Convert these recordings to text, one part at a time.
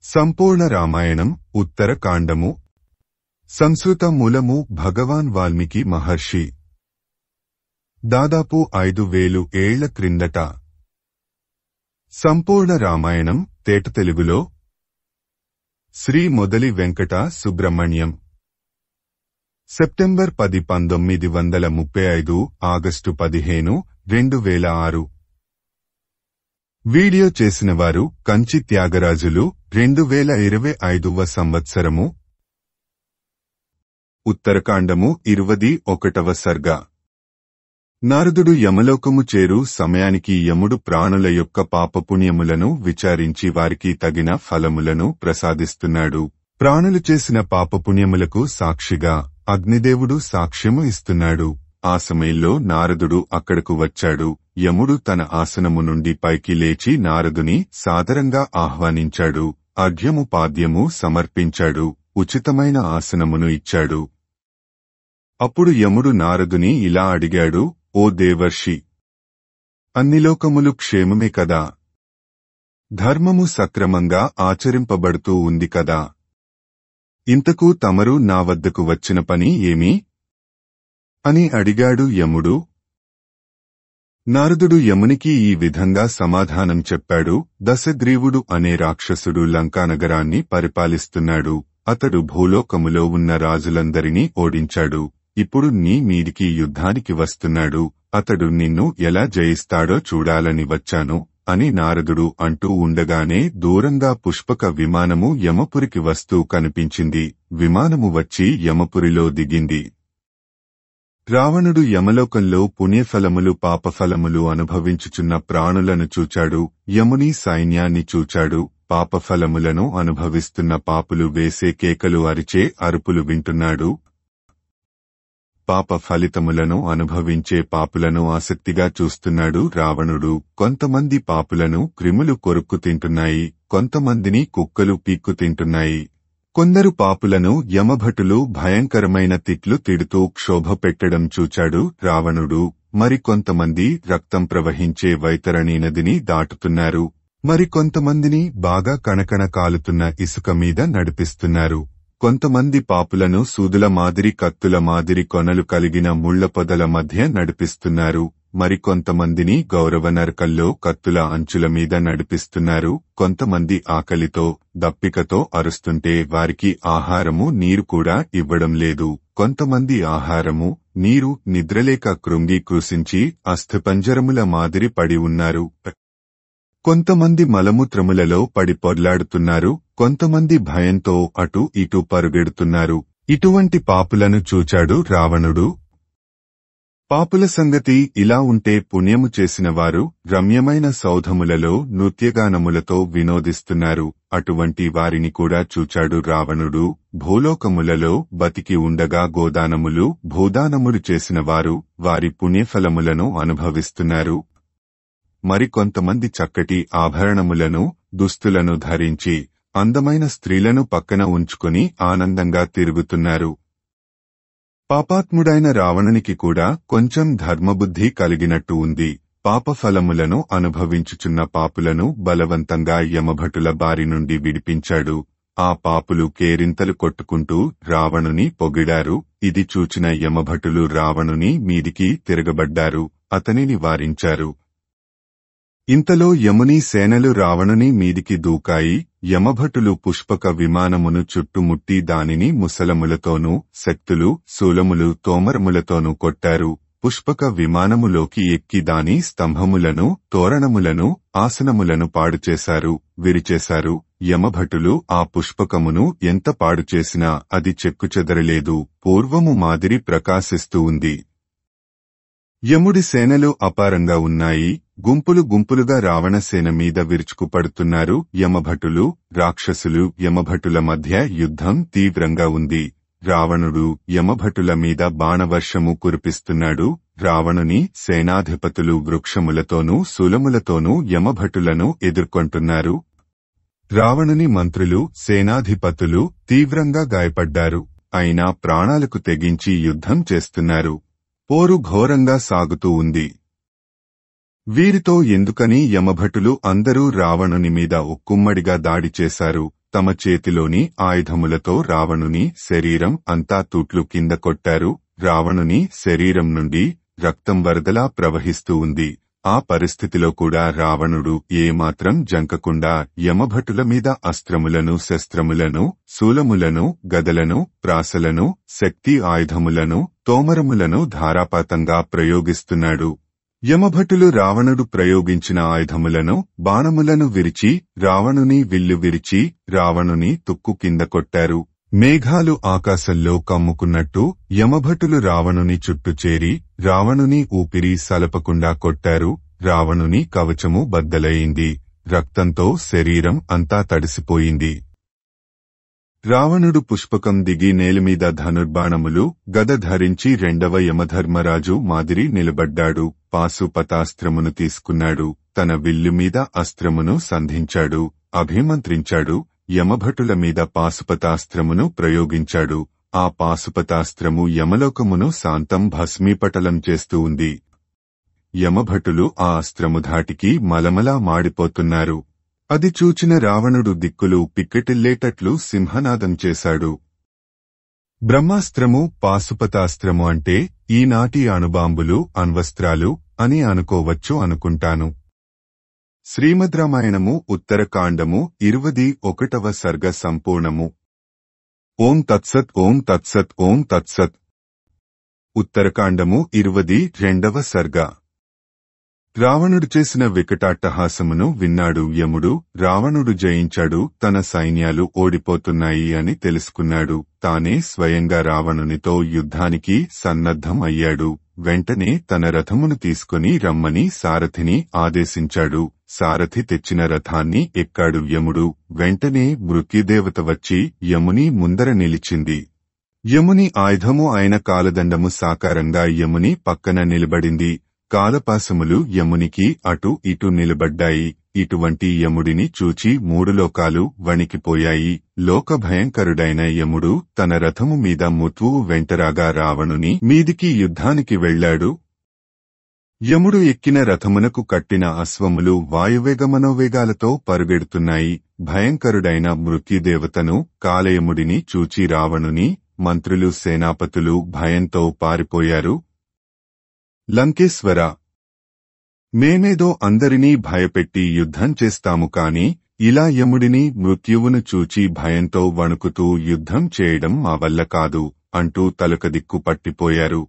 సంపూర్ణ రామాయణం ఉత్తరకాండము సంస్కృత మూలము భగవాన్ వాల్మీకి మహర్షి దాదాపు 5000 ఏళ్ల క్రిందట సంపూర్ణ రామాయణం తేట తెలుగులో Shri Modali Venkata Subrahmanyam September 10 1935 August 15 2006 video చేసినవారు కంచి త్యాగరాజులు 2025వ సంవత్సరము ఉత్తరకాండము 21వ సర్గ నారదుడు యమలోకము చేరు సమయానికి యముడు ప్రాణుల యొక్క పాపపుణ్యములను విచారించి వారికి తగిన ఫలములను ప్రసాదిస్తున్నాడు. ప్రాణులు చేసిన పాపపుణ్యములకు సాక్షిగా అగ్నిదేవుడు సాక్ష్యము ఇస్తున్నాడు. ఆ సమయంలో నారదుడు అక్కడకు వచ్చాడు. యముడు తన ఆసనము నుండి పైకి లేచి నారదుని సాదరంగా ఆహ్వానించాడు. అర్ఘ్యము పాద్యము సమర్పించాడు. ఉచితమైన ఆసనమును ఇచ్చాడు. అప్పుడు యముడు నారదుని ఇలా అడిగాడు, ఓ దేవర్షి, అన్ని లోకములు క్షేమమే కదా? ధర్మము సక్రమంగా ఆచరింపబడుతూ ఉంది కదా? ఇంతకు తమరు నా వద్దకు వచ్చిన పని ఏమి అని అడిగాడు యముడు. నారదుడు యమునికి ఈ విధంగా సమాధానం చెప్పాడు. దశగ్రీవుడు అనే రాక్షసుడు లంకానగరాన్ని పరిపాలిస్తున్నాడు. అతడు భూలోకములో ఉన్న రాజులందరినీ ఓడించాడు. ఇప్పుడు నీ మీదికి యుద్ధానికి వస్తున్నాడు. అతడు నిన్ను ఎలా జయిస్తాడో చూడాలని వచ్చాను అని నారదుడు అంటూ ఉండగానే దూరంగా పుష్పక విమానము యమపురికి వస్తూ కనిపించింది. విమానము వచ్చి యమపురిలో దిగింది. రావణుడు యమలోకంలో పుణ్యఫలములు పాపఫలములు అనుభవించుచున్న ప్రాణులను చూచాడు. యముని సైన్యాన్ని చూచాడు. పాపఫలములను అనుభవిస్తున్న పాపులు వేసే కేకలు అరిచే అరుపులు వింటున్నాడు. పాప ఫలితములను అనుభవించే పాపులను ఆసక్తిగా చూస్తున్నాడు రావణుడు. కొంతమంది పాపులను క్రిములు కొరుక్కు తింటున్నాయి. కొంతమందిని కుక్కలు పీక్కు తింటున్నాయి. కొందరు పాపులను యమభటులు భయంకరమైన తిట్లు తిడుతూ క్షోభ పెట్టడం చూచాడు రావణుడు. మరికొంతమంది రక్తం ప్రవహించే వైతరణి నదిని దాటుతున్నారు. మరికొంతమందిని బాగా కణకణ కాలుతున్న ఇసుక మీద నడిపిస్తున్నారు. కొంతమంది పాపులను సూదుల మాదిరి కత్తుల మాదిరి కొనలు కలిగిన ముళ్ల పొదల మధ్య నడిపిస్తున్నారు. మరికొంతమందిని గౌరవ నరకల్లో కత్తుల అంచుల మీద నడిపిస్తున్నారు. కొంతమంది ఆకలితో దప్పికతో అరుస్తుంటే వారికి ఆహారము నీరు కూడా ఇవ్వడం లేదు. కొంతమంది ఆహారము నీరు నిద్రలేక కృంగి కృశించి అస్థిపంజరముల మాదిరి పడి ఉన్నారు. కొంతమంది మలమూత్రములలో పడి పొర్లాడుతున్నారు. కొంతమంది భయంతో అటు ఇటు పరుగెడుతున్నారు. ఇటువంటి పాపులను చూచాడు రావణుడు. పాపుల సంగతి ఇలా ఉంటే పుణ్యము చేసిన వారు రమ్యమైన సౌధములలో నృత్యగానములతో వినోదిస్తున్నారు. అటువంటి వారిని కూడా చూచాడు రావణుడు. భూలోకములలో బతికి ఉండగా గోదానములు భూదానములు చేసిన వారు వారి పుణ్యఫలములను అనుభవిస్తున్నారు. మరికొంతమంది చక్కటి ఆభరణములను దుస్తులను ధరించి అందమైన స్త్రీలను పక్కన ఉంచుకుని ఆనందంగా తిరుగుతున్నారు. పాపాత్ముడైన రావణునికి కూడా కొంచెం ధర్మబుద్ధి కలిగినట్టు ఉంది. పాపఫలములను అనుభవించుచున్న పాపులను బలవంతంగా యమభటుల బారి నుండి విడిపించాడు. ఆ పాపులు కేరింతలు కొట్టుకుంటూ రావణుని పొగిడారు. ఇది చూచిన యమభటులు రావణుని మీదికి తిరగబడ్డారు. అతనిని వారించారు. ఇంతలో యముని సేనలు రావణుని మీదికి దూకాయి. యమభటులు పుష్పక విమానమును చుట్టుముట్టి దానిని ముసలములతోనూ శక్తులు శూలములు తోమరములతోనూ కొట్టారు. పుష్పక విమానములోకి ఎక్కి దాని స్తంభములను తోరణములను ఆసనములను పాడుచేశారు, విరిచేశారు. యమభటులు ఆ పుష్పకమును ఎంత పాడుచేసినా అది చెక్కుచెదరలేదు. పూర్వము మాదిరి ప్రకాశిస్తూ ఉంది. యముడి సేనలు అపారంగా ఉన్నాయి. గుంపులు గుంపులుగా రావణసేన మీద విరుచుకుపడుతున్నారు. యమభటులు రాక్షసులు యమభటుల మధ్య యుద్ధం తీవ్రంగా ఉంది. రావణుడు యమభటుల మీద బాణవర్షము కురిపిస్తున్నాడు. రావణుని సేనాధిపతులు వృక్షములతోనూ శూలములతోనూ యమభటులను ఎదుర్కొంటున్నారు. రావణుని మంత్రులు సేనాధిపతులు తీవ్రంగా గాయపడ్డారు. అయినా ప్రాణాలకు తెగించి యుద్ధం చేస్తున్నారు. పోరు ఘోరంగా సాగుతూ ఉంది. వీరితో ఎందుకని యమభటులు అందరూ రావణుని మీద ఒక్కుమ్మడిగా దాడి చేశారు. తమ చేతిలోని ఆయుధములతో రావణుని శరీరం అంతా తూట్లు కింద కొట్టారు. రావణుని శరీరం నుండి రక్తం వరదలా ప్రవహిస్తూ ఉంది. ఆ పరిస్థితిలో కూడా రావణుడు ఏమాత్రం జంకకుండా యమభటుల మీద అస్త్రములను, శస్త్రములను, శూలములను, గదలను, ప్రాసలను, శక్తి ఆయుధములను, తోమరములను ధారాపాతంగా ప్రయోగిస్తున్నాడు. యమభటులు రావణుడు ప్రయోగించిన ఆయుధములను, బాణములను విరిచి, రావణుని విల్లు విరిచి, రావణుని తుక్కు కింద కొట్టారు. మేఘాలు ఆకాశంలో కమ్ముకున్నట్టు యమభటులు రావణుని చుట్టూ చేరి, రావణుని ఊపిరి సలపకుండా కొట్టారు. రావణుని కవచము బద్దలయింది. రక్తంతో శరీరం అంతా తడిసిపోయింది. రావణుడు పుష్పకం దిగి నేలమీద ధనుర్బాణములు, గద ధరించి రెండవ యమధర్మరాజు మాదిరి నిలబడ్డాడు. పాశుపతాస్త్రమును తీసుకున్నాడు. తన విల్లు మీద అస్త్రమును సంధించాడు. అభిమంత్రించాడు. యమభటుల మీద పాశుపతాస్త్రమును ప్రయోగించాడు. ఆ పాశుపతాస్త్రము యమలోకమును శాంతం భస్మీపటలం చేస్తూ ఉంది. యమభటులు ఆ అస్త్రము ధాటికి మలమలా మాడిపోతున్నారు. అది చూచిన రావణుడు దిక్కులు పిక్కెటిల్లేటట్లు సింహనాదం చేశాడు. బ్రహ్మాస్త్రము, పాశుపతాస్త్రము అంటే ఈనాటి అణుబాంబులు, అణ్వస్త్రాలు అని అనుకోవచ్చు అనుకుంటాను. శ్రీమద్ రామాయణము ఉత్తరకాండము 21వ సర్గ సంపూర్ణము. ఓం తత్సత్. ఓం తత్సత్. ఓం తత్సత్. ఉత్తరకాండము 22వ సర్గ. రావణుడు చేసిన వికటాట్టహాసమును విన్నాడు యముడు. రావణుడు జయించాడు. తన సైన్యాలు ఓడిపోతున్నాయి అని తెలుసుకున్నాడు. తానే స్వయంగా రావణునితో యుద్ధానికి సన్నద్ధం అయ్యాడు. వెంటనే తన రథమును తీసుకుని రమ్మని సారథిని ఆదేశించాడు. సారథి తెచ్చిన రథాన్ని ఎక్కాడు యముడు. వెంటనే మృత్యుదేవత వచ్చి యముని ముందర నిలిచింది. యముని ఆయుధము అయిన కాలదండము సాకారంగా యముని పక్కన నిలబడింది. కాలపాసములు యమునికి అటు ఇటు నిలబడ్డాయి. ఇటువంటి యముడిని చూచి మూడు లోకాలు వణికిపోయాయి. లోకభయంకరుడైన యముడు తన రథము మీద ముత్తువు వెంటరాగా రావణుని మీదికి యుద్ధానికి వెళ్లాడు. యముడు ఎక్కిన రథమునకు కట్టిన అశ్వములు వాయువేగమనోవేగాలతో పరుగెడుతున్నాయి. భయంకరుడైన మృత్యుదేవతను, కాలయముడిని చూచి రావణుని మంత్రులు, సేనాపతులు భయంతో పారిపోయారు. లంకేశ్వర, మేమేదో అందరినీ భయపెట్టి యుద్ధం చేస్తాము కాని ఇలా యముడిని, మృత్యువును చూచి భయంతో వణుకుతూ యుద్ధం చేయడం మా వల్ల కాదు అంటూ తలకదిక్కు పట్టిపోయారు.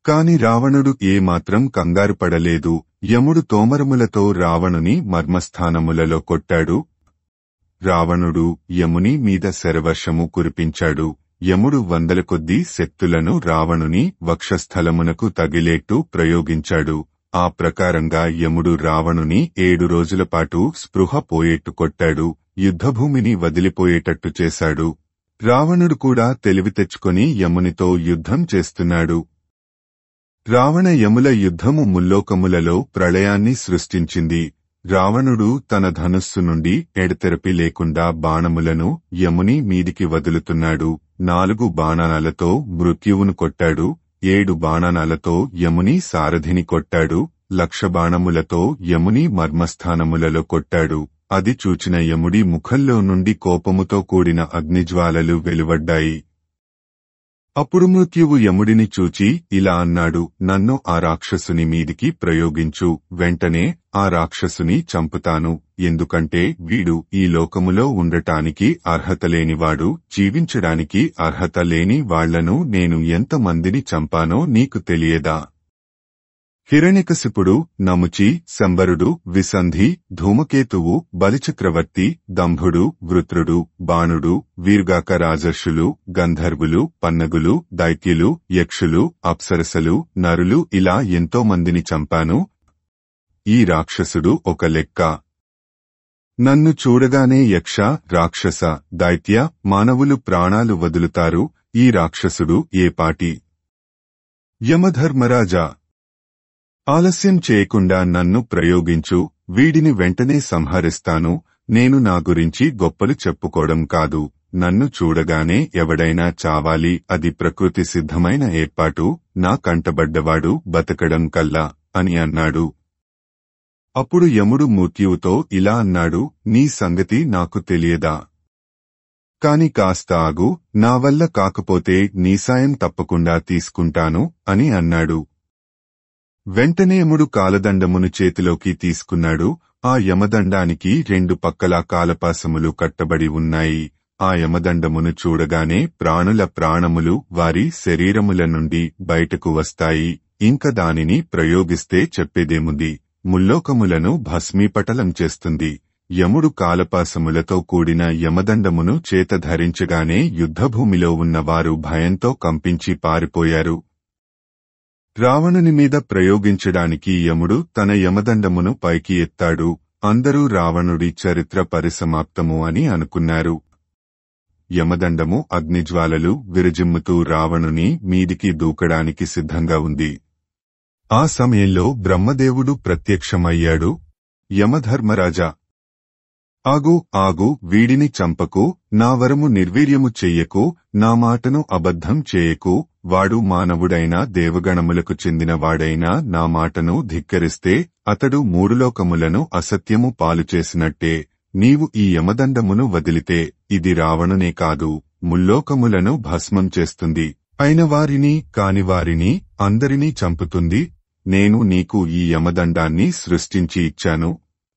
కాని రావణుడు ఏమాత్రం కంగారు పడలేదు. యముడు తోమరములతో రావణుని మర్మస్థానములలో కొట్టాడు. రావణుడు యముని మీద శరవర్షము కురిపించాడు. యముడు వందల కొద్దీ శక్తులను రావణుని వక్షస్థలమునకు తగిలేట్టు ప్రయోగించాడు. ఆ ప్రకారంగా యముడు రావణుని 7 రోజులపాటు స్పృహ పోయేట్టు కొట్టాడు. యుద్ధభూమిని వదిలిపోయేటట్టు చేశాడు. రావణుడు కూడా తెలివి తెచ్చుకొని యమునితో యుద్ధం చేస్తున్నాడు. రావణ యముల యుద్ధము ముల్లోకములలో ప్రళయాన్ని సృష్టించింది. రావణుడు తన ధనుస్సు నుండి ఎడతెరపి లేకుండా బాణములను యముని మీదికి వదులుతున్నాడు. 4 బాణాలతో మృత్యువును కొట్టాడు. 7 బాణాలతో యముని సారథిని కొట్టాడు. 1,00,000 బాణములతో యముని మర్మస్థానములలో కొట్టాడు. అది చూచిన యముడి ముఖంలో నుండి కోపముతో కూడిన అగ్నిజ్వాలలు వెలువడ్డాయి. అప్పుడు మృత్యువు యముడిని చూచి ఇలా అన్నాడు, నన్ను ఆ రాక్షసుని మీదికి ప్రయోగించు. వెంటనే ఆ రాక్షసుని చంపుతాను. ఎందుకంటే వీడు ఈ లోకములో ఉండటానికి అర్హత లేనివాడు. జీవించడానికి అర్హత లేని వాళ్లను నేను ఎంతమందిని చంపానో నీకు తెలియదా? హిరణ్యకశిపుడు, నముచి, శంబరుడు, విసంధి, ధూమకేతువు, బలిచక్రవర్తి, దంభుడు, వృత్రుడు, బాణుడు, వీర్గాక రాజర్షులు, గంధర్వులు, పన్నగులు, దైత్యులు, యక్షులు, అప్సరసలు, నరులు ఇలా ఎంతో మందిని చంపాను. ఈ రాక్షసుడు ఒక లెక్క. నన్ను చూడగానే యక్ష, రాక్షస, దైత్య, మానవులు ప్రాణాలు వదులుతారు. ఈ రాక్షసుడు ఏపాటి? యమధర్మరాజా, ఆలస్యం చేయకుండా నన్ను ప్రయోగించు. వీడిని వెంటనే సంహరిస్తాను. నేను నా గురించి గొప్పలు చెప్పుకోవడం కాదు. నన్ను చూడగానే ఎవడైనా చావాలి. అది ప్రకృతి సిద్ధమైన ఏర్పాటు. నా కంటబడ్డవాడు బతకడం కల్లా అని అన్నాడు. అప్పుడు యముడు మృత్యువుతో ఇలా అన్నాడు, నీ సంగతి నాకు తెలియదా? కాని కాస్త ఆగు, నా వల్ల కాకపోతే నీ సాయం తప్పకుండా తీసుకుంటాను అని అన్నాడు. వెంటనే యముడు కాలదండమును చేతిలోకి తీసుకున్నాడు. ఆ యమదండానికి రెండు పక్కలా కాలపాసములు కట్టబడి ఉన్నాయి. ఆ యమదండమును చూడగానే ప్రాణుల ప్రాణములు వారి శరీరముల నుండి బయటకు వస్తాయి. ఇంక దానిని ప్రయోగిస్తే చెప్పేదేముంది, ముల్లోకములను భస్మీపటలం చేస్తుంది. యముడు కాలపాసములతో కూడిన యమదండమును చేత ధరించగానే యుద్ధభూమిలో ఉన్నవారు భయంతో కంపించి పారిపోయారు. రావణుని మీద ప్రయోగించడానికి యముడు తన యమదండమును పైకి ఎత్తాడు. అందరూ రావణుడి చరిత్ర పరిసమాప్తము అని అనుకున్నారు. యమదండము అగ్నిజ్వాలలు విరజిమ్ముతూ రావణుని మీదికి దూకడానికి సిద్ధంగా ఉంది. ఆ సమయంలో బ్రహ్మదేవుడు ప్రత్యక్షమయ్యాడు. యమధర్మరాజా, ఆగు ఆగు, వీడిని చంపకు, నా వరము నిర్వీర్యము చెయ్యకు, నా మాటను అబద్ధం చేయకు. వాడు మానవుడైనా దేవగణములకు చెందినవాడైనా నా మాటను ధిక్కరిస్తే అతడు మూడులోకములను అసత్యము పాలుచేసినట్టే. నీవు ఈ యమదండమును వదిలితే ఇది రావణునే కాదు, ముల్లోకములను భస్మం చేస్తుంది. అయిన వారిని కానివారిని అందరినీ చంపుతుంది. నేను నీకు ఈ యమదండాన్ని సృష్టించి ఇచ్చాను.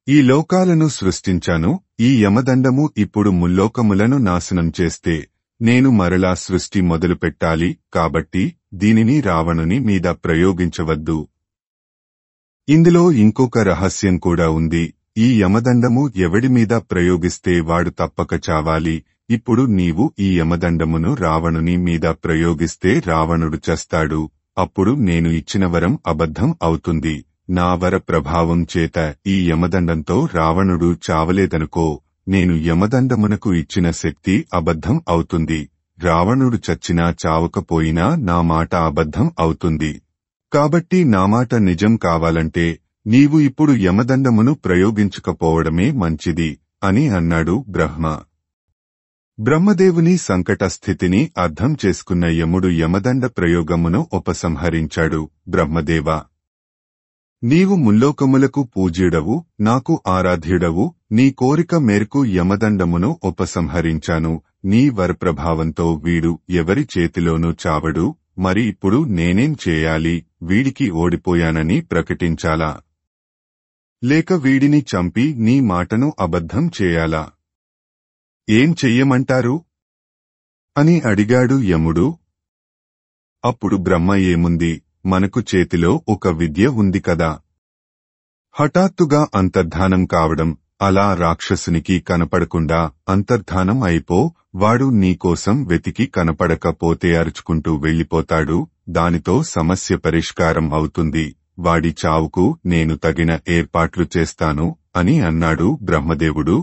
ఈ లోకాలను సృష్టించాను. ఈ యమదండము ఇప్పుడు ముల్లోకములను నాశనం చేస్తే నేను మరలా సృష్టి మొదలుపెట్టాలి. కాబట్టి దీనిని రావణుని మీద ప్రయోగించవద్దు. ఇందులో ఇంకొక రహస్యం కూడా ఉంది. ఈ యమదండము ఎవడి మీద ప్రయోగిస్తే వాడు తప్పక చావాలి. ఇప్పుడు నీవు ఈ యమదండమును రావణుని మీద ప్రయోగిస్తే రావణుడు చస్తాడు. అప్పుడు నేను ఇచ్చిన వరం అబద్ధం అవుతుంది. నా వర ప్రభావం చేత ఈ యమదండంతో రావణుడు చావలేదనుకో, నేను యమదండమునకు ఇచ్చిన శక్తి అబద్ధం అవుతుంది. రావణుడు చచ్చినా చావకపోయినా నా మాట అబద్ధం అవుతుంది. కాబట్టి నా మాట నిజం కావాలంటే నీవు ఇప్పుడు యమదండమును ప్రయోగించకపోవడమే మంచిది అని అన్నాడు బ్రహ్మ. బ్రహ్మదేవుని సంకట స్థితిని అర్థం చేసుకున్న యముడు యమదండ ప్రయోగమును ఉపసంహరించాడు. బ్రహ్మదేవా, నీవు ముల్లోకములకు పూజ్యుడవు, నాకు ఆరాధ్యుడవు. నీ కోరిక మేరకు యమదండమును ఉపసంహరించాను. నీ వరప్రభావంతో వీడు ఎవరి చేతిలోనూ చావడు. మరి ఇప్పుడు నేనేం చేయాలి? వీడికి ఓడిపోయానని ప్రకటించాలా, లేక వీడిని చంపి నీ మాటను అబద్ధం చేయాలా? ఏం చెయ్యమంటారు అని అడిగాడు యముడు. అప్పుడు బ్రహ్మ, ఏముంది, మనకు చేతిలో ఒక విద్య ఉంది కదా. హఠాత్తుగా అంతర్ధానం కావడం, అలా రాక్షసునికి కనపడకుండా అంతర్ధానం అయిపో. వాడు నీకోసం వెతికి కనపడకపోతే అరుచుకుంటూ వెళ్లిపోతాడు. దానితో సమస్య పరిష్కారం అవుతుంది. వాడి చావుకు నేను తగిన ఏర్పాట్లు చేస్తాను అని అన్నాడు బ్రహ్మదేవుడు.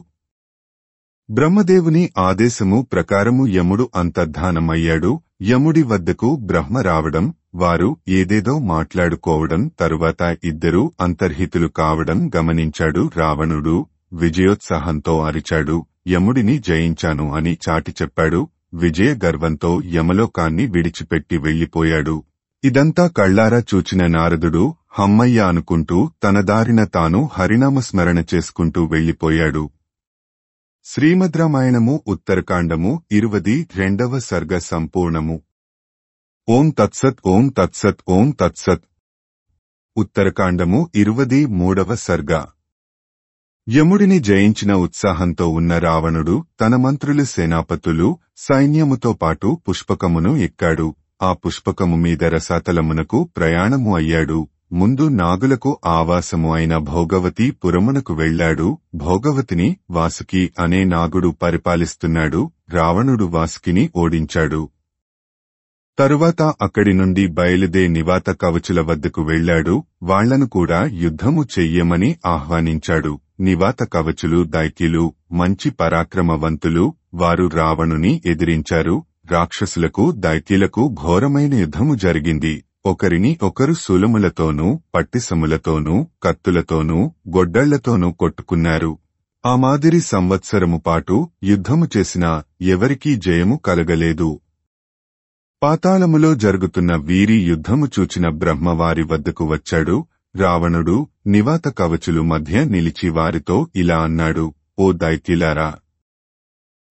బ్రహ్మదేవుని ఆదేశము ప్రకారము యముడు అంతర్ధానమయ్యాడు. యముడి వద్దకు బ్రహ్మ రావడం, వారు ఏదేదో మాట్లాడుకోవడం, తరువాత ఇద్దరూ అంతర్హితులు కావడం గమనించాడు రావణుడు. విజయోత్సాహంతో అరిచాడు. యముడిని జయించాను అని చాటి చెప్పాడు. విజయ గర్వంతో యమలోకాన్ని విడిచిపెట్టి వెళ్లిపోయాడు. ఇదంతా కళ్లారా చూచిన నారదుడు హమ్మయ్య అనుకుంటూ తన దారిన తాను హరినామస్మరణ చేసుకుంటూ వెళ్లిపోయాడు. శ్రీమద్రామాయణము ఉత్తరకాండము 22వ సర్గ సంపూర్ణము. ఓం తత్సత్ ఓం తత్సత్ ఓం తత్సత్. ఉత్తరకాండము 23వ సర్గ. యముడిని జయించిన ఉత్సాహంతో ఉన్న రావణుడు తన మంత్రులు సేనాపతులు సైన్యముతో పాటు పుష్పకమును ఎక్కాడు. ఆ పుష్పకము మీద రసాతలమునకు ప్రయాణము అయ్యాడు. ముందు నాగులకు ఆవాసము అయిన భోగవతి పురమునకు వెళ్లాడు. భోగవతిని వాసుకి అనే నాగుడు పరిపాలిస్తున్నాడు. రావణుడు వాసుకిని ఓడించాడు. తరువాత అక్కడి నుండి బయలుదే నివాత కవచుల వద్దకు వెళ్లాడు. వాళ్లను కూడా యుద్ధము చెయ్యమని ఆహ్వానించాడు. నివాత కవచులు దైత్యులు, మంచి పరాక్రమవంతులు. వారు రావణుని ఎదిరించారు. రాక్షసులకు దైత్యులకు ఘోరమైన యుద్ధము జరిగింది. ఒకరిని ఒకరు శూలములతోనూ పట్టిసములతోనూ కత్తులతోనూ గొడ్డళ్లతోనూ కొట్టుకున్నారు. ఆ మాదిరి సంవత్సరము పాటు యుద్ధము చేసినా ఎవరికీ జయము కలగలేదు. పాతాళములో జరుగుతున్న వీరి యుద్ధము చూచిన బ్రహ్మ వారి వద్దకు వచ్చాడు. రావణుడు నివాత కవచులు మధ్య నిలిచి వారితో ఇలా అన్నాడు, ఓ దైత్యులారా!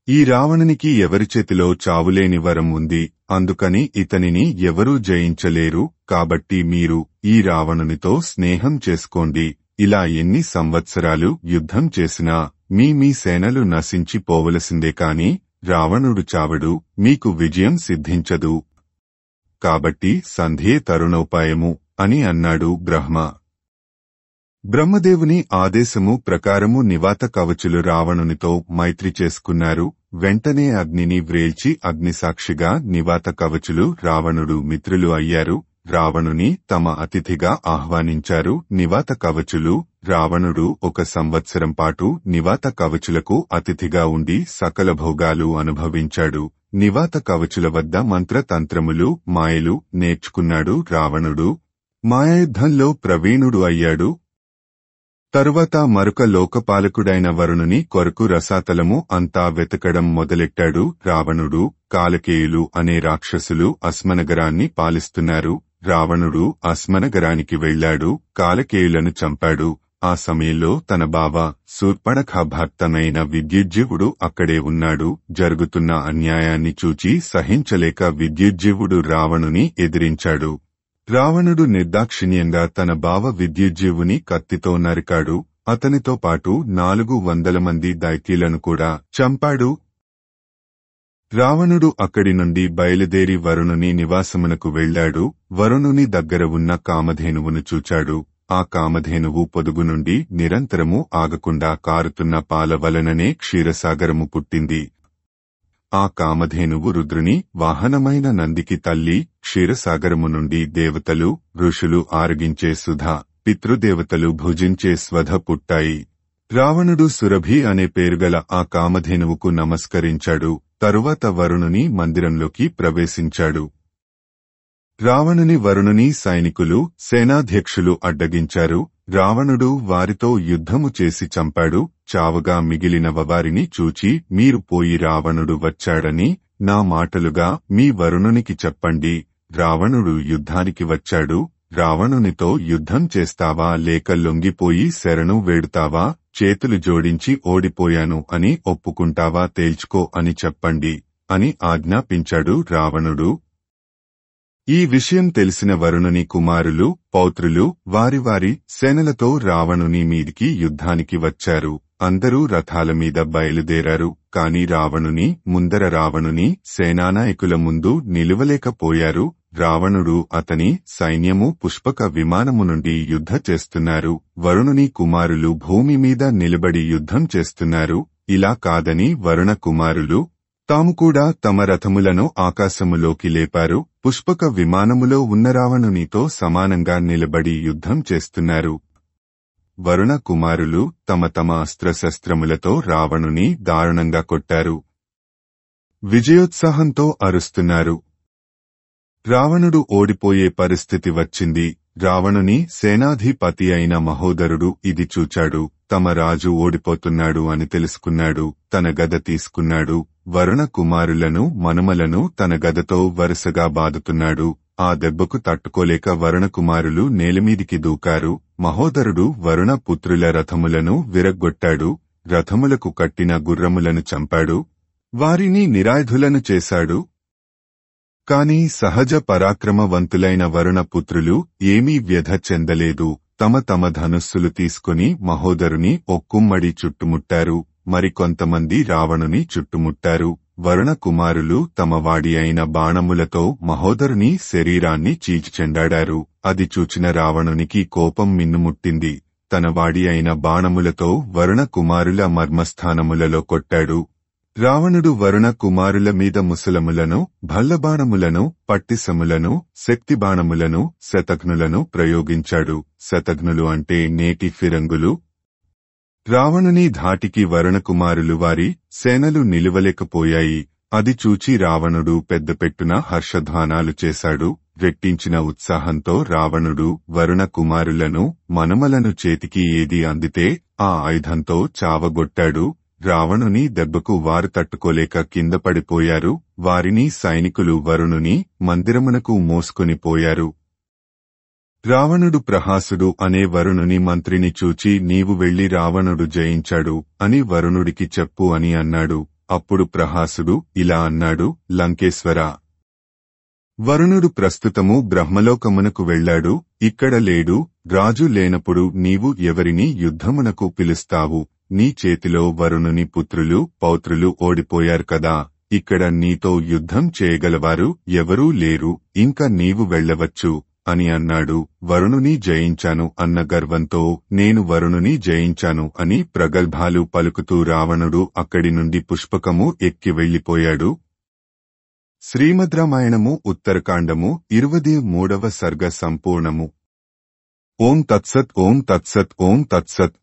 ఈ రావణునికి ఎవరి చేతిలో చావులేని వరం ఉంది, అందుకని ఇతనిని ఎవరూ జయించలేరు. కాబట్టి మీరు ఈ రావణునితో స్నేహం చేసుకోండి. ఇలా ఎన్ని సంవత్సరాలు యుద్ధం చేసినా మీ సేనలు నశించి పోవలసిందే కాని రావణుడు చావడు, మీకు విజయం సిద్ధించదు. కాబట్టి సంధ్యే తరుణోపాయము అని అన్నాడు బ్రహ్మ. బ్రహ్మదేవుని ఆదేశము ప్రకారము నివాత కవచులు రావణునితో మైత్రి చేసుకున్నారు. వెంటనే అగ్నిని వ్రేల్చి అగ్నిసాక్షిగా నివాత కవచులు రావణుడు మిత్రులు అయ్యారు. రావణుని తమ అతిథిగా ఆహ్వానించారు. నివాత కవచులు రావణుడు 1 సంవత్సరం పాటు నివాత కవచులకు అతిథిగా ఉండి సకల భోగాలు అనుభవించాడు. నివాత కవచుల వద్ద మంత్రతంత్రములు, మాయలు నేర్చుకున్నాడు. రావణుడు మాయాయుద్ధంలో ప్రవీణుడు అయ్యాడు. తరువాత మరొక లోకపాలకుడైన వరుణుని కొరకు రసాతలము అంతా వెతకడం మొదలెట్టాడు. రావణుడు, కాలకేయులు అనే రాక్షసులు అశ్మనగరాన్ని పాలిస్తున్నారు. రావణుడు అశ్మనగరానికి వెళ్లాడు. కాలకేయులను చంపాడు. ఆ సమయంలో తన బావ శూర్పణఖ భర్తనైన విద్యుజ్జీవుడు అక్కడే ఉన్నాడు. జరుగుతున్న అన్యాయాన్ని చూచి సహించలేక విద్యుజ్జీవుడు రావణుని ఎదిరించాడు. రావణుడు నిర్దాక్షిణ్యంగా తన బావ విద్యుజ్జీవుని కత్తితో నరికాడు. అతనితో పాటు 400 మంది దైత్యులను కూడా చంపాడు. రావణుడు అక్కడి నుండి బయలుదేరి వరుణుని నివాసమునకు వెళ్లాడు. వరుణుని దగ్గర ఉన్న కామధేనువును చూచాడు. ఆ కామధేనువు పొదుగు నుండి నిరంతరము ఆగకుండా కారుతున్న పాల వలననే క్షీరసాగరము పుట్టింది. ఆ కామధేనువు రుద్రుని వాహనమైన నందికి తల్లి. క్షీరసాగరము నుండి దేవతలు, ఋషులు ఆరగించే సుధ, పితృదేవతలు భుజించే స్వధ పుట్టాయి. రావణుడు సురభి అనే పేరుగల ఆ కామధేనువుకు నమస్కరించాడు. తరువాత వరుణుని మందిరంలోకి ప్రవేశించాడు. రావణుని వరుణుని సైనికులు, సేనాధ్యక్షులు అడ్డగించారు. రావణుడు వారితో యుద్ధము చేసి చంపాడు. చావగా మిగిలిన వారిని చూచి, మీరు పోయి రావణుడు వచ్చాడని నా మాటలుగా మీ వరుణునికి చెప్పండి. రావణుడు యుద్ధానికి వచ్చాడు. రావణునితో యుద్ధం చేస్తావా లేక లొంగిపోయి శరణు వేడుతావా? చేతులు జోడించి ఓడిపోయాను అని ఒప్పుకుంటావా తేల్చుకో అని చెప్పండి అని ఆజ్ఞాపించాడు రావణుడు. ఈ విషయం తెలిసిన వరుణుని కుమారులు, పౌత్రులు వారి వారి సేనలతో రావణుని మీదికి యుద్ధానికి వచ్చారు. అందరూ రథాల మీద బయలుదేరారు. కాని రావణుని సేనానాయకుల ముందు నిలువలేకపోయారు. రావణుడు అతని సైన్యము పుష్పక విమానము నుండి యుద్ధ చేస్తున్నారు. వరుణుని కుమారులు భూమి మీద నిలబడి యుద్ధం చేస్తున్నారు. ఇలా కాదని వరుణ కుమారులు తాము కూడా తమ రథములను ఆకాశములోకి లేపారు. పుష్పక విమానములో ఉన్న రావణునితో సమానంగా నిలబడి యుద్ధం చేస్తున్నారు. వరుణ కుమారులు తమ తమ అస్త్రశస్త్రములతో రావణుని దారుణంగా కొట్టారు. విజయోత్సాహంతో అరుస్తున్నారు. రావణుడు ఓడిపోయే పరిస్థితి వచ్చింది. రావణుని సేనాధిపతి అయిన మహోదరుడు ఇది చూచాడు. తమ రాజు ఓడిపోతున్నాడు అని తెలుసుకున్నాడు. తన గద తీసుకున్నాడు. వరుణ కుమారులను, మనుమలను తన గదతో వరుసగా బాదుతున్నాడు. ఆ దెబ్బకు తట్టుకోలేక వరుణ కుమారులు నేలమీదికి దూకారు. మహోదరుడు వరుణ పుత్రుల రథములను విరగ్గొట్టాడు. రథములకు కట్టిన గుర్రములను చంపాడు. వారిని నిరాయుధులను చేశాడు. కాని సహజ పరాక్రమవంతులైన వరుణ పుత్రులు ఏమీ వ్యధ చెందలేదు. తమ తమ ధనుస్సులు తీసుకుని మహోదరుని ఒక్కుమ్మడి చుట్టుముట్టారు. మరికొంతమంది రావణుని చుట్టుముట్టారు. వరుణ కుమారులు తమ వాడి అయిన బాణములతో మహోదరుని శరీరాన్ని చీల్చెండాడారు. అది చూచిన రావణునికి కోపం మిన్నుముట్టింది. తన వాడి అయిన బాణములతో వరుణ కుమారుల మర్మస్థానములలో కొట్టాడు. రావణుడు వరుణ కుమారుల మీద ముసలములను, భల్లబాణములను, పట్టిసములను, శక్తిబాణములను, శతఘ్నులను ప్రయోగించాడు. శతఘ్నులు అంటే నేటి ఫిరంగులు. రావణుని ధాటికి వరుణ కుమారులు వారి సేనలు నిలువలేకపోయాయి. అది చూచి రావణుడు పెద్దపెట్టున హర్షధ్వానాలు చేశాడు. రెట్టించిన ఉత్సాహంతో రావణుడు వరుణ కుమారులను, మనుమలను చేతికి ఏది అందితే ఆ ఆయుధంతో చావగొట్టాడు. రావణుని దెబ్బకు వారు తట్టుకోలేక కింద పడిపోయారు. వారిని సైనికులు వరుణుని మందిరమునకు మోసుకొని పోయారు. రావణుడు ప్రహాసుడు అనే వరుణుని మంత్రిని చూచి నీవు వెళ్లి రావణుడు జయించాడు అని వరుణుడికి చెప్పు అని అన్నాడు. అప్పుడు ప్రహాసుడు ఇలా అన్నాడు, లంకేశ్వరా, వరుణుడు ప్రస్తుతము బ్రహ్మలోకమునకు వెళ్లాడు, ఇక్కడ లేడు. రాజు లేనప్పుడు నీవు ఎవరిని యుద్ధమునకు పిలుస్తావు? నీ చేతిలో వరుణుని పుత్రులు పౌత్రులు ఓడిపోయారు కదా, ఇక్కడ నీతో యుద్ధం చేయగలవారు ఎవరూ లేరు, ఇంక నీవు వెళ్లవచ్చు అని అన్నాడు. వరుణుని జయించాను అన్న గర్వంతో నేను వరుణుని జయించాను అని ప్రగల్భాలు పలుకుతూ రావణుడు అక్కడి నుండి పుష్పకము ఎక్కి వెళ్లిపోయాడు. శ్రీమద్ రామాయణము ఉత్తరకాండము 23వ సర్గ సంపూర్ణము. ఓం తత్సత్ ఓం తత్సత్ ఓం తత్సత్.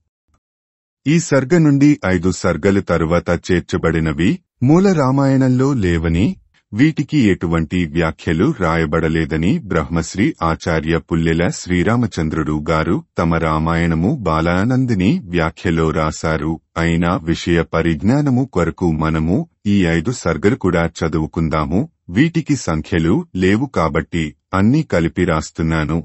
ఈ సర్గ నుండి 5 సర్గలు తరువాత చేర్చబడినవి. మూల రామాయణంలో లేవని, వీటికి ఎటువంటి వ్యాఖ్యలు రాయబడలేదని బ్రహ్మశ్రీ ఆచార్య పుల్లెల శ్రీరామచంద్రుడు గారు తమ రామాయణము బాలానందిని వ్యాఖ్యలో రాశారు. అయినా విషయ పరిజ్ఞానము కొరకు మనము ఈ 5 సర్గలు కూడా చదువుకుందాము. వీటికి సంఖ్యలు లేవు కాబట్టి అన్నీ కలిపి రాస్తున్నాను.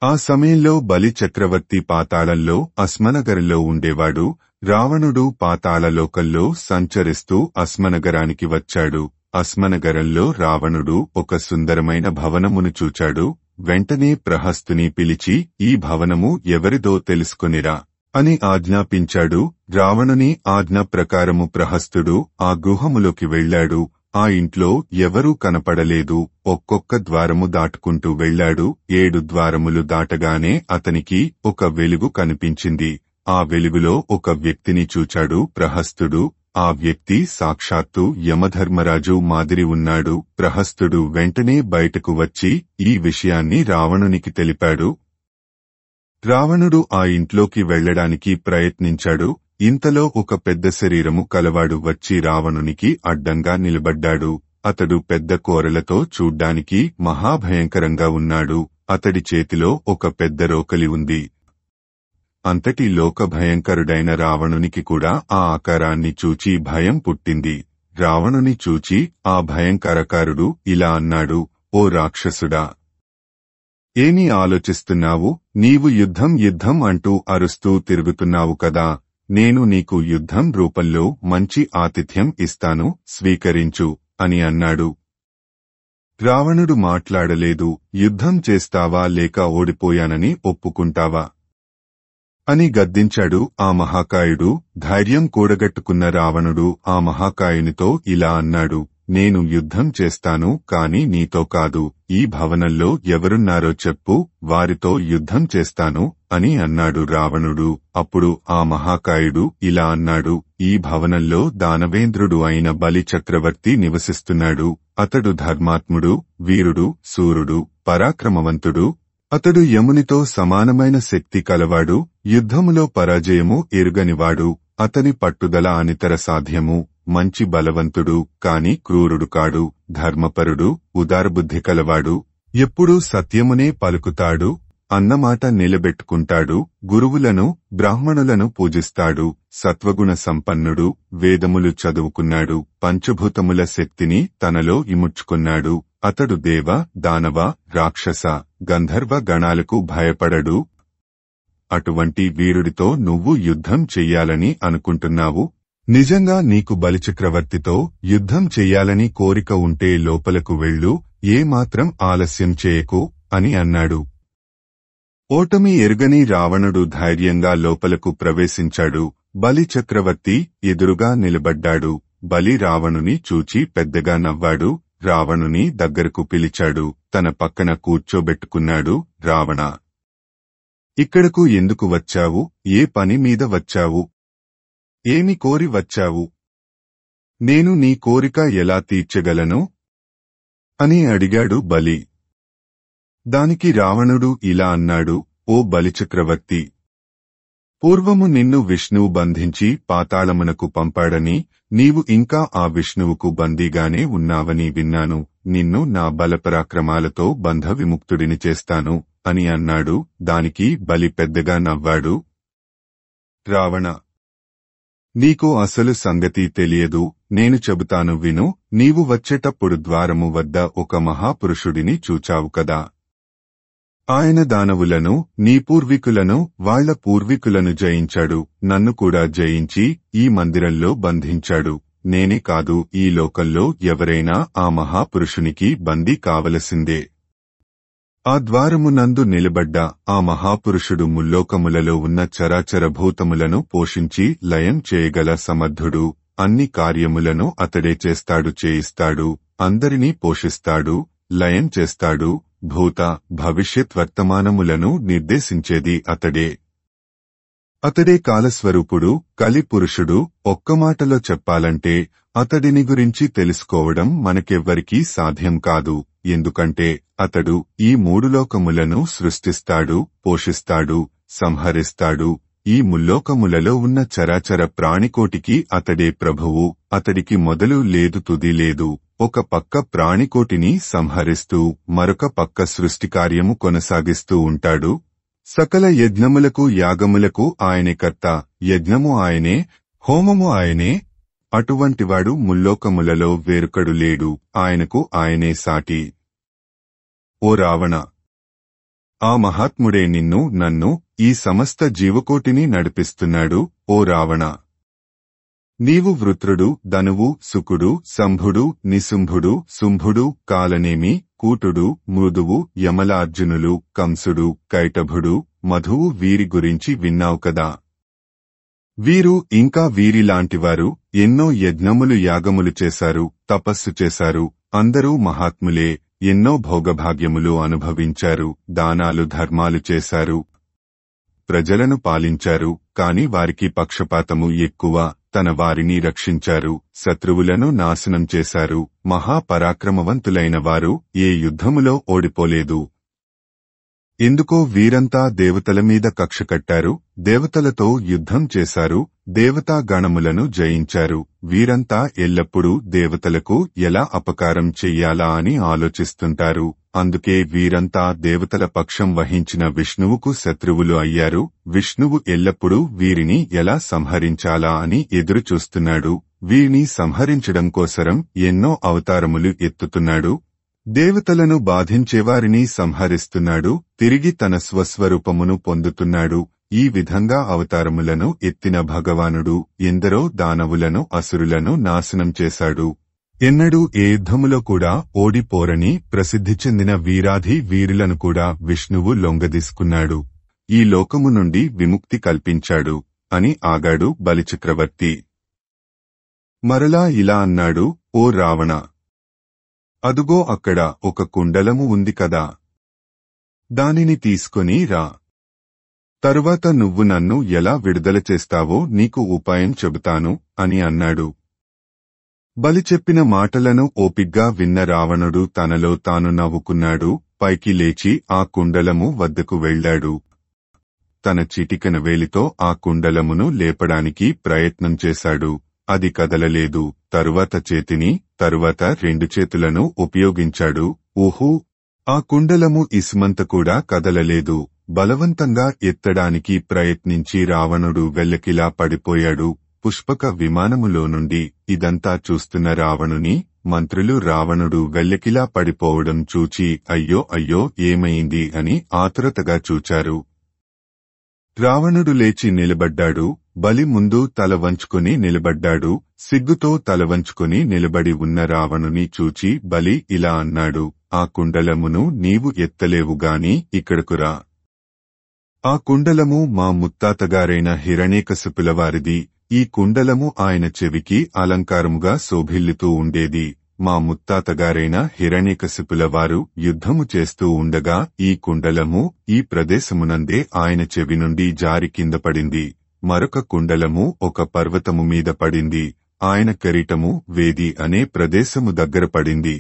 ఆ సమయంలో బలి చక్రవర్తి పాతాళంలో అస్మనగరంలో ఉండేవాడు. రావణుడు పాతాళలోకంలో సంచరిస్తూ అస్మనగరానికి వచ్చాడు. అస్మనగరంలో రావణుడు ఒక సుందరమైన భవనమును చూచాడు. వెంటనే ప్రహస్తుని పిలిచి ఈ భవనము ఎవరిదో తెలుసుకొనిరా అని ఆజ్ఞాపించాడు. రావణుని ఆజ్ఞ ప్రకారము ప్రహస్తుడు ఆ గృహములోకి వెళ్లాడు. ఆ ఇంట్లో ఎవరూ కనపడలేదు. ఒక్కొక్క ద్వారము దాటుకుంటూ వెళ్లాడు. 7 ద్వారములు దాటగానే అతనికి ఒక వెలుగు కనిపించింది. ఆ వెలుగులో ఒక వ్యక్తిని చూచాడు ప్రహస్తుడు. ఆ వ్యక్తి సాక్షాత్తు యమధర్మరాజు మాదిరి ఉన్నాడు. ప్రహస్తుడు వెంటనే బయటకు వచ్చి ఈ విషయాన్ని రావణునికి తెలిపాడు. రావణుడు ఆ ఇంట్లోకి వెళ్లడానికి ప్రయత్నించాడు. ఇంతలో ఒక పెద్ద శరీరము కలవాడు వచ్చి రావణునికి అడ్డంగా నిలబడ్డాడు. అతడు పెద్ద కోరలతో చూడ్డానికి మహాభయంకరంగా ఉన్నాడు. అతడి చేతిలో ఒక పెద్ద రోకలి ఉంది. అంతటి లోక భయంకరుడైన రావణునికి కూడా ఆ ఆకారాన్ని చూచి భయం పుట్టింది. రావణుని చూచి ఆ భయంకరకారుడు ఇలా అన్నాడు, ఓ రాక్షసుడా, ఏమి ఆలోచిస్తున్నావు? నీవు యుద్ధం యుద్ధం అంటూ అరుస్తూ తిరుగుతున్నావు కదా. నేను నీకు యుద్ధం రూపంలో మంచి ఆతిథ్యం ఇస్తాను, స్వీకరించు అని అన్నాడు. రావణుడు మాట్లాడలేదు. యుద్ధం చేస్తావా లేక ఓడిపోయానని ఒప్పుకుంటావా అని గద్దించాడు ఆ మహాకాయుడు. ధైర్యం కూడగట్టుకున్న రావణుడు ఆ మహాకాయునితో ఇలా అన్నాడు, నేను యుద్ధం చేస్తాను, కాని నీతో కాదు. ఈ భవనంలో ఎవరున్నారో చెప్పు, వారితో యుద్ధం చేస్తాను అని అన్నాడు రావణుడు. అప్పుడు ఆ మహాకాయుడు ఇలా అన్నాడు, ఈ భవనంలో దానవేంద్రుడు అయిన బలి చక్రవర్తి నివసిస్తున్నాడు. అతడు ధర్మాత్ముడు, వీరుడు, శూరుడు, పరాక్రమవంతుడు. అతడు యమునితో సమానమైన శక్తి కలవాడు. యుద్ధములో పరాజయము ఎరుగనివాడు. అతని పట్టుదల అనితర సాధ్యము. మంచి బలవంతుడు, కాని క్రూరుడు కాడు. ధర్మపరుడు, ఉదారబుద్ధి కలవాడు. ఎప్పుడూ సత్యమునే పలుకుతాడు. అన్నమాట నిలబెట్టుకుంటాడు. గురువులను, బ్రాహ్మణులను పూజిస్తాడు. సత్వగుణ సంపన్నుడు. వేదములు చదువుకున్నాడు. పంచభూతముల శక్తిని తనలో ఇముడ్చుకున్నాడు. అతడు దేవ, దానవ, రాక్షస, గంధర్వ గణాలకు భయపడడు. అటువంటి వీరుడితో నువ్వు యుద్ధం చెయ్యాలని అనుకుంటున్నావు. నిజంగా నీకు బలిచక్రవర్తితో యుద్ధం చెయ్యాలని కోరిక ఉంటే లోపలకు వెళ్ళు, ఏమాత్రం ఆలస్యం చేయకు అని అన్నాడు. ఓటమి ఎరుగని రావణుడు ధైర్యంగా లోపలకు ప్రవేశించాడు. బలి చక్రవర్తి ఎదురుగా నిలబడ్డాడు. బలి రావణుని చూచి పెద్దగా నవ్వాడు. రావణుని దగ్గరకు పిలిచాడు. తన పక్కన కూర్చోబెట్టుకున్నాడు. రావణ, ఇక్కడకు ఎందుకు వచ్చావు? ఏ పని మీద వచ్చావు? ఏమి కోరి వచ్చావు? నేను నీ కోరిక ఎలా తీర్చగలను అని అడిగాడు బలి. దానికి రావణుడు ఇలా అన్నాడు, ఓ బలిచక్రవర్తి, పూర్వము నిన్ను విష్ణువు బంధించి పాతాళమునకు పంపాడని, నీవు ఇంకా ఆ విష్ణువుకు బందీగానే ఉన్నావని విన్నాను. నిన్ను నా బలపరాక్రమాలతో బంధ విముక్తుడిని చేస్తాను అని అన్నాడు. దానికి బలి పెద్దగా నవ్వాడు. రావణ, నీకు అసలు సంగతి తెలియదు. నేను చెబుతాను విను. నీవు వచ్చేటప్పుడు ద్వారము వద్ద ఒక మహాపురుషుడిని చూచావు కదా. ఆయన దానవులను, నీ పూర్వీకులను, వాళ్ల పూర్వీకులను జయించాడు. నన్ను కూడా జయించి ఈ మందిరంలో బంధించాడు. నేనే కాదు, ఈ లోకంలో ఎవరైనా ఆ మహాపురుషునికి బందీ కావలసిందే. ఆ ద్వారమునందు నిలబడ్డ ఆ మహాపురుషుడు ముల్లోకములలో ఉన్న చరాచర భూతములను పోషించి లయం చేయగల సమర్థుడు. అన్ని కార్యములను అతడే చేస్తాడు, చేయిస్తాడు, అందరినీ పోషిస్తాడు, లయం చేస్తాడు. భూత భవిష్యత్ వర్తమానములను నిర్దేశించేది అతడే. అతడే కాలస్వరూపుడు, కలిపురుషుడు. ఒక్క మాటలో చెప్పాలంటే అతడిని గురించి తెలుసుకోవడం మనకెవ్వరికీ సాధ్యం కాదు. ఎందుకంటే అతడు ఈ మూడు లోకములను సృష్టిస్తాడు, పోషిస్తాడు, సంహరిస్తాడు. ఈ ముల్లోకములలో ఉన్న చరాచర ప్రాణికోటికి అతడే ప్రభువు. అతడికి మొదలు లేదు, తుది లేదు. ఒక పక్క ప్రాణికోటిని సంహరిస్తూ మరొక పక్క సృష్టికార్యము కొనసాగిస్తూ ఉంటాడు. సకల యజ్ఞములకు, యాగములకు ఆయనే కర్త. యజ్ఞము ఆయనే, హోమము ఆయనే. అటువంటివాడు ముల్లోకములలో వేరొకడు లేడు. ఆయనకు ఆయనే సాటి. ఓ రావణ, ఆ మహాత్ముడే నిన్ను, నన్ను, ఈ సమస్త జీవకోటిని నడిపిస్తున్నాడు. ఓ రావణ, నీవు వృత్రుడు, ధనువు, సుకుడు, సంభుడు, నిశుంభుడు, శుంభుడు, కాలనేమి, కూటుడు, మృదువు, యమలార్జునులు, కంసుడు, కైటభుడు, మధువు, వీరి గురించి విన్నావు కదా. వీరు ఇంకా వీరిలాంటివారు ఎన్నో యజ్ఞములు, యాగములు చేశారు, తపస్సు చేశారు. అందరూ మహాత్ములే. ఎన్నో భోగభాగ్యములు అనుభవించారు, దానాలు, ధర్మాలు చేశారు, ప్రజలను పాలించారు. కాని వారికి పక్షపాతము ఎక్కువ. తన వారిని రక్షించారు, శత్రువులను నాశనం చేశారు. మహాపరాక్రమవంతులైన వారు ఏ యుద్ధములో ఓడిపోలేదు. ఎందుకో వీరంతా దేవతల మీద కక్ష కట్టారు, దేవతలతో యుద్ధం చేశారు, దేవతా గణములను జయించారు. వీరంతా ఎల్లప్పుడూ దేవతలకు ఎలా అపకారం చెయ్యాలా అని ఆలోచిస్తుంటారు. అందుకే వీరంతా దేవతల పక్షం వహించిన విష్ణువుకు శత్రువులు అయ్యారు. విష్ణువు ఎల్లప్పుడూ వీరిని ఎలా సంహరించాలా అని ఎదురుచూస్తున్నాడు. వీరిని సంహరించడం కోసరం ఎన్నో అవతారములు ఎత్తుతున్నాడు. దేవతలను బాధించేవారిని సంహరిస్తున్నాడు, తిరిగి తన స్వస్వరూపమును పొందుతున్నాడు. ఈ విధంగా అవతారములను ఎత్తిన భగవానుడు ఎందరో దానవులను, అసురులను నాశనం చేశాడు. ఎన్నడూ ఏ యుద్ధములో కూడా ఓడిపోరని ప్రసిద్ధి చెందిన వీరాధి వీరులను కూడా విష్ణువు లొంగదీసుకున్నాడు. ఈ లోకము నుండి విముక్తి కల్పించాడు అని ఆగాడు బలిచక్రవర్తి. మరలా ఇలా అన్నాడు, ఓ రావణ, అదుగో అక్కడ ఒక కుండలము ఉంది కదా, దానిని తీసుకొని రా. తరువాత నువ్వు నన్ను ఎలా విడుదల చేస్తావో నీకు ఉపాయం చెబుతాను అని అన్నాడు. బలి చెప్పిన మాటలను ఓపిగ్గా విన్న రావణుడు తనలో తాను నవ్వుకున్నాడు. పైకి లేచి ఆ కుండలము వద్దకు వెళ్లాడు. తన చిటికెన వేలితో ఆ కుండలమును లేపడానికి ప్రయత్నం చేశాడు. అది కదలలేదు. తరువాత చేతిని, తరువాత 2 చేతులను ఉపయోగించాడు. ఊహూ! ఆ కుండలము ఇసుమంత కూడా కదలలేదు. బలవంతంగా ఎత్తడానికి ప్రయత్నించి రావణుడు వెల్లకిలా పడిపోయాడు. పుష్పక విమానములో నుండి ఇదంతా చూస్తున్న రావణుని మంత్రులు రావణుడు వెల్లకిలా పడిపోవడం చూచి అయ్యో అయ్యో ఏమైంది అని ఆతురతగా చూచారు. రావణుడు లేచి నిలబడ్డాడు. బలి ముందు తల వంచుకుని నిలబడ్డాడు. సిగ్గుతో తల వంచుకుని నిలబడి ఉన్న రావణుని చూచి బలి ఇలా అన్నాడు, ఆ కుండలమును నీవు ఎత్తలేవుగాని ఇక్కడకురా. ఆ కుండలము మా ముత్తాతగారైన హిరణ్యకశిపులవారిది. ఈ కుండలము ఆయన చెవికి అలంకారముగా శోభిల్లుతూ ఉండేది. మా ముత్తాతగారైన హిరణ్యకశిపులవారు యుద్ధము చేస్తూ ఉండగా ఈ కుండలము ఈ ప్రదేశమునందే ఆయన చెవి నుండి జారి కింద పడింది. మరొక కుండలము ఒక పర్వతము మీద పడింది. ఆయన కిరీటము వేది అనే ప్రదేశము దగ్గర పడింది.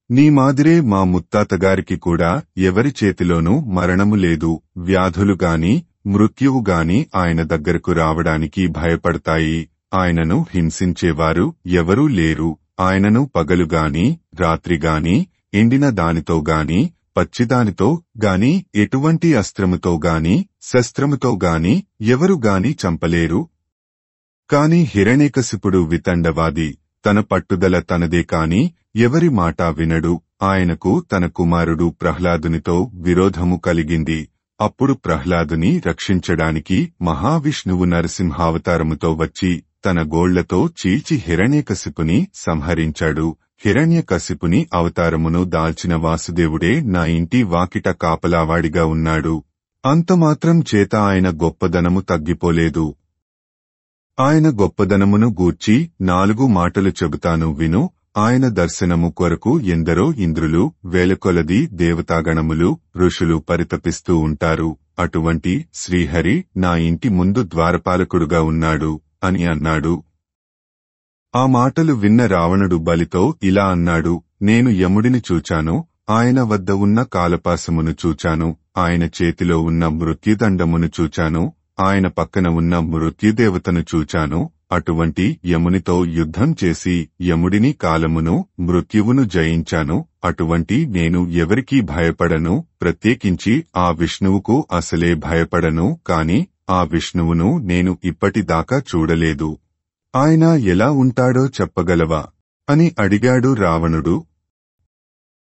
నీ మాదిరే మా ముత్తాతగారికి కూడా ఎవరి చేతిలోనూ మరణము లేదు. వ్యాధులుగాని మృత్యువుగాని ఆయన దగ్గరకు రావడానికి భయపడతాయి. ఆయనను హింసించేవారు ఎవరూ లేరు. ఆయనను పగలుగాని రాత్రిగాని ఎండిన దానితో గాని పచ్చిదానితో గాని ఎటువంటి అస్త్రముతో గాని శస్త్రముతో గాని ఎవరు గాని చంపలేరు. కాని హిరణ్యకశిపుడు వితండవాది. తన పట్టుదల తనదే కాని ఎవరి మాట వినడు. ఆయనకు తన కుమారుడు ప్రహ్లాదునితో విరోధము కలిగింది. అప్పుడు ప్రహ్లాదుని రక్షించడానికి మహావిష్ణువు నరసింహావతారముతో వచ్చి తన గోళ్లతో చీల్చి హిరణ్యకశిపుని సంహరించాడు. హిరణ్యకశిపుని అవతారమును దాల్చిన వాసుదేవుడే నా ఇంటి వాకిట కాపలావాడిగా ఉన్నాడు. అంతమాత్రం చేత ఆయన గొప్పదనము తగ్గిపోలేదు. ఆయన గొప్పదనమును గూర్చి 4 మాటలు చెబుతాను విను. ఆయన దర్శనము కొరకు ఎందరో ఇంద్రులు, వేలకొలది దేవతాగణములు, ఋషులు పరితపిస్తూ ఉంటారు. అటువంటి శ్రీహరి నా ఇంటి ముందు ద్వారపాలకుడుగా ఉన్నాడు అని అన్నాడు. ఆ మాటలు విన్న రావణుడు బలితో ఇలా అన్నాడు, నేను యముడిని చూచాను, ఆయన వద్ద ఉన్న కాలపాసమును చూచాను, ఆయన చేతిలో ఉన్న మృత్యుదండమును చూచాను, ఆయన పక్కన ఉన్న మృత్యుదేవతను చూచాను. అటువంటి యమునితో యుద్ధం చేసి యముడిని, కాలమును, మృత్యువును జయించాను. అటువంటి నేను ఎవరికీ భయపడను, ప్రత్యేకించి ఆ విష్ణువుకు అసలే భయపడను. కాని ఆ విష్ణువును నేను ఇప్పటిదాకా చూడలేదు. ఆయన ఎలా ఉంటాడో చెప్పగలవా అని అడిగాడు రావణుడు.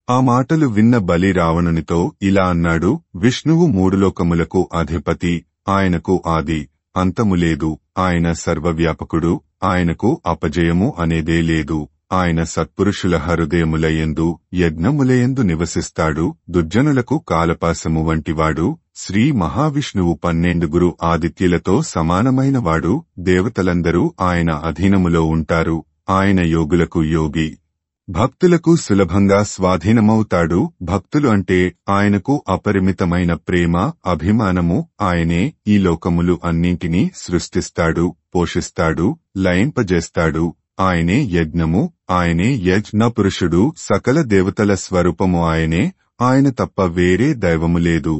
ఆ మాటలు విన్న బలి రావణునితో ఇలా అన్నాడు, విష్ణువు 3 లోకములకు అధిపతి, ఆయనకు ఆది అంతము లేదు. ఆయన సర్వవ్యాపకుడు, ఆయనకు అపజయము అనేదే లేదు. ఆయన సత్పురుషుల హృదయములయందు, యజ్ఞములయందు నివసిస్తాడు. దుర్జనులకు కాలపాసము వంటివాడు. శ్రీ మహావిష్ణువు 12 ఆదిత్యులతో సమానమైనవాడు. దేవతలందరూ ఆయన అధీనములో ఉంటారు. ఆయన యోగులకు యోగి, భక్తులకు సులభంగా స్వాధీనమవుతాడు. భక్తులు అంటే ఆయనకు అపరిమితమైన ప్రేమ, అభిమానము. ఆయనే ఈ లోకములు అన్నింటినీ సృష్టిస్తాడు, పోషిస్తాడు, లయింపజేస్తాడు. ఆయనే యజ్ఞము, ఆయనే యజ్ఞ పురుషుడు. సకల దేవతల స్వరూపము ఆయనే. ఆయన తప్ప వేరే దైవము లేదు.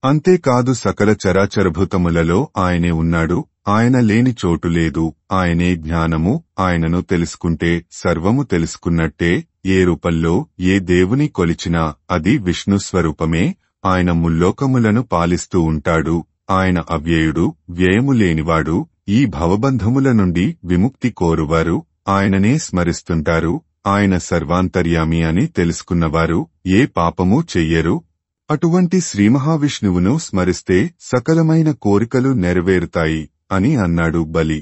అంతేకాదు సకల చరాచరభూతములలో ఆయనే ఉన్నాడు. ఆయన లేని చోటు లేదు. ఆయనే జ్ఞానము. ఆయనను తెలుసుకుంటే సర్వము తెలుసుకున్నట్టే. ఏ రూపంలో ఏ దేవుని కొలిచినా అది విష్ణు స్వరూపమే. ఆయన ముల్లోకములను పాలిస్తూ ఉంటాడు. ఆయన అవ్యయుడు, వ్యయము లేనివాడు. ఈ భవబంధముల నుండి విముక్తి కోరువారు ఆయననే స్మరిస్తుంటారు. ఆయన సర్వాంతర్యామి అని తెలుసుకున్నవారు ఏ పాపమూ చెయ్యరు. అటువంటి శ్రీమహావిష్ణువును స్మరిస్తే సకలమైన కోరికలు నెరవేరుతాయి అని అన్నాడు బలి.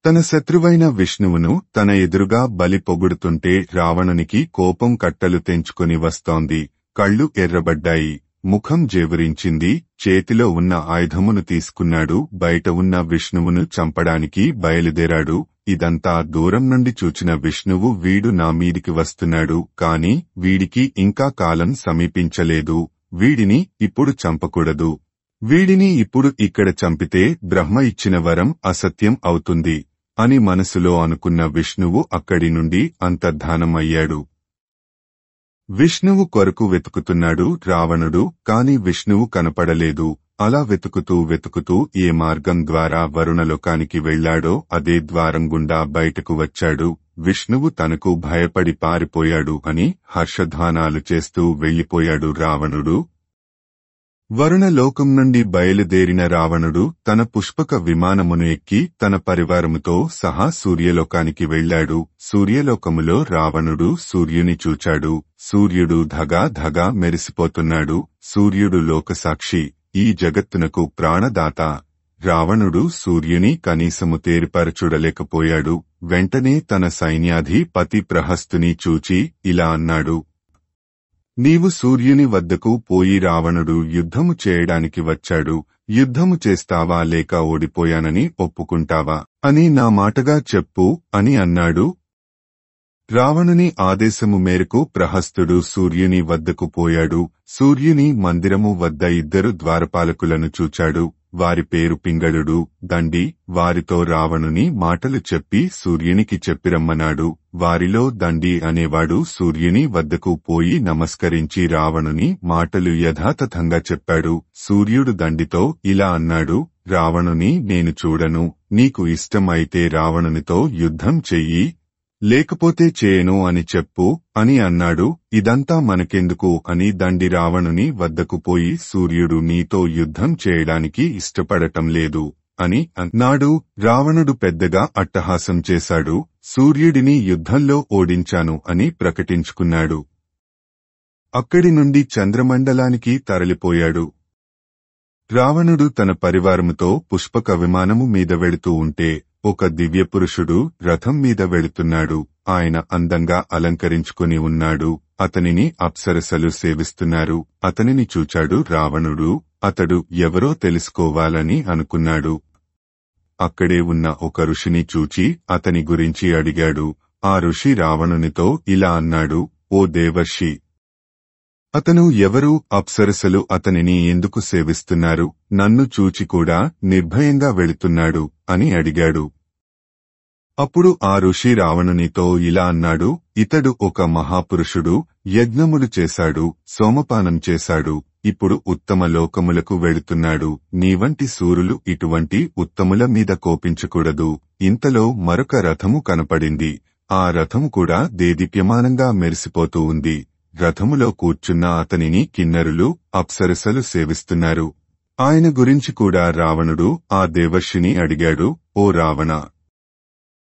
తన శత్రువైన విష్ణువును తన ఎదురుగా బలి పొగుడుతుంటే రావణునికి కోపం కట్టలు తెంచుకొని వస్తోంది. కళ్ళు ఎర్రబడ్డాయి, ముఖం జేవురించింది. చేతిలో ఉన్న ఆయుధమును తీసుకున్నాడు. బయట ఉన్న విష్ణువును చంపడానికి బయలుదేరాడు. ఇదంతా దూరం నుండి చూచిన విష్ణువు, వీడు నా మీదికి వస్తున్నాడు, కాని వీడికి ఇంకా కాలం సమీపించలేదు. వీడిని ఇప్పుడు చంపకూడదు. వీడిని ఇప్పుడు ఇక్కడ చంపితే బ్రహ్మ ఇచ్చిన వరం అసత్యం అవుతుంది అని మనసులో అనుకున్న విష్ణువు అక్కడి నుండి అంతర్ధానం అయ్యాడు. విష్ణువు కొరకు వెతుకుతున్నాడు రావణుడు. కాని విష్ణువు కనపడలేదు. అలా వెతుకుతూ ఏ మార్గం ద్వారా వరుణలోకానికి వెళ్లాడో అదే ద్వారం గుండా బయటకు వచ్చాడు. విష్ణువు తనకు భయపడి పారిపోయాడు అని హర్షధ్వానాలు చేస్తూ వెళ్లిపోయాడు రావణుడు. వరుణలోకం నుండి బయలుదేరిన రావణుడు తన పుష్పక విమానమును ఎక్కి తన పరివారముతో సహా సూర్యలోకానికి వెళ్లాడు. సూర్యలోకములో రావణుడు సూర్యుని చూచాడు. సూర్యుడు ధగా ధగా మెరిసిపోతున్నాడు. సూర్యుడు లోకసాక్షి, ఈ జగత్తునకు ప్రాణదాత. రావణుడు సూర్యుని కనీసము తేరిపరచుడలేకపోయాడు. వెంటనే తన సైన్యాధిపతి ప్రహస్తుని చూచి ఇలా అన్నాడు, నీవు సూర్యుని వద్దకు పోయి రావణుడు యుద్ధము చేయడానికి వచ్చాడు. యుద్ధము చేస్తావా లేక ఓడిపోయానని ఒప్పుకుంటావా అని నా మాటగా చెప్పు అని అన్నాడు. రావణుని ఆదేశము మేరకు ప్రహస్తుడు సూర్యుని వద్దకు పోయాడు. సూర్యుని మందిరము వద్ద 2 ద్వారపాలకులను చూచాడు. వారి పేరు పింగళుడు, దండి. వారితో రావణుని మాటలు చెప్పి సూర్యునికి చెప్పిరమ్మన్నాడు. వారిలో దండి అనేవాడు సూర్యుని వద్దకు పోయి నమస్కరించి రావణుని మాటలు యథాతథంగా చెప్పాడు. సూర్యుడు దండితో ఇలా అన్నాడు, రావణుని నేను చూడను. నీకు ఇష్టం అయితే రావణునితో యుద్ధం చెయ్యి, లేకపోతే చేయను అని చెప్పు అని అన్నాడు. ఇదంతా మనకెందుకు అని దండి రావణుని వద్దకు పోయి, సూర్యుడు నీతో యుద్ధం చేయడానికి ఇష్టపడటం లేదు అని అన్నాడు. రావణుడు పెద్దగా అట్టహాసం చేశాడు. సూర్యుడిని యుద్ధంలో ఓడించాను అని ప్రకటించుకున్నాడు. అక్కడి నుండి చంద్రమండలానికి తరలిపోయాడు. రావణుడు తన పరివారముతో పుష్పక విమానము మీద వెళుతూ ఉంటే ఒక దివ్యపురుషుడు రథం మీద వెళుతున్నాడు. ఆయన అందంగా అలంకరించుకుని ఉన్నాడు. అతనిని అప్సరసలు సేవిస్తున్నారు. అతనిని చూచాడు రావణుడు. అతడు ఎవరో తెలుసుకోవాలని అనుకున్నాడు. అక్కడే ఉన్న ఒక ఋషిని చూచి అతని గురించి అడిగాడు. ఆ ఋషి రావణునితో ఇలా అన్నాడు, ఓ దేవర్షి, అతను ఎవరు? అప్సరసలు అతనిని ఎందుకు సేవిస్తున్నారు? నన్ను చూచి కూడా నిర్భయంగా వెళుతున్నాడు అని అడిగాడు. అప్పుడు ఆ ఋషి రావణునితో ఇలా అన్నాడు, ఇతడు ఒక మహాపురుషుడు, యజ్ఞములు చేశాడు, సోమపానం చేశాడు, ఇప్పుడు ఉత్తమ లోకములకు వెళుతున్నాడు. నీవంటి సూరులు ఇటువంటి ఉత్తముల మీద కోపించకూడదు. ఇంతలో మరొక రథము కనపడింది. ఆ రథము కూడా దేదీప్యమానంగా మెరిసిపోతూ ఉంది. రథములో కూర్చున్న అతనిని కిన్నరులు, అప్సరసలు సేవిస్తున్నారు. ఆయన గురించి కూడా రావణుడు ఆ దేవర్షిని అడిగాడు, ఓ రావణ,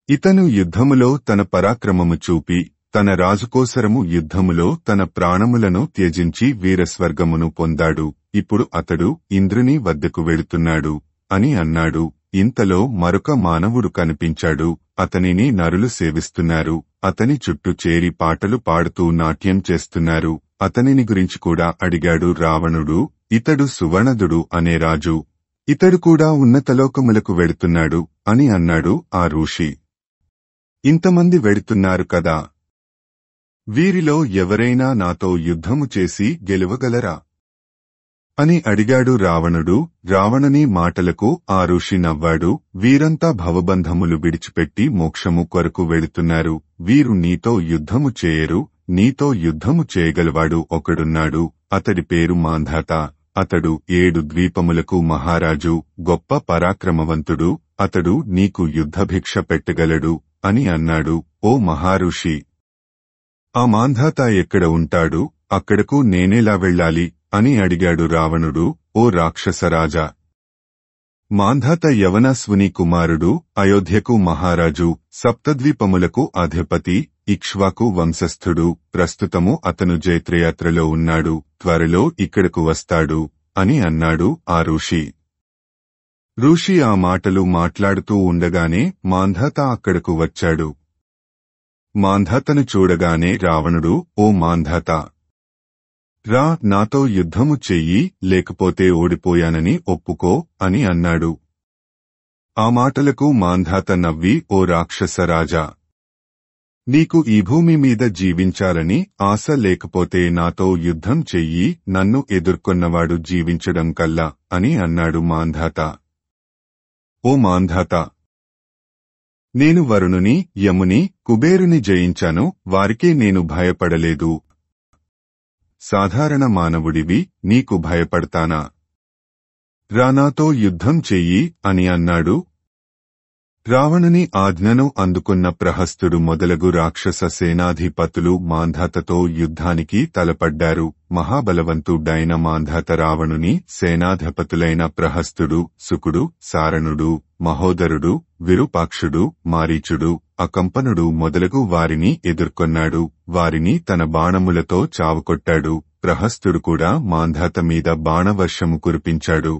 ఇతను యుద్ధములో తన పరాక్రమము చూపి తన రాజుకోసరము యుద్ధములో తన ప్రాణములను త్యజించి వీరస్వర్గమును పొందాడు. ఇప్పుడు అతడు ఇంద్రుని వద్దకు వెళుతున్నాడు అని అన్నాడు. ఇంతలో మరొక మానవుడు కనిపించాడు. అతనిని నరులు సేవిస్తున్నారు. అతని చుట్టూ చేరి పాటలు పాడుతూ నాట్యం చేస్తున్నారు. అతనిని గురించి కూడా అడిగాడు రావణుడు. ఇతడు సువర్ణదుడు అనే రాజు. ఇతడు కూడా ఉన్నతలోకములకు వెళుతున్నాడు అని అన్నాడు ఆ ఋషి. ఇంతమంది వెడుతున్నారు కదా, వీరిలో ఎవరైనా నాతో యుద్ధము చేసి గెలవగలరా అని అడిగాడు రావణుడు. రావణుని మాటలకు ఆ ఋషి నవ్వాడు. వీరంతా భవబంధములు విడిచిపెట్టి మోక్షము కొరకు వెళుతున్నారు. వీరు నీతో యుద్ధము చేయరు. నీతో యుద్ధము చేయగలవాడు ఒకడున్నాడు. అతడి పేరు మాంధాత. అతడు 7 ద్వీపములకు మహారాజు, గొప్ప పరాక్రమవంతుడు. అతడు నీకు యుద్ధభిక్ష పెట్టగలడు అని అన్నాడు. ఓ మహారుషి, ఆ మాంధాత ఎక్కడ ఉంటాడు? అక్కడకు నేనెలా వెళ్ళాలి అని అడిగాడు రావణుడు. ఓ రాక్షసరాజా, మాంధాత యవనస్వుని కుమారుడు, అయోధ్యకు మహారాజు, సప్తద్వీపములకు అధిపతి, ఇక్ష్వాకు వంశస్థుడు. ప్రస్తుతము అతను జైత్రయాత్రలో ఉన్నాడు. త్వరలో ఇక్కడకు వస్తాడు అని అన్నాడు ఆ ఋషి. ఋషి ఆ మాటలు మాట్లాడుతూ ఉండగానే మాంధాత అక్కడకు వచ్చాడు. మాంధాతను చూడగానే రావణుడు, ఓ మాంధాత, రా, నాతో యుద్ధము చెయ్యి, లేకపోతే ఓడిపోయానని ఒప్పుకో అని అన్నాడు. ఆ మాటలకు మాంధాత నవ్వి, ఓ రాక్షసరాజా, నీకు ఈ భూమి మీద జీవించాలని ఆశ లేకపోతే నాతో యుద్ధం చెయ్యి, నన్ను ఎదుర్కొన్నవాడు జీవించడం కల్లా అని అన్నాడు మాంధాత. ఓ మాంధాత, నేను వరుణుని, యముని, కుబేరుని జయించాను. వారికే నేను భయపడలేదు. సాధారణ మానవుడివి, నీకు భయపడతానా? రా, నాతో యుద్ధం చెయ్యి అని అన్నాడు. రావణుని ఆజ్ఞను అందుకున్న ప్రహస్తుడు మొదలగు రాక్షస సేనాధిపతులు మాంధాతతో యుద్ధానికి తలపడ్డారు. మహాబలవంతుడైన మాంధాత రావణుని సేనాధిపతులైన ప్రహస్తుడు, శుకుడు, సారణుడు, మహోదరుడు, విరూపాక్షుడు, మారీచుడు, అకంపనుడు మొదలగు వారిని ఎదుర్కొన్నాడు. వారిని తన బాణములతో చావకొట్టాడు. ప్రహస్తుడు కూడా మాంధాత మీద బాణవర్షము కురిపించాడు.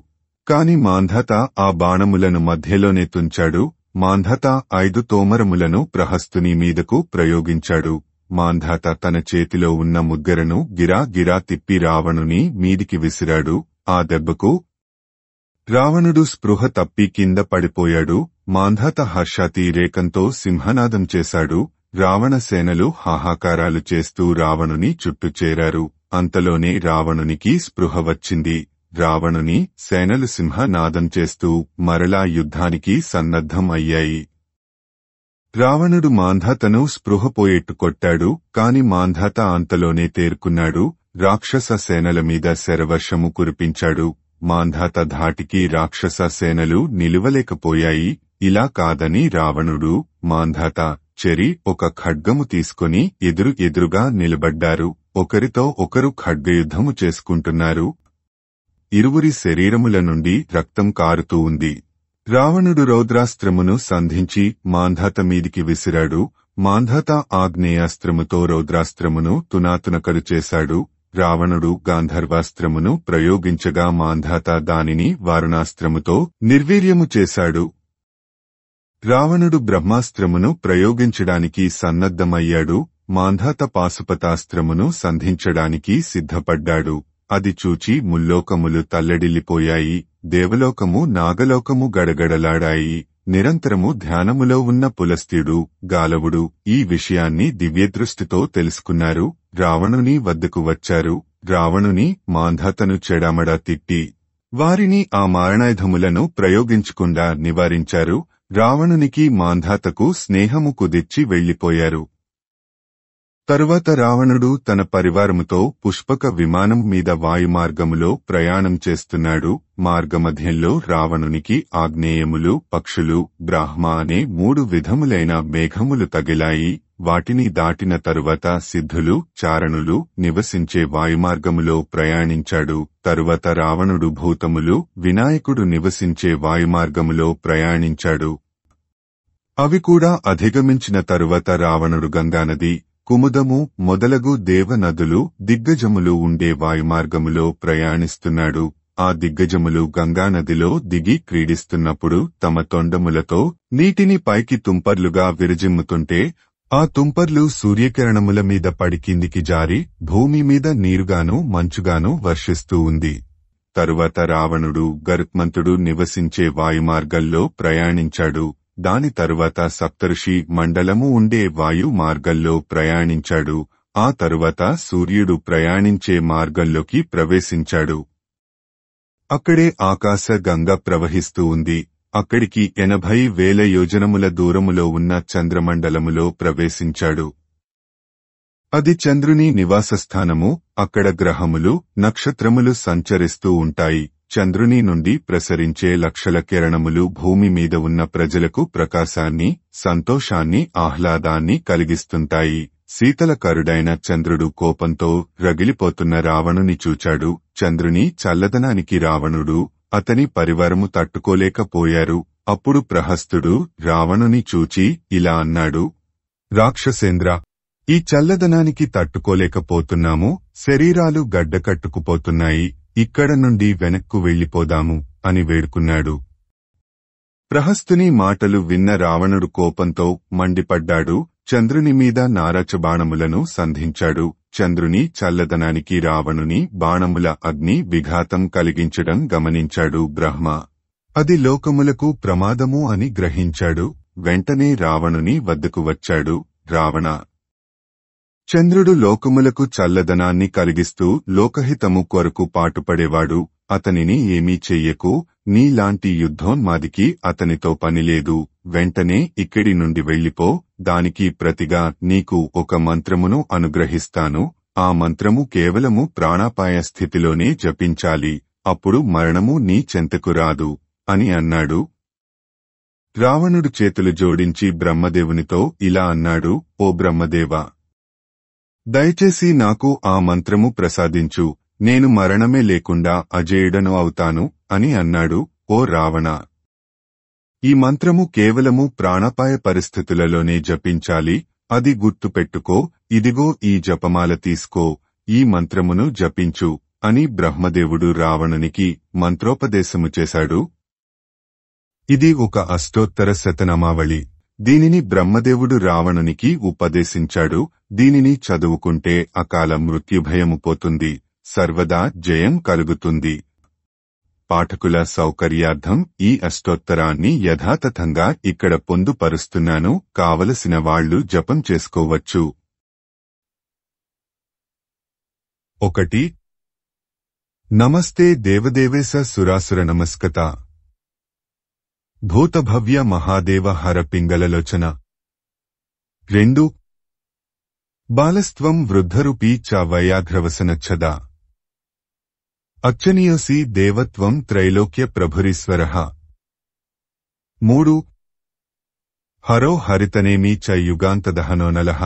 కాని మాంధాత ఆ బాణములను మధ్యలోనే తుంచాడు. మాంధాత 5 తోమరములను ప్రహస్తుని మీదకు ప్రయోగించాడు. మాంధాత తన చేతిలో ఉన్న ముగ్గరను గిరా గిరా తిప్పి రావణుని మీదికి విసిరాడు. ఆ దెబ్బకు రావణుడు స్పృహ తప్పి కింద పడిపోయాడు. మాంధాత హర్షాతిరేకంతో సింహనాదం చేశాడు. రావణ సేనలు హాహాకారాలు చేస్తూ రావణుని చుట్టూ చేరారు. అంతలోనే రావణునికి స్పృహ వచ్చింది. రావణుని సేనలు సింహనాదం చేస్తూ మరలా యుద్ధానికి సన్నద్ధం అయ్యాయి. రావణుడు మాంధాతను స్పృహపోయేట్టు కొట్టాడు. కాని మాంధాత అంతలోనే తేరుకున్నాడు. రాక్షస సేనల మీద శరవర్షము కురిపించాడు. మాంధాత ధాటికి రాక్షస సేనలు నిలువలేకపోయాయి. ఇలా కాదని రావణుడు, మాంధాత చెరి ఒక ఖడ్గము తీసుకుని ఎదురుగా నిలబడ్డారు. ఒకరితో ఒకరు ఖడ్గయుద్ధము చేసుకుంటున్నారు. ఇరువురి శరీరముల నుండి రక్తం కారుతూ ఉంది. రావణుడు రౌద్రాస్త్రమును సంధించి మాంధాత మీదికి విసిరాడు. మాంధాత ఆగ్నేయాస్త్రముతో రౌద్రాస్త్రమును తునాతునకలు చేశాడు. రావణుడు గాంధర్వాస్త్రమును ప్రయోగించగా మాంధాత దానిని వారుణాస్త్రముతో నిర్వీర్యము చేశాడు. రావణుడు బ్రహ్మాస్త్రమును ప్రయోగించడానికి సన్నద్ధమయ్యాడు. మాంధాత పాశుపతాస్త్రమును సంధించడానికి సిద్ధపడ్డాడు. అది చూచి ముల్లోకములు తల్లడిల్లిపోయాయి. దేవలోకము నాగలోకము గడగడలాడాయి. నిరంతరము ధ్యానములో ఉన్న పులస్త్యుడు, గాలవుడు ఈ విషయాన్ని దివ్యదృష్టితో తెలుసుకున్నారు. రావణుని వద్దకు వచ్చారు. రావణుని, మాంధాతను చెడామడా తిట్టి వారిని ఆ మారణాయుధములను ప్రయోగించకుండా నివారించారు. రావణునికి మాంధాతకు స్నేహము కుదిర్చి వెళ్లిపోయారు. తరువాత రావణుడు తన పరివారముతో పుష్పక విమానం మీద వాయుమార్గములో ప్రయాణం చేస్తున్నాడు. మార్గమధ్యంలో రావణునికి ఆగ్నేయములు, పక్షులు, బ్రాహ్మ అనే 3 విధములైన మేఘములు తగిలాయి. వాటిని దాటిన తరువాత సిద్ధులు, చారణులు నివసించే వాయుమార్గములో ప్రయాణించాడు. తరువాత రావణుడు భూతములు, వినాయకుడు నివసించే వాయుమార్గములో ప్రయాణించాడు. అవి కూడా అధిగమించిన తరువాత రావణుడు గంగానది, కుముదము మొదలగు దేవనదులు, దిగ్గజములు ఉండే వాయుమార్గములో ప్రయాణిస్తున్నాడు. ఆ దిగ్గజములు గంగానదిలో దిగి క్రీడిస్తున్నప్పుడు తమ తొండములతో నీటిని పైకి తుంపర్లుగా విరజిమ్ముతుంటే ఆ తుంపర్లు సూర్యకిరణముల మీద పడి కిందికి జారి భూమి మీద నీరుగాను మంచుగాను వర్షిస్తూ ఉంది. తరువాత రావణుడు గరుత్మంతుడు నివసించే వాయుమార్గంలో ప్రయాణించాడు. దాని తరువాత సప్తఋషి మండలము ఉండే వాయు మార్గంలో ప్రయాణించాడు. ఆ తరువాత సూర్యుడు ప్రయాణించే మార్గంలోకి ప్రవేశించాడు. అక్కడే ఆకాశ గంగ ప్రవహిస్తూ ఉంది. అక్కడికి 80,000 యోజనముల దూరములో ఉన్న చంద్రమండలములో ప్రవేశించాడు. అది చంద్రుని నివాసస్థానము. అక్కడ గ్రహములు, నక్షత్రములు సంచరిస్తూ ఉంటాయి. చంద్రుని నుండి ప్రసరించే లక్షల కిరణములు భూమి మీద ఉన్న ప్రజలకు ప్రకాశాన్ని, సంతోషాన్ని, ఆహ్లాదాన్ని కలిగిస్తుంటాయి. శీతలకరుడైన చంద్రుడు కోపంతో రగిలిపోతున్న రావణుని చూచాడు. చంద్రుని చల్లదనానికి రావణుడు, అతని పరివారము తట్టుకోలేకపోయారు. అప్పుడు ప్రహస్తుడు రావణుని చూచి ఇలా అన్నాడు: రాక్షసేంద్ర, ఈ చల్లదనానికి తట్టుకోలేకపోతున్నాము. శరీరాలు గడ్డకట్టుకుపోతున్నాయి. ఇక్కడ నుండి వెనక్కు వెళ్లిపోదాము అని వేడుకున్నాడు. ప్రహస్తుని మాటలు విన్న రావణుడు కోపంతో మండిపడ్డాడు. చంద్రుని మీద నారచబాణములను సంధించాడు. చంద్రుని చల్లదనానికి రావణుని బాణముల అగ్ని విఘాతం కలిగించడం గమనించాడు బ్రహ్మ. అది లోకములకు ప్రమాదము అని గ్రహించాడు. వెంటనే రావణుని వద్దకు వచ్చాడు. రావణ, చంద్రుడు లోకములకు చల్లదనాన్ని కలిగిస్తూ లోకహితము కొరకు పాటుపడేవాడు. అతనిని ఏమీ చెయ్యకు. నీలాంటి యుద్ధోన్మాదికి అతనితో పనిలేదు. వెంటనే ఇక్కడి నుండి వెళ్ళిపో. దానికి ప్రతిగా నీకు ఒక మంత్రమును అనుగ్రహిస్తాను. ఆ మంత్రము కేవలము ప్రాణాపాయ స్థితిలోనే జపించాలి. అప్పుడు మరణము నీ చెంతకు రాదు అని అన్నాడు. రావణుడు చేతులు జోడించి బ్రహ్మదేవునితో ఇలా అన్నాడు: ఓ బ్రహ్మదేవా, దయచేసి నాకు ఆ మంత్రము ప్రసాదించు. నేను మరణమే లేకుండా అజేయుడను అవుతాను అని అన్నాడు. ఓ రావణ, ఈ మంత్రము కేవలము ప్రాణాపాయ పరిస్థితులలోనే జపించాలి. అది గుర్తుపెట్టుకో. ఇదిగో ఈ జపమాల తీసుకో. ఈ మంత్రమును జపించు అని బ్రహ్మదేవుడు రావణునికి మంత్రోపదేశము చేశాడు. ఇది ఒక అష్టోత్తర శతనామావళి. దీనిని బ్రహ్మదేవుడు రావణునికి ఉపదేశించాడు. దీనిని చదువుకుంటే అకాల మృత్యుభయము పోతుంది. సర్వదా జయం కలుగుతుంది. పాఠకుల సౌకర్యార్థం ఈ అష్టోత్తరాన్ని యథాతథంగా ఇక్కడ పొందుపరుస్తున్నాను. కావలసిన వాళ్లు జపం చేసుకోవచ్చు. 1. నమస్తే దేవదేవేశ సురాసుర నమస్కత. భూతభవ్య మహాదేవ హర పింగళలోచన. 2. బాలస్త్వం వృద్ధరూపీ చ వయాఘ్రవసనచ్చద. అచ్చనీయోసి దేవత్వం త్రైలోక్య ప్రభురీశ్వరః. 3. హరో హరితనేమీ చ యుగాంతదహనోనలః.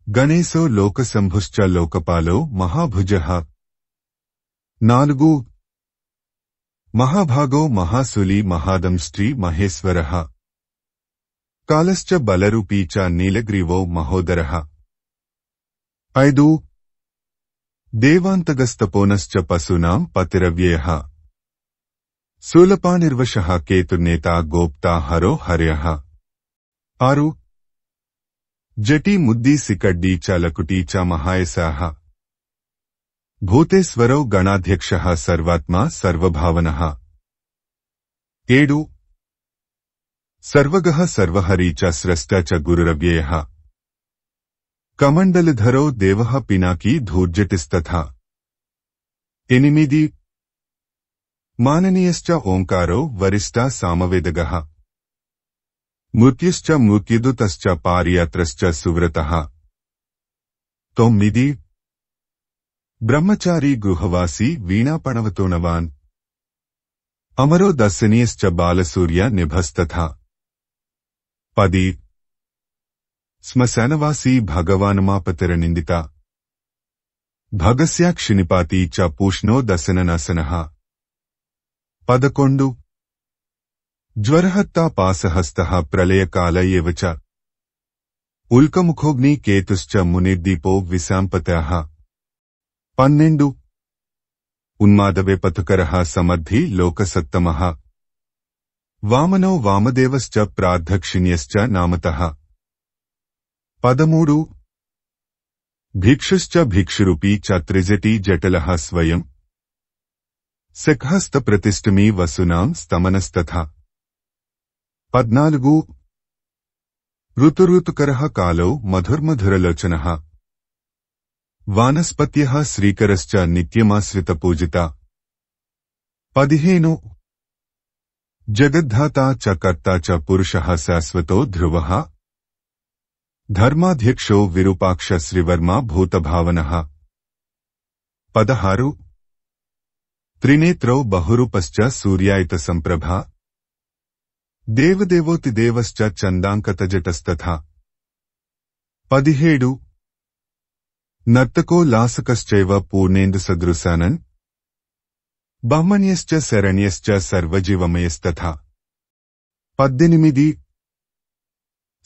గణేశో లోకశంభుశ్చ లోకపాలో మహాభుజః. 4. మహాభాగో మహాసులి మహాదంష్ట్రీ మహేశ్వరః కాలశ్చ బలరూపీ చ నీలగ్రీవో మహోదరః 5 దేవాంతగస్తపోనశ్చ పశూనాం పతిరవ్యయః శూలపానిర్వశః కేతుర్నేతా గోప్తా హరో హర్యః 6 జటీ ముద్దీ సికడ్డీ చ లకుటీ చ మహాయశాః భూతేశ్వరో గణాధ్యక్షః సర్వాత్మా సర్వభావనః 7 సర్వగః సర్వహరీ చ స్రష్ట చ గురురవ్యయః కమండలధరో దేవః పినాకీ ధూర్జటిస్తథా 8 మాననీయశ్చ ఓంకారో వరిష్టా సామవేదగః మృత్యుశ్చ మృత్యుదుతశ్చ పారియాత్రశ్చ సువ్రతః 9 బ్రహ్మచారీ గృహవాసీ వీణాపణవతోనవాన్ అమరో దర్శనీయశ్చ బాలసూర్య నిభస్తథా 10 శ్మశానవాసీ భగవానుమాపతిరనిందిత భగస్యా క్షిణిపాతీ చ పూష్ణో దశననాశనః 11 జ్వరహత్తా పాసహస్తః ప్రళయకాల ఏవ చ ఉల్కముఖోగ్ని కేతుశ్చ మునిర్దీపో విశాంపతః 12 ఉన్మాదవే పథుకరః సమర్థి లోకసత్తమః వామనో వామదేవశ్చ ప్రార్ధక్షిణ్యశ్చ నామతః 13 భిక్షుశ్చ భిక్షురూపీ చ త్రిజటీ జటలః స్వయం శఖహస్తప్రతిష్ఠమీ వసునాం స్తమనస్తథా 14 ఋతుకరః కాలో మధుర్మధురలోచనః వానస్పత్యః శ్రీకరశ్చ నిత్యమాశ్రితపూజిత 15 జగద్ధాతా చ కర్తా చ పురుషః శాశ్వతో ధ్రువః ధర్మాధ్యక్షో విరూపాక్ష శ్రీవర్మా భూతభావనః 16 త్రినేత్రౌ బహురూపశ్చ సూర్యాయత సంప్రభా దేవదేవోతిదేవశ్చ చందాంకతజటస్తథా 17 నర్తకో లాసకశ్చైవ పూర్ణేందు సదృశానన్ బ్రహ్మణ్యశ్చ శరణ్యశ్చ సర్వజీవమయస్తథా 18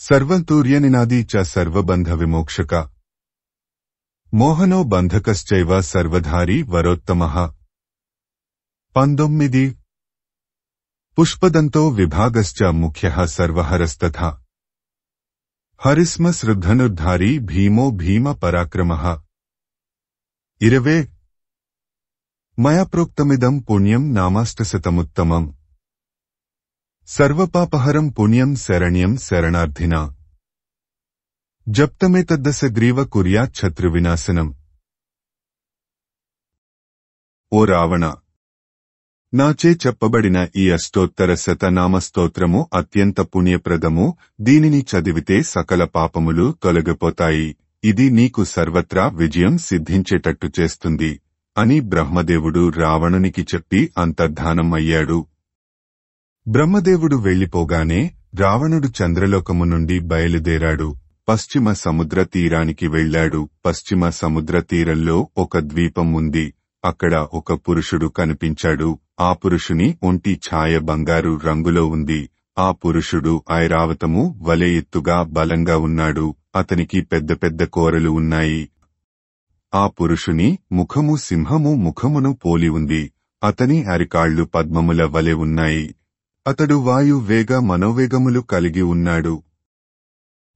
సర్వతూర్యనినాదీ చ సర్వబంధ విమోక్షక మోహనో బంధకశ్చైవ సర్వధారీ వరోత్తమః 19 పుష్పదంతో విభాగశ్చ ముఖ్యః సర్వహరస్తథా హరిస్మశ్రుద్ధనుర్ధారీ భీమో భీమ పరాక్రమః 20 మయా ప్రోక్తమిదం పుణ్యం నామాష్టశతముత్తమం సర్వపాపహరం పుణ్యం శరణ్యం శరణార్థినా జప్తమేతద్దసగ్రీవ కుర్యాత్ శత్రువినాశనం. ఓ రావణ, నాచే చెప్పబడిన ఈ అష్టోత్తర శతనామ స్తోత్రము అత్యంత పుణ్యప్రదము. దీనిని చదివితే సకల పాపములు తొలగిపోతాయి. ఇది నీకు సర్వత్రా విజయం సిద్ధించేటట్టు చేస్తుంది అని బ్రహ్మదేవుడు రావణునికి చెప్పి అంతర్ధానం అయ్యాడు. బ్రహ్మదేవుడు వెళ్లిపోగానే రావణుడు చంద్రలోకము నుండి బయలుదేరాడు. పశ్చిమ సముద్ర తీరానికి వెళ్లాడు. పశ్చిమ సముద్ర తీరంలో ఒక ద్వీపం ఉంది. అక్కడ ఒక పురుషుడు కనిపించాడు. ఆ పురుషుని ఒంటి ఛాయ బంగారు రంగులో ఉంది. ఆ పురుషుడు ఐరావతము వలె ఎత్తుగా బలంగా ఉన్నాడు. అతనికి పెద్ద పెద్ద కోరలు ఉన్నాయి. ఆ పురుషుని ముఖము సింహము ముఖమును పోలి ఉంది. అతని అరికాళ్లు పద్మముల వలె ఉన్నాయి. అతడు వాయు వేగ మనోవేగములు కలిగి ఉన్నాడు.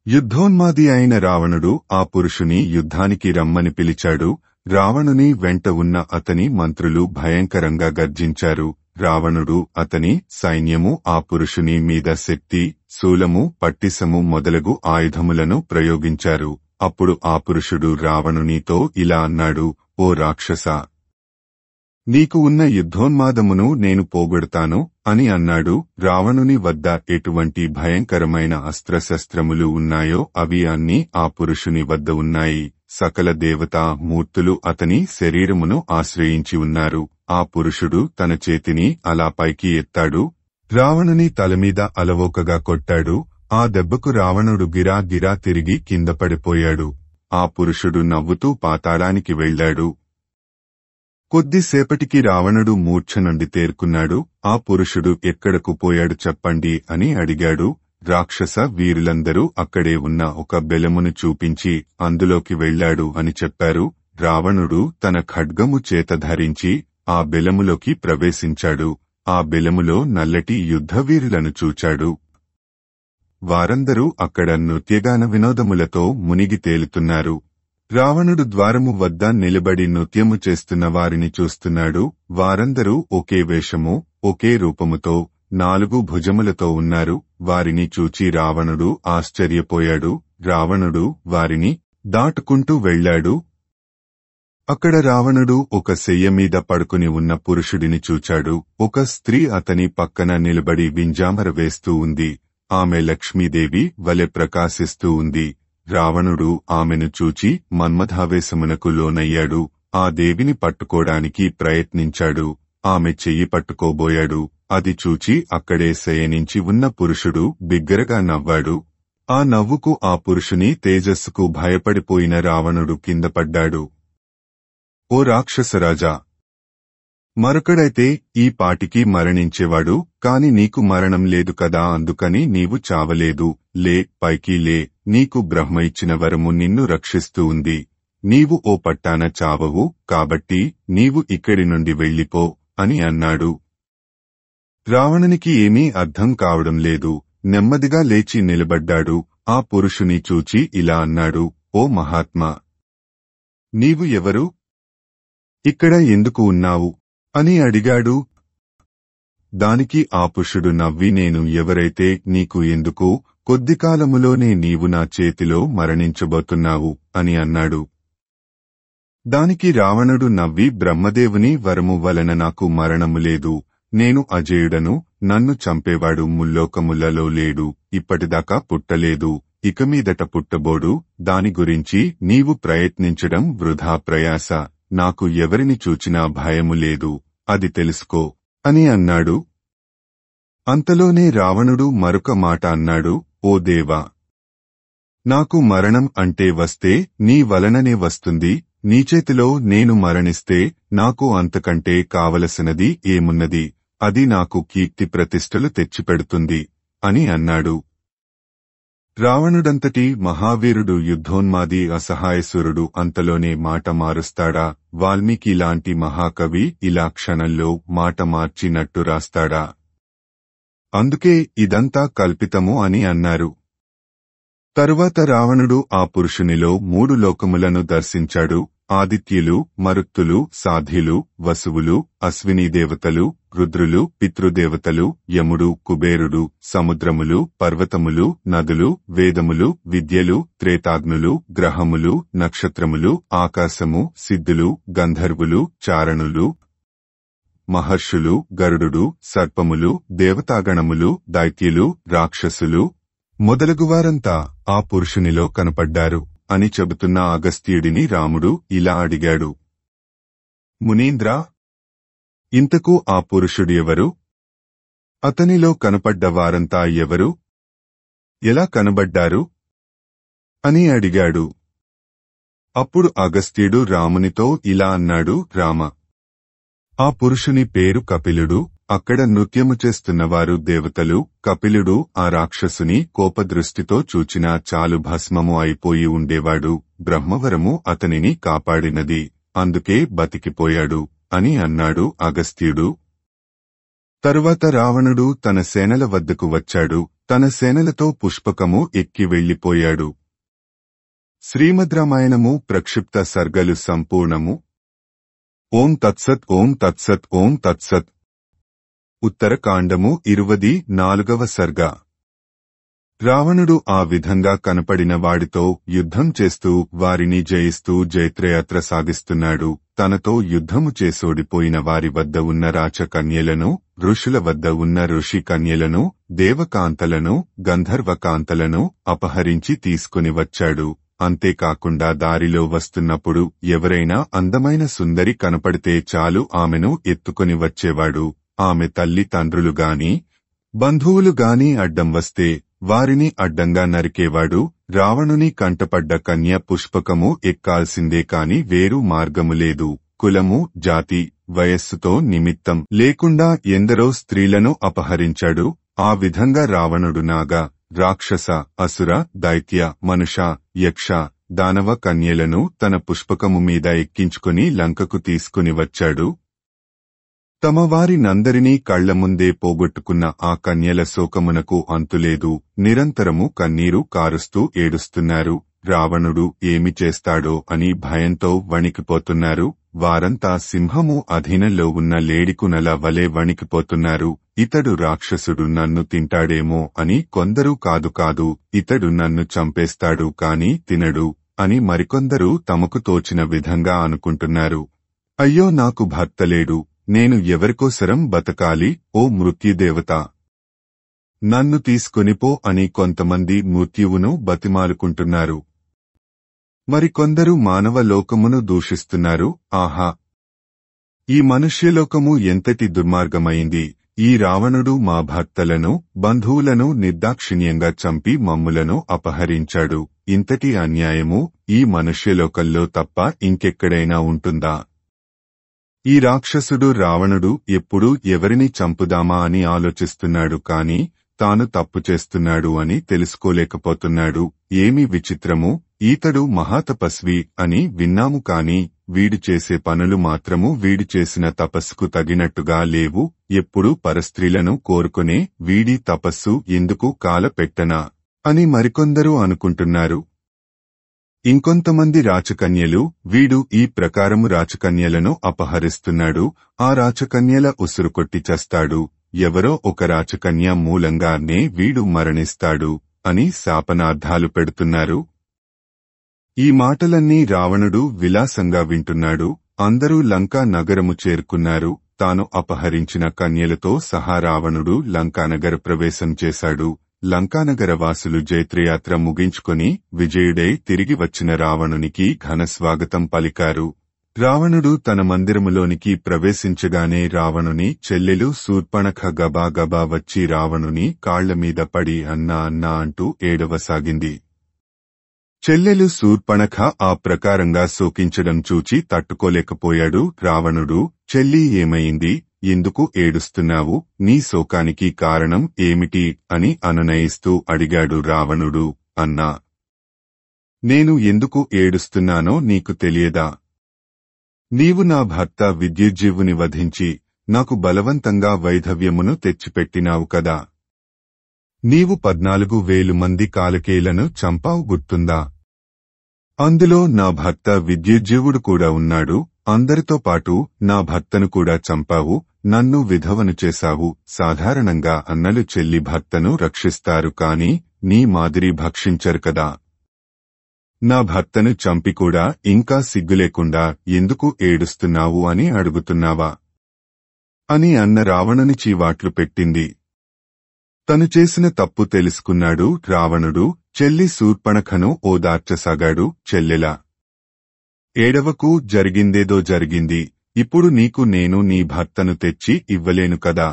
యుద్ధోన్మాది అయిన రావణుడు ఆ పురుషుని యుద్ధానికి రమ్మని పిలిచాడు. రావణుని వెంట ఉన్న అతని మంత్రులు భయంకరంగా గర్జించారు. రావణుడు, అతని సైన్యము ఆ పురుషుని మీద శక్తి, శూలము, పట్టిసము మొదలగు ఆయుధములను ప్రయోగించారు. అప్పుడు ఆ పురుషుడు రావణునితో ఇలా అన్నాడు: ఓ రాక్షసా, నీకు ఉన్న యుద్ధోన్మాదమును నేను పోగొడతాను అని అన్నాడు. రావణుని వద్ద ఎటువంటి భయంకరమైన అస్త్రశస్త్రములు ఉన్నాయో అవి అన్నీ ఆ పురుషుని వద్ద ఉన్నాయి. సకల దేవతా మూర్తులు అతని శరీరమును ఆశ్రయించి ఉన్నారు. ఆ పురుషుడు తన చేతిని అలా పైకి ఎత్తాడు. రావణుని తలమీద అలవోకగా కొట్టాడు. ఆ దెబ్బకు రావణుడు గిరా గిరా తిరిగి కింద పడిపోయాడు. ఆ పురుషుడు నవ్వుతూ పాతాళానికి వెళ్లాడు. కొద్దిసేపటికి రావణుడు మూర్ఛ నుండి తేరుకున్నాడు. ఆ పురుషుడు ఎక్కడకు పోయాడు చెప్పండి అని అడిగాడు. రాక్షస వీరులందరూ అక్కడే ఉన్న ఒక బెలమును చూపించి అందులోకి వెళ్లాడు అని చెప్పారు. రావణుడు తన ఖడ్గము చేత ధరించి ఆ బెలములోకి ప్రవేశించాడు. ఆ బెలములో నల్లటి యుద్ధవీరులను చూచాడు. వారందరూ అక్కడ నృత్యగాన వినోదములతో మునిగి తేలుతున్నారు. రావణుడు ద్వారము వద్ద నిలబడి నృత్యము చేస్తున్న వారిని చూస్తున్నాడు. వారందరూ ఒకే వేషము, ఒకే రూపముతో, 4 భుజములతో ఉన్నారు. వారిని చూచి రావణుడు ఆశ్చర్యపోయాడు. రావణుడు వారిని దాటుకుంటూ వెళ్లాడు. అక్కడ రావణుడు ఒక శయ్య మీద పడుకుని ఉన్న పురుషుడిని చూచాడు. ఒక స్త్రీ అతని పక్కన నిలబడి వింజామర వేస్తూ ఉంది. ఆమె లక్ష్మీదేవి వలె ప్రకాశిస్తూ ఉంది. రావణుడు ఆమెను చూచి మన్మథావేశమునకు లోనయ్యాడు. ఆ దేవిని పట్టుకోడానికి ప్రయత్నించాడు. ఆమె చెయ్యి పట్టుకోబోయాడు. అది చూచి అక్కడే శయనించి ఉన్న పురుషుడు బిగ్గరగా నవ్వాడు. ఆ నవ్వుకు ఆ పురుషుని తేజస్సుకు భయపడిపోయిన రావణుడు కింద పడ్డాడు. ఓ రాక్షసరాజా! మరొకడైతే ఈ పాటికి మరణించేవాడు, కాని నీకు మరణం లేదు కదా, అందుకని నీవు చావలేదు. లే, పైకి లే, నీకు బ్రహ్మ ఇచ్చిన వరము నిన్ను రక్షిస్తూ ఉంది. నీవు ఓ పట్టాన చావవు, కాబట్టి నీవు ఇక్కడి నుండి వెళ్ళిపో అని అన్నాడు. రావణునికి ఏమీ అర్థం కావడం లేదు. నెమ్మదిగా లేచి నిలబడ్డాడు. ఆ పురుషుని చూచి ఇలా అన్నాడు. ఓ మహాత్మా! నీవు ఎవరు? ఇక్కడ ఎందుకు ఉన్నావు అని అడిగాడు. దానికి ఆ పురుషుడు నవ్వి, నేను ఎవరైతే నీకు ఎందుకు, కొద్దికాలములోనే నీవు నా చేతిలో మరణించబోతున్నావు అని అన్నాడు. దానికి రావణుడు నవ్వి, బ్రహ్మదేవుని వరము వలన నాకు మరణము లేదు. నేను అజేయుడను. నన్ను చంపేవాడు ముల్లోకములలో లేడు. ఇప్పటిదాకా పుట్టలేదు, ఇక మీదట పుట్టబోడు. దాని గురించి నీవు ప్రయత్నించడం వృధా ప్రయాస. నాకు ఎవరిని చూచినా భయము లేదు, అది తెలుసుకో అని అన్నాడు. అంతలోనే రావణుడు మరొక మాట అన్నాడు. ఓ దేవా! నాకు మరణం అంటే వస్తే నీ వలననే వస్తుంది. నీ చేతిలో నేను మరణిస్తే నాకు అంతకంటే కావలసినది ఏమున్నది? అది నాకు కీర్తి ప్రతిష్టలు తెచ్చిపెడుతుంది అని అన్నాడు. రావణుడంతటి మహావీరుడు, యుద్ధోన్మాది, అసహాయసురుడు అంతలోనే మాట మారుస్తాడా? వాల్మీకి లాంటి మహాకవి ఇలా క్షణంలో మాట మార్చినట్టు రాస్తాడా? అందుకే ఇదంతా కల్పితము అని అన్నారు. తరువాత రావణుడు ఆ పురుషునిలో 3 లోకములను దర్శించాడు. ఆదిత్యులు, మరుత్తులు, సాధ్యులు, వసువులు, అశ్వినీ దేవతలు, రుద్రులు, పితృదేవతలు, యముడు, కుబేరుడు, సముద్రములు, పర్వతములు, నదులు, వేదములు, విద్యలు, త్రేతాగ్నులు, గ్రహములు, నక్షత్రములు, ఆకాశము, సిద్ధులు, గంధర్వులు, చారణులు, మహర్షులు, గరుడు, సర్పములు, దేవతాగణములు, దైత్యులు, రాక్షసులు మొదలగువారంతా ఆ పురుషునిలో కనపడ్డారు అని చెబుతున్న అగస్త్యుడిని రాముడు ఇలా అడిగాడు. మునీంద్రా, ఇంతకు ఆ పురుషుడు ఎవరు? అతనిలో కనపడ్డ వారంతా ఎవరు? ఎలా కనబడ్డారు అని అడిగాడు. అప్పుడు అగస్త్యుడు రామునితో ఇలా అన్నాడు. రామ, ఆ పురుషుని పేరు కపిలుడు. అక్కడ నృత్యము చేస్తున్నవారు దేవతలు. కపిలుడు ఆ రాక్షసుని కోపదృష్టితో చూచినా చాలు భస్మము అయిపోయి ఉండేవాడు. బ్రహ్మవరము అతనిని కాపాడినది, అందుకే బతికిపోయాడు అని అన్నాడు అగస్త్యుడు. తరువాత రావణుడు తన సేనల వద్దకు వచ్చాడు. తన సేనలతో పుష్పకము ఎక్కి వెళ్లిపోయాడు. శ్రీమద్ రామాయణము ప్రక్షిప్త సర్గలు సంపూర్ణము. ఓం తత్సత్, ఓం తత్సత్, ఓం తత్సత్. ఉత్తరకాండము 24వ సర్గ. రావణుడు ఆ విధంగా కనపడిన వాడితో యుద్ధం చేస్తూ వారిని జయిస్తూ జైత్రయాత్ర సాగిస్తున్నాడు. తనతో యుద్ధము చేసోడిపోయిన వారి వద్ద ఉన్న రాచకన్యలను, ఋషుల వద్ద ఉన్న ఋషి కన్యలను, దేవకాంతలను, గంధర్వకాంతలను అపహరించి తీసుకుని వచ్చాడు. అంతేకాకుండా దారిలో వస్తున్నప్పుడు ఎవరైనా అందమైన సుందరి కనపడితే చాలు ఆమెను ఎత్తుకొని వచ్చేవాడు. ఆమె తల్లి తండ్రులు గాని బంధువులు గాని అడ్డం వస్తే వారిని అడ్డంగా నరికేవాడు. రావణుని కంటపడ్డ కన్య పుష్పకము ఎక్కాల్సిందే కాని వేరు మార్గము లేదు. కులము, జాతి, వయస్సుతో నిమిత్తం లేకుండా ఎందరో స్త్రీలను అపహరించాడు. ఆ విధంగా రావణుడు నాగ, రాక్షస, అసుర, దైత్య, మనుష, యక్ష, దానవ కన్యలను తన పుష్పకము మీద ఎక్కించుకుని లంకకు తీసుకుని వచ్చాడు. తమ వారినందరినీ కళ్లముందే పోగొట్టుకున్న ఆ కన్యల శోకమునకు అంతులేదు. నిరంతరము కన్నీరు కారుస్తూ ఏడుస్తున్నారు. రావణుడు ఏమి చేస్తాడో అని భయంతో వణికిపోతున్నారు. వారంతా సింహము అధీనంలో ఉన్న లేడికునల వలె వణికిపోతున్నారు. ఇతడు రాక్షసుడు, నన్ను తింటాడేమో అని కొందరు, కాదు కాదు ఇతడు నన్ను చంపేస్తాడు కాని తినడు అని మరికొందరు తమకు తోచిన విధంగా అనుకుంటున్నారు. అయ్యో, నాకు భర్త లేడు, నేను ఎవరికోసరం బతకాలి? ఓ మృత్యుదేవత, నన్ను తీసుకొనిపో అని కొంతమంది మృత్యువును బతిమాలుకుంటున్నారు. మరికొందరు మానవ లోకమును దూషిస్తున్నారు. ఆహా, ఈ మనుష్యలోకము ఎంతటి దుర్మార్గమైంది! ఈ రావణుడు మా భర్తలను, బంధువులను నిర్దాక్షిణ్యంగా చంపి మమ్ములను అపహరించాడు. ఇంతటి అన్యాయము ఈ మనుష్యలోకంలో తప్ప ఇంకెక్కడైనా ఉంటుందా? ఈ రాక్షసుడు రావణుడు ఎప్పుడూ ఎవరిని చంపుదామా అని ఆలోచిస్తున్నాడు కాని తాను తప్పు చేస్తున్నాడు అని తెలుసుకోలేకపోతున్నాడు. ఏమి విచిత్రము! ఈతడు మహాతపస్వి అని విన్నాము కాని వీడు చేసే పనులు మాత్రము వీడు చేసిన తపస్సుకు తగినట్టుగా లేవు. ఎప్పుడూ పరస్త్రీలను కోరుకునే వీడి తపస్సు ఎందుకు కాలపెట్టనా అని మరికొందరు అనుకుంటున్నారు. ఇంకొంతమంది రాచకన్యలు, వీడు ఈ ప్రకారము రాచకన్యలను అపహరిస్తున్నాడు, ఆ రాచకన్యల ఉసురు కొట్టి చస్తాడు, ఎవరో ఒక రాచకన్య మూలంగానే వీడు మరణిస్తాడు అని శాపనార్థాలు పెడుతున్నారు. ఈ మాటలన్నీ రావణుడు విలాసంగా వింటున్నాడు. అందరూ లంకా నగరము చేరుకున్నారు. తాను అపహరించిన కన్యలతో సహా రావణుడు లంకానగర ప్రవేశం చేశాడు. లంకానగర వాసులు జైత్రయాత్ర ముగించుకొని విజయుడై తిరిగి వచ్చిన రావణునికి ఘనస్వాగతం పలికారు. రావణుడు తన మందిరములోనికి ప్రవేశించగానే రావణుని చెల్లెలు శూర్పణఖ గబా గబా వచ్చి రావణుని కాళ్లమీద పడి అన్నా అన్నా అంటూ ఏడవసాగింది. చెల్లెలు శూర్పణఖ ఆ ప్రకారంగా శోకించడం చూచి తట్టుకోలేకపోయాడు రావణుడు. చెల్లి, ఏమైంది? ఎందుకు ఏడుస్తున్నావు? నీ శోకానికి కారణం ఏమిటి అని అనునయిస్తూ అడిగాడు రావణుడు. అన్నా, నేను ఎందుకు ఏడుస్తున్నానో నీకు తెలియదా? నీవు నా భర్త విద్యుజ్జీవుని వధించి నాకు బలవంతంగా వైధవ్యమును తెచ్చిపెట్టినావు కదా. నీవు 14,000 మంది కాలకేయులను చంపావు, గుర్తుందా? అందులో నా భర్త విద్యుజ్జీవుడు కూడా ఉన్నాడు. అందరితో పాటు నా భర్తను కూడా చంపావు, నన్ను విధవను చేశావు. సాధారణంగా అన్నలు చెల్లి భర్తను రక్షిస్తారు కాని నీ మాదిరి భక్షించరు కదా. నా భర్తను చంపి కూడా ఇంకా సిగ్గులేకుండా ఎందుకు ఏడుస్తున్నావు అని అడుగుతున్నావా అని అన్న రావణుని చీవాట్లు పెట్టింది. తను చేసిన తప్పు తెలుసుకున్నాడు రావణుడు. చెల్లి శూర్పణఖను ఓదార్చసాగాడు. చెల్లెలా, ఏడవకు, జరిగిందేదో జరిగింది. ఇప్పుడు నీకు నేను నీ భర్తను తెచ్చి ఇవ్వలేను కదా.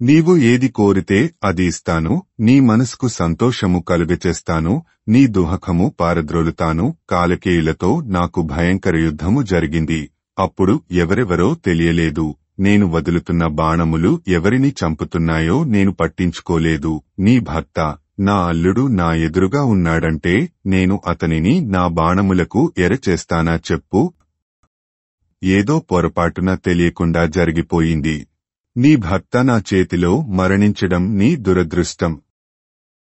నీవు ఏది కోరితే అది ఇస్తాను. నీ మనసుకు సంతోషము కలుగచేస్తాను. నీ దుహకము పారద్రోలుతాను. కాలకేయులతో నాకు భయంకర యుద్ధము జరిగింది. అప్పుడు ఎవరెవరో తెలియలేదు. నేను వదులుతున్న బాణములు ఎవరిని చంపుతున్నాయో నేను పట్టించుకోలేదు. నీ భర్త, నా అల్లుడు నా ఎదురుగా ఉన్నాడంటే నేను అతనిని నా బాణములకు ఎరచేస్తానా చెప్పు? ఏదో పొరపాటున తెలియకుండా జరిగిపోయింది. నీ భర్త నా చేతిలో మరణించడం నీ దురదృష్టం.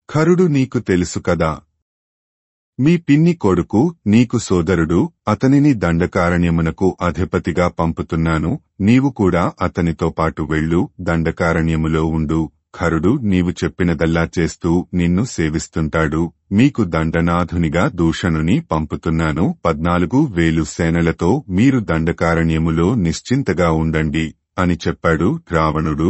ఖరుడు నీకు తెలుసు కదా. మీ పిన్ని కొడుకు, నీకు సోదరుడు. అతనిని దండకారణ్యమునకు అధిపతిగా పంపుతున్నాను. నీవు కూడా అతనితో పాటు వెళ్ళు, దండకారణ్యములో ఉండు. ఖరుడు నీవు చెప్పినదల్లా చేస్తూ నిన్ను సేవిస్తుంటాడు. మీకు దండనాథునిగా దూషణుని పంపుతున్నాను. 14,000 సేనలతో మీరు దండకారణ్యములో నిశ్చింతగా ఉండండి అని చెప్పాడు రావణుడు.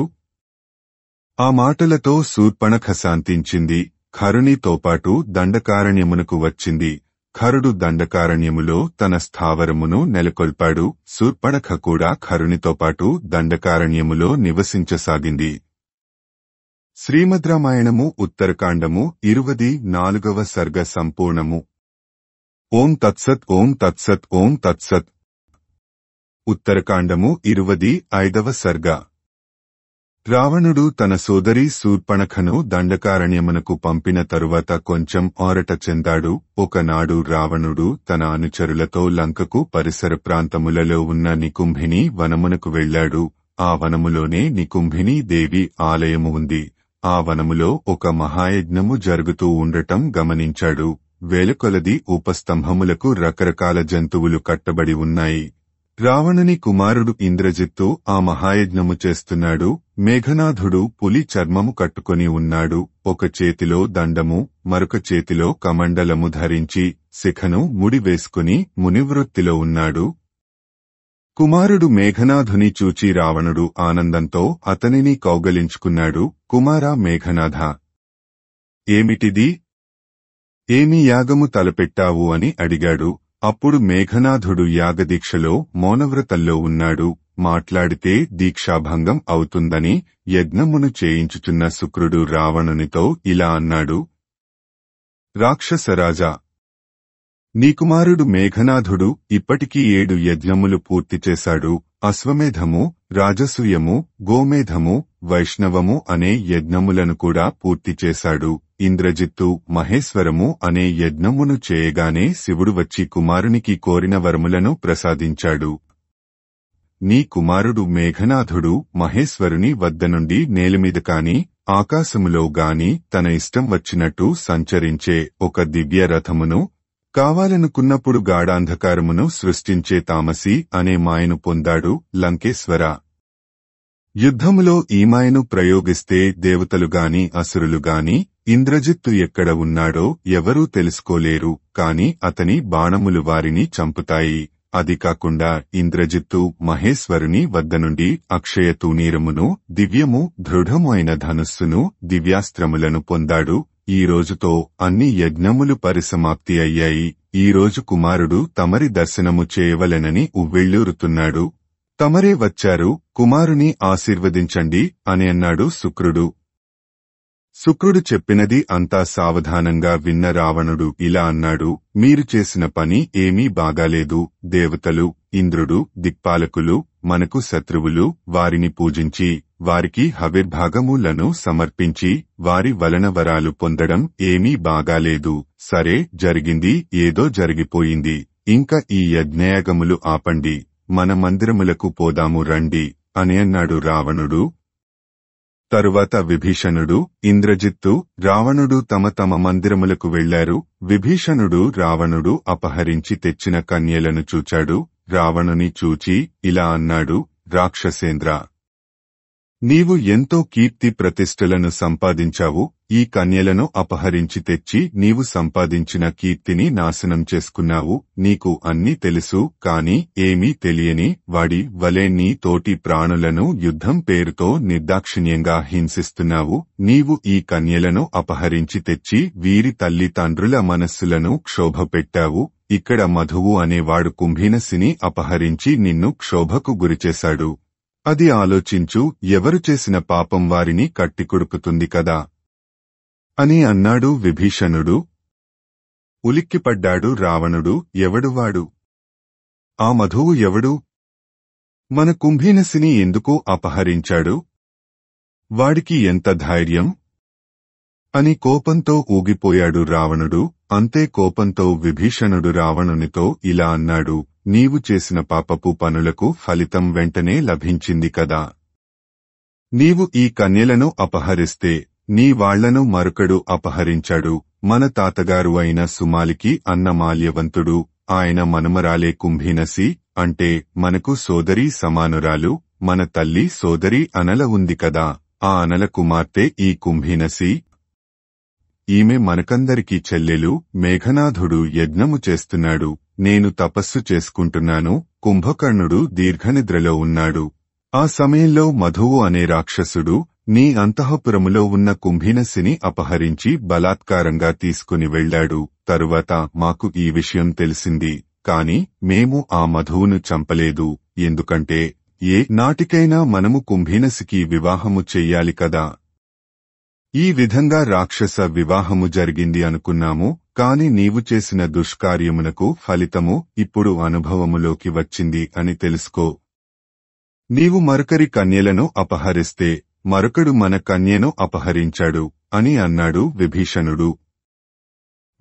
ఆ మాటలతో శూర్పణఖ శాంతించింది. ఖరునితో పాటు దండకారణ్యమునకు వచ్చింది. ఖరుడు దండకారణ్యములో తన స్థావరమును నెలకొల్పాడు. శూర్పణఖ కూడా ఖరునితో పాటు దండకారణ్యములో నివసించసాగింది. శ్రీమద్ రామాయణము ఉత్తరకాండము 24వ సర్గ సంపూర్ణము. ఓం తత్సత్. ఓం తత్సత్. ఓం తత్సత్. ఉత్తరకాండము 25వ సర్గ. రావణుడు తన సోదరి శూర్పణఖను దండకారణ్యమునకు పంపిన తరువాత కొంచెం ఆరట చెందాడు. ఒకనాడు రావణుడు తన అనుచరులతో లంకకు పరిసర ప్రాంతములలో ఉన్న నికుంభిని వనమునకు వెళ్లాడు. ఆ వనములోనే నికుంభిని దేవి ఆలయము ఉంది. ఆ వనములో ఒక మహాయజ్ఞము జరుగుతూ ఉండటం గమనించాడు. వేలకొలది ఉపస్తంభములకు రకరకాల జంతువులు కట్టబడి ఉన్నాయి. రావణుని కుమారుడు ఇంద్రజిత్తు ఆ మహాయజ్ఞము చేస్తున్నాడు. మేఘనాథుడు పులి చర్మము కట్టుకొని ఉన్నాడు. ఒక చేతిలో దండము, మరొక చేతిలో కమండలము ధరించి శిఖను ముడి వేసుకుని మునివృత్తిలో ఉన్నాడు. కుమారుడు మేఘనాథుని చూచి రావణుడు ఆనందంతో అతనిని కౌగలించుకున్నాడు. కుమారా మేఘనాథ, ఏమిటిది? ఏమి యాగము తలపెట్టావు అని అడిగాడు. అప్పుడు మేఘనాథుడు యాగదీక్షలో మౌనవ్రతంలో ఉన్నాడు. మాట్లాడితే దీక్షాభంగం అవుతుందని యజ్ఞమును చేయించుచున్న శుక్రుడు రావణునితో ఇలా అన్నాడు. రాక్షసరాజా, నీ కుమారుడు మేఘనాథుడు ఇప్పటికీ 7 యజ్ఞములు పూర్తి చేశాడు. అశ్వమేధము, రాజసూయము, గోమేధము, వైష్ణవము అనే యజ్ఞములను కూడా పూర్తి చేశాడు. ఇంద్రజిత్తు మహేశ్వరము అనే యజ్ఞమును చేయగానే శివుడు వచ్చి కుమారునికి కోరిన వరములను ప్రసాదించాడు. నీ కుమారుడు మేఘనాథుడు మహేశ్వరుని వద్ద నుండి నేలమీద కాని ఆకాశములో గాని తన ఇష్టం వచ్చినట్టు సంచరించే ఒక దివ్య రథమును, కావాలనుకున్నప్పుడు గాఢాంధకారమును సృష్టించే తామసి అనే మాయను పొందాడు. లంకేశ్వర, యుద్ధములో ఈ మాయను ప్రయోగిస్తే దేవతలుగాని అసురులుగాని ఇంద్రజిత్తు ఎక్కడ ఉన్నాడో ఎవరూ తెలుసుకోలేరు. కాని అతని బాణములు వారిని చంపుతాయి. అది కాకుండా ఇంద్రజిత్తు మహేశ్వరుని వద్ద నుండి అక్షయ తూణీరమును, దివ్యము దృఢము అయిన ధనుస్సును, దివ్యాస్త్రములను పొందాడు. ఈ రోజుతో అన్ని యజ్ఞములు పరిసమాప్తి అయ్యాయి. ఈ రోజు కుమారుడు తమరి దర్శనము చేయవలెనని ఉవ్విళ్లూరుతున్నాడు. తమరే వచ్చారు, కుమారుని ఆశీర్వదించండి అని అన్నాడు శుక్రుడు. శుక్రుడు చెప్పినది అంతా సావధానంగా విన్న రావణుడు ఇలా అన్నాడు. మీరు చేసిన పని ఏమీ బాగాలేదు. దేవతలు, ఇంద్రుడు, దిక్పాలకులు మనకు శత్రువులు. వారిని పూజించి వారికి హవిర్భాగములను సమర్పించి వారి వలన వరాలు పొందడం ఏమీ బాగాలేదు. సరే, జరిగింది ఏదో జరిగిపోయింది. ఇంకా ఈ యజ్ఞయాగములు ఆపండి, మన మందిరములకు పోదాము రండి అని అన్నాడు రావణుడు. తరువాత విభీషణుడు, ఇంద్రజిత్తు, రావణుడు తమ తమ మందిరములకు వెళ్లారు. విభీషణుడు రావణుడు అపహరించి తెచ్చిన కన్యలను చూచాడు. రావణుని చూచి ఇలా అన్నాడు. రాక్షసేంద్ర, నీవు ఎంతో కీర్తి ప్రతిష్టలను సంపాదించావు. ఈ కన్యలను అపహరించి తెచ్చి నీవు సంపాదించిన కీర్తిని నాశనం చేసుకున్నావు. నీకు అన్నీ తెలుసు, కాని ఏమీ తెలియని వాడి వలె నీ తోటి ప్రాణులను యుద్ధం పేరుతో నిర్దాక్షిణ్యంగా హింసిస్తున్నావు. నీవు ఈ కన్యలను అపహరించి తెచ్చి వీరి తల్లిదండ్రుల మనస్సులను క్షోభపెట్టావు. ఇక్కడ మధువు అనేవాడు కుంభీనసిని అపహరించి నిన్ను క్షోభకు గురిచేశాడు. అది ఆలోచించు. ఎవరు చేసిన పాపం వారిని కట్టికొడుకుతుంది కదా అని అన్నాడు విభీషణుడు. ఉలిక్కిపడ్డాడు రావణుడు. ఎవడువాడు? ఆ మధువు ఎవడు? మన కుంభీనసిని ఎందుకు అపహరించాడు? వాడికి ఎంత ధైర్యం అని కోపంతో ఊగిపోయాడు రావణుడు. అంతే కోపంతో విభీషణుడు రావణునితో ఇలా అన్నాడు. నీవు చేసిన పాపపు పనులకు ఫలితం వెంటనే లభించింది కదా. నీవు ఈ కన్యలను అపహరిస్తే నీ వాళ్లను మరొకడు అపహరించాడు. మన తాతగారు అయిన సుమాలికి అన్న మాల్యవంతుడు. ఆయన మనమరాలే కుంభీనసి. అంటే మనకు సోదరీ సమానురాలు. మన తల్లి సోదరి అనల ఉంది కదా. ఆ అనల కుమార్తె ఈ కుంభీనసి. ఈమె మనకందరికీ చెల్లెలు. మేఘనాథుడు యజ్ఞము చేస్తున్నాడు, నేను తపస్సు చేసుకుంటున్నాను. కుంభకర్ణుడు దీర్ఘనిద్రలో ఉన్నాడు. ఆ సమయంలో మధువు అనే రాక్షసుడు నీ అంతఃపురములో ఉన్న కుంభీనసిని అపహరించి బలాత్కారంగా తీసుకుని వెళ్లాడు. తరువాత మాకు ఈ విషయం తెలిసింది. కాని మేము ఆ మధువును చంపలేదు. ఎందుకంటే ఏ నాటికైనా మనము కుంభీనసికి వివాహము చెయ్యాలి కదా. ఈ విధంగా రాక్షస వివాహము జరిగింది అనుకున్నాము. కాని నీవు చేసిన దుష్కార్యమునకు ఫలితము ఇప్పుడు అనుభవములోకి వచ్చింది అని తెలుసుకో. నీవు మరొకరి కన్యలను అపహరిస్తే మరొకడు మన కన్యను అపహరించాడు అని అన్నాడు విభీషణుడు.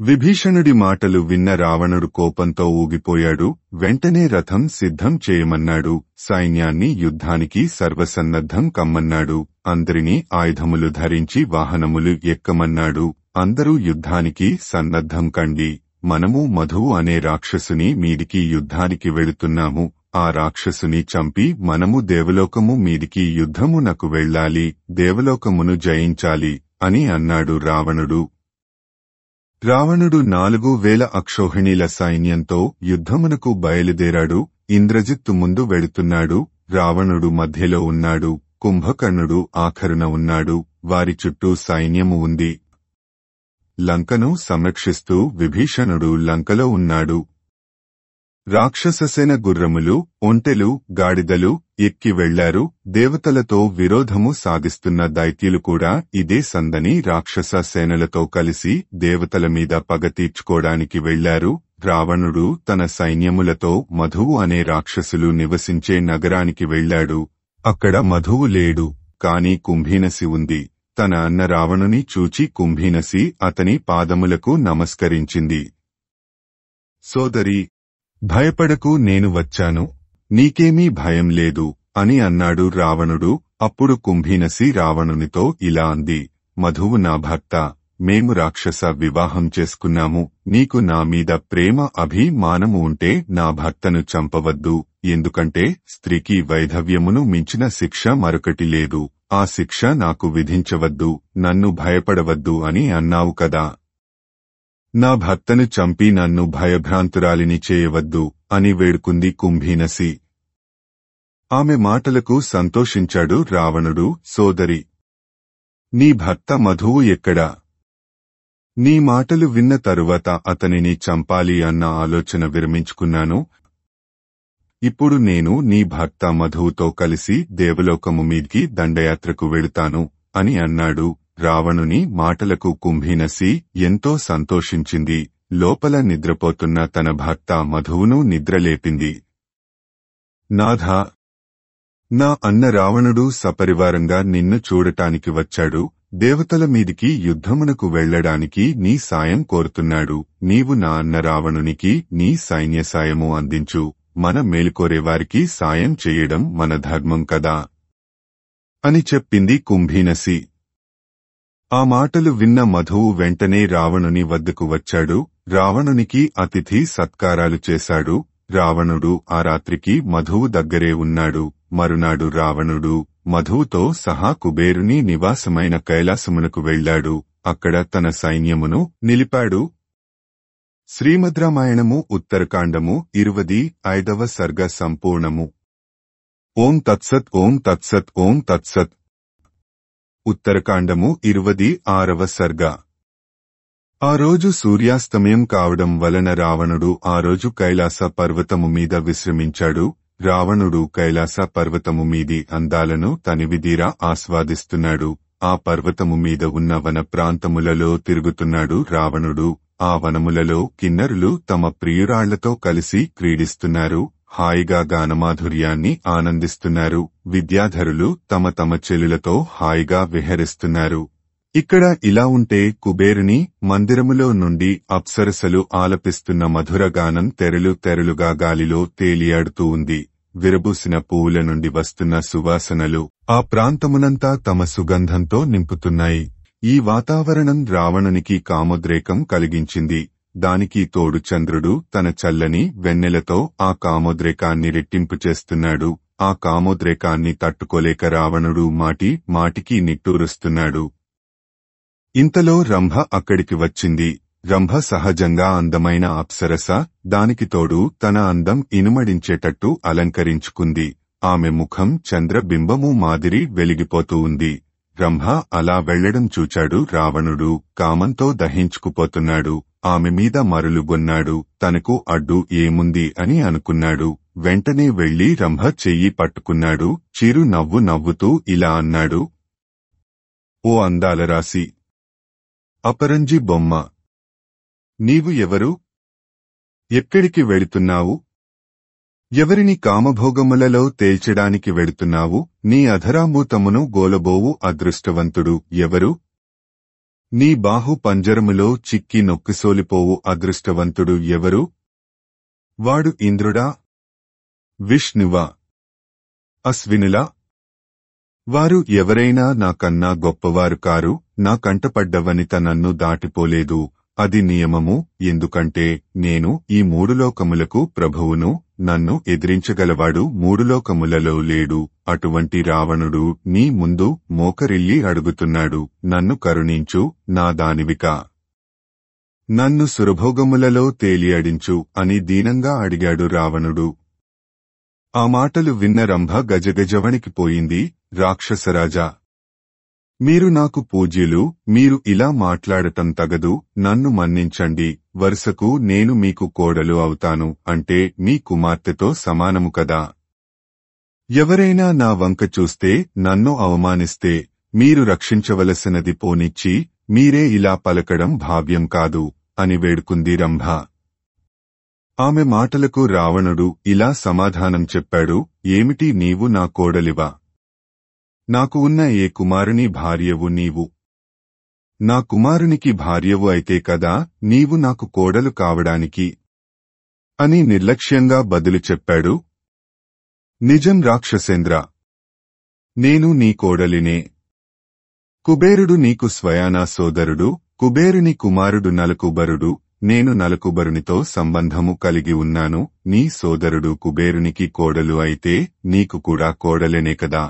విభీషణుడి మాటలు విన్న రావణుడు కోపంతో ఊగిపోయాడు. వెంటనే రథం సిద్ధం చేయమన్నాడు. సైన్యాన్ని యుద్ధానికి సర్వసన్నద్ధం కమ్మన్నాడు. అందరినీ ఆయుధములు ధరించి వాహనములు ఎక్కమన్నాడు. అందరూ యుద్ధానికి సన్నద్ధం కండి. మనము మధువు అనే రాక్షసుని మీదికి యుద్ధానికి వెళుతున్నాము. ఆ రాక్షసుని చంపి మనము దేవలోకము మీదికి యుద్ధమునకు వెళ్ళాలి, దేవలోకమును జయించాలి అని అన్నాడు రావణుడు. రావణుడు 4000 అక్షోహిణీల సైన్యంతో యుద్ధమునకు బయలుదేరాడు. ఇంద్రజిత్తు ముందు వెళుతున్నాడు. రావణుడు మధ్యలో ఉన్నాడు. కుంభకర్ణుడు ఆఖరున ఉన్నాడు. వారి చుట్టూ సైన్యము ఉంది. లంకను సంరక్షిస్తూ విభీషణుడు లంకలో ఉన్నాడు. రాక్షససేన గుర్రములు, ఒంటెలు, గాడిదలు ఎక్కి వెళ్లారు. దేవతలతో విరోధము సాగిస్తున్న దైత్యులు కూడా ఇదే సందని రాక్షస సేనలతో కలిసి దేవతల మీద పగ తీర్చుకోవడానికి వెళ్లారు. రావణుడు తన సైన్యములతో మధువు అనే రాక్షసులు నివసించే నగరానికి వెళ్లాడు. అక్కడ మధువు లేడు, కాని కుంభీనసి ఉంది. తన అన్న రావణుని చూచి కుంభీనసి అతని పాదములకు నమస్కరించింది. సోదరీ, భయపడకు, నేను వచ్చాను, నీకేమీ భయం లేదు అని అన్నాడు రావణుడు. అప్పుడు కుంభీనసి రావణునితో ఇలా అంది: మధువు నా భర్త, మేము రాక్షస వివాహం చేసుకున్నాము. నీకు నా మీద ప్రేమ అభిమానము ఉంటే నా భర్తను చంపవద్దు. ఎందుకంటే స్త్రీకి వైధవ్యమును మించిన శిక్ష మరొకటి లేదు. ఆ శిక్ష నాకు విధించవద్దు, నన్ను భయపడవద్దు అని అన్నావు కదా. నా భర్తను చంపి నన్ను భయభ్రాంతురాలిని చేయవద్దు అని వేడుకుంది కుంభీనసి. ఆమె మాటలకు సంతోషించాడు రావణుడు. సోదరి, నీ భర్త మధువు ఎక్కడా? నీ మాటలు విన్న తరువాత అతనిని చంపాలి అన్న ఆలోచన విరమించుకున్నాను. ఇప్పుడు నేను నీ భర్త మధువుతో కలిసి దేవలోకము మీదికి దండయాత్రకు వెళుతాను అని అన్నాడు. రావణుని మాటలకు కుంభీనసి ఎంతో సంతోషించింది. లోపల నిద్రపోతున్న తన భర్త మధువును నిద్రలేపింది. నాథా, నా అన్న రావణుడు సపరివారంగా నిన్ను చూడటానికి వచ్చాడు. దేవతల మీదికి యుద్ధమునకు వెళ్లడానికి నీ సాయం కోరుతున్నాడు. నీవు నా అన్న రావణునికి నీ సైన్య సాయము అందించు. మన మేలుకోరేవారికి సాయం చేయడం మన ధర్మం కదా అని చెప్పింది కుంభీనసి. ఆ మాటలు విన్న మధువు వెంటనే రావణుని వద్దకు వచ్చాడు. రావణునికి అతిథి సత్కారాలు చేశాడు. రావణుడు ఆ రాత్రికి మధువు దగ్గరే ఉన్నాడు. మరునాడు రావణుడు మధువుతో సహా కుబేరుని నివాసమైన కైలాసమునకు వెళ్లాడు. అక్కడ తన సైన్యమును నిలిపాడు. శ్రీమద్ రామాయణము ఉత్తరకాండము 25వ సర్గ సంపూర్ణము. ఓం తత్సత్, ఓం తత్సత్, ఓం తత్సత్. ఉత్తరకాండము 26వ సర్గ. ఆ రోజు సూర్యాస్తమయం కావడం వలన రావణుడు ఆ రోజు కైలాస పర్వతము మీద విశ్రమించాడు. రావణుడు కైలాస పర్వతము మీది అందాలను తనివిదీరా ఆస్వాదిస్తున్నాడు. ఆ పర్వతము మీద ఉన్న వన ప్రాంతములలో తిరుగుతున్నాడు రావణుడు. ఆ వనములలో కిన్నరులు తమ ప్రియురాళ్లతో కలిసి క్రీడిస్తున్నారు. హాయిగా గానమాధుర్యాన్ని ఆనందిస్తున్నారు. విద్యాధరులు తమ తమ చెలులతో హాయిగా విహరిస్తున్నారు. ఇక్కడ ఇలా ఉంటే కుబేరుని మందిరములో నుండి అప్సరసలు ఆలపిస్తున్న మధురగానం తెరలు తెరలుగా గాలిలో తేలియాడుతూ ఉంది. విరబూసిన పువ్వుల నుండి వస్తున్న సువాసనలు ఆ ప్రాంతమునంతా తమ సుగంధంతో నింపుతున్నాయి. ఈ వాతావరణం రావణునికి కామోద్రేకం కలిగించింది. దానికి తోడు చంద్రుడు తన చల్లని వెన్నెలతో ఆ కామోద్రేకాన్ని రెట్టింపు చేస్తున్నాడు. ఆ కామోద్రేకాన్ని తట్టుకోలేక రావణుడు మాటికి నిట్టూరుస్తున్నాడు. ఇంతలో రంభ అక్కడికి వచ్చింది. రంభ సహజంగా అందమైన అప్సరస. దానికి తోడు తన అందం ఇనుమడించేటట్టు అలంకరించుకుంది. ఆమె ముఖం చంద్రబింబము మాదిరి వెలిగిపోతూ ఉంది. రంభ అలా వెళ్లడం చూచాడు రావణుడు. కామంతో దహించుకుపోతున్నాడు. ఆమె మీద మరులుగొన్నాడు. తనకు అడ్డు ఏముంది అని అనుకున్నాడు. వెంటనే వెళ్లి రంభ చెయ్యి పట్టుకున్నాడు. చిరు నవ్వు నవ్వుతూ ఇలా అన్నాడు: ఓ అందాల రాశి, అపరంజి బొమ్మ, నీవు ఎవరు? ఎక్కడికి వెళుతున్నావు? ఎవరిని కామభోగములలో తేల్చడానికి వెళుతున్నావు? నీ అధరామూతమును గోలబోవు అదృష్టవంతుడు ఎవరు? నీ బాహు పంజరములో చిక్కి నొక్కిసోలిపోవు అదృష్టవంతుడు ఎవరు? వాడు ఇంద్రుడా? విష్ణువా? అశ్వినులా? వారు ఎవరైనా నాకన్నా గొప్పవారు కారు. నా కంటపడ్డ వనిత నన్ను దాటిపోలేదు. అది నియమము. ఎందుకంటే నేను ఈ మూడు లోకములకు ప్రభువును. నన్ను ఎదిరించగలవాడు మూడు లోకములలో లేడు. అటువంటి రావణుడు నీ ముందు మోకరిల్లి అడుగుతున్నాడు, నన్ను కరుణించు, నా దానివికా. నన్ను సురభోగములలో తేలియాడించు అని దీనంగా అడిగాడు రావణుడు. ఆ మాటలు విన్న రంభ గజగజవణికిపోయింది. రాక్షసరాజా, మీరు నాకు పూజ్యులు. మీరు ఇలా మాట్లాడటం తగదు. నన్ను మన్నించండి. వరుసకు నేను మీకు కోడలు అవుతాను. అంటే మీ కుమార్తెతో సమానము కదా. ఎవరైనా నా వంక చూస్తే, నన్ను అవమానిస్తే మీరు రక్షించవలసినది పోనిచ్చి, మీరే ఇలా పలకడం భావ్యం కాదు అని వేడుకుంది రంభ. ఆమె మాటలకు రావణుడు ఇలా సమాధానం చెప్పాడు, ఏమిటి నీవు నా కోడలివా? నాకు ఉన్న ఏ కుమారుని భార్యవు నీవు? నా కుమారునికి భార్యవు అయితే కదా నీవు నాకు కోడలు కావడానికి అని నిర్లక్ష్యంగా బదులు చెప్పాడు. నిజం రాక్షసేంద్ర, నేను నీ కోడలినే. కుబేరుడు నీకు స్వయానా సోదరుడు. కుబేరుని కుమారుడు నలకుబరుడు. నేను నలకుబరునితో సంబంధము కలిగి ఉన్నాను. నీ సోదరుడు కుబేరునికి కోడలు అయితే నీకు కూడా కోడలేనే కదా.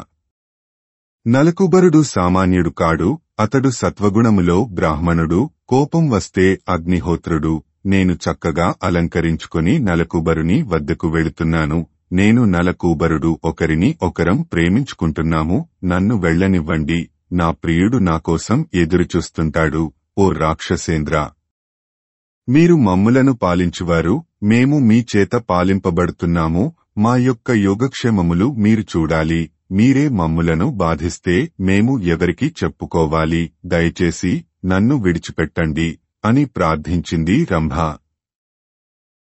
నలకుబరుడు సామాన్యుడు కాడు. అతడు సత్వగుణములో బ్రాహ్మణుడు. కోపం వస్తే అగ్నిహోత్రుడు. నేను చక్కగా అలంకరించుకొని నలకుబరుని వద్దకు వెళుతున్నాను. నేను నలకూబరుడు ఒకరిని ఒకరం ప్రేమించుకుంటున్నాము. నన్ను వెళ్ళనివ్వండి. నా ప్రియుడు నాకోసం ఎదురుచూస్తుంటాడు. ఓ రాక్షసేంద్ర, మీరు మమ్ములను పాలించువారు. మేము మీ చేత పాలింపబడుతున్నాము. మా యొక్క యోగక్షేమములు మీరు చూడాలి. మీరే మమ్ములను బాధిస్తే మేము ఎవరికి చెప్పుకోవాలి? దయచేసి నన్ను విడిచిపెట్టండి అని ప్రార్థించింది రంభ.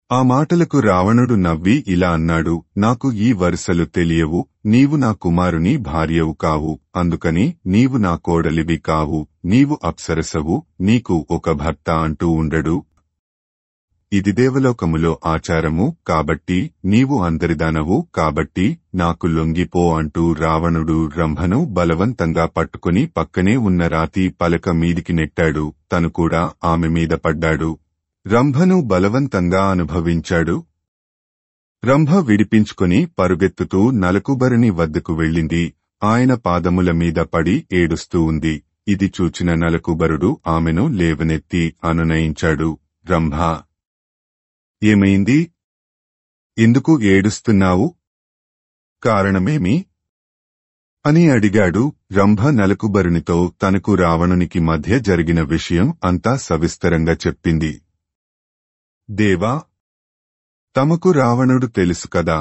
ఆ మాటలకు రావణుడు నవ్వి ఇలా అన్నాడు, నాకు ఈ వరుసలు తెలియవు. నీవు నా కుమారుని భార్యవు కావు. అందుకని నీవు నా కోడలివి కావు. నీవు అప్సరసవు. నీకు ఒక భర్త అంటూ ఉండడు. ఇది దేవలోకములో ఆచారము. కాబట్టి నీవు అందరిదానవు. కాబట్టి నాకు లొంగిపో అంటూ రావణుడు రంభను బలవంతంగా పట్టుకుని పక్కనే ఉన్న రాతి పలక మీదికి నెట్టాడు. తను కూడా ఆమె మీద పడ్డాడు. రంభను బలవంతంగా అనుభవించాడు. రంభ విడిపించుకుని పరుగెత్తుతూ నలకుబరుని వద్దకు వెళ్ళింది. ఆయన పాదముల మీద పడి ఏడుస్తూ ఉంది. ఇది చూచిన నలకుబరుడు ఆమెను లేవనెత్తి అనునయించాడు. రంభా, ఏమైంది? ఎందుకు ఏడుస్తున్నావు? కారణమేమి? అని అడిగాడు. రంభ నలకుబరునితో తనకు రావణునికి మధ్య జరిగిన విషయం అంతా సవిస్తరంగా చెప్పింది. దేవా, తమకు రావణుడు తెలుసు కదా.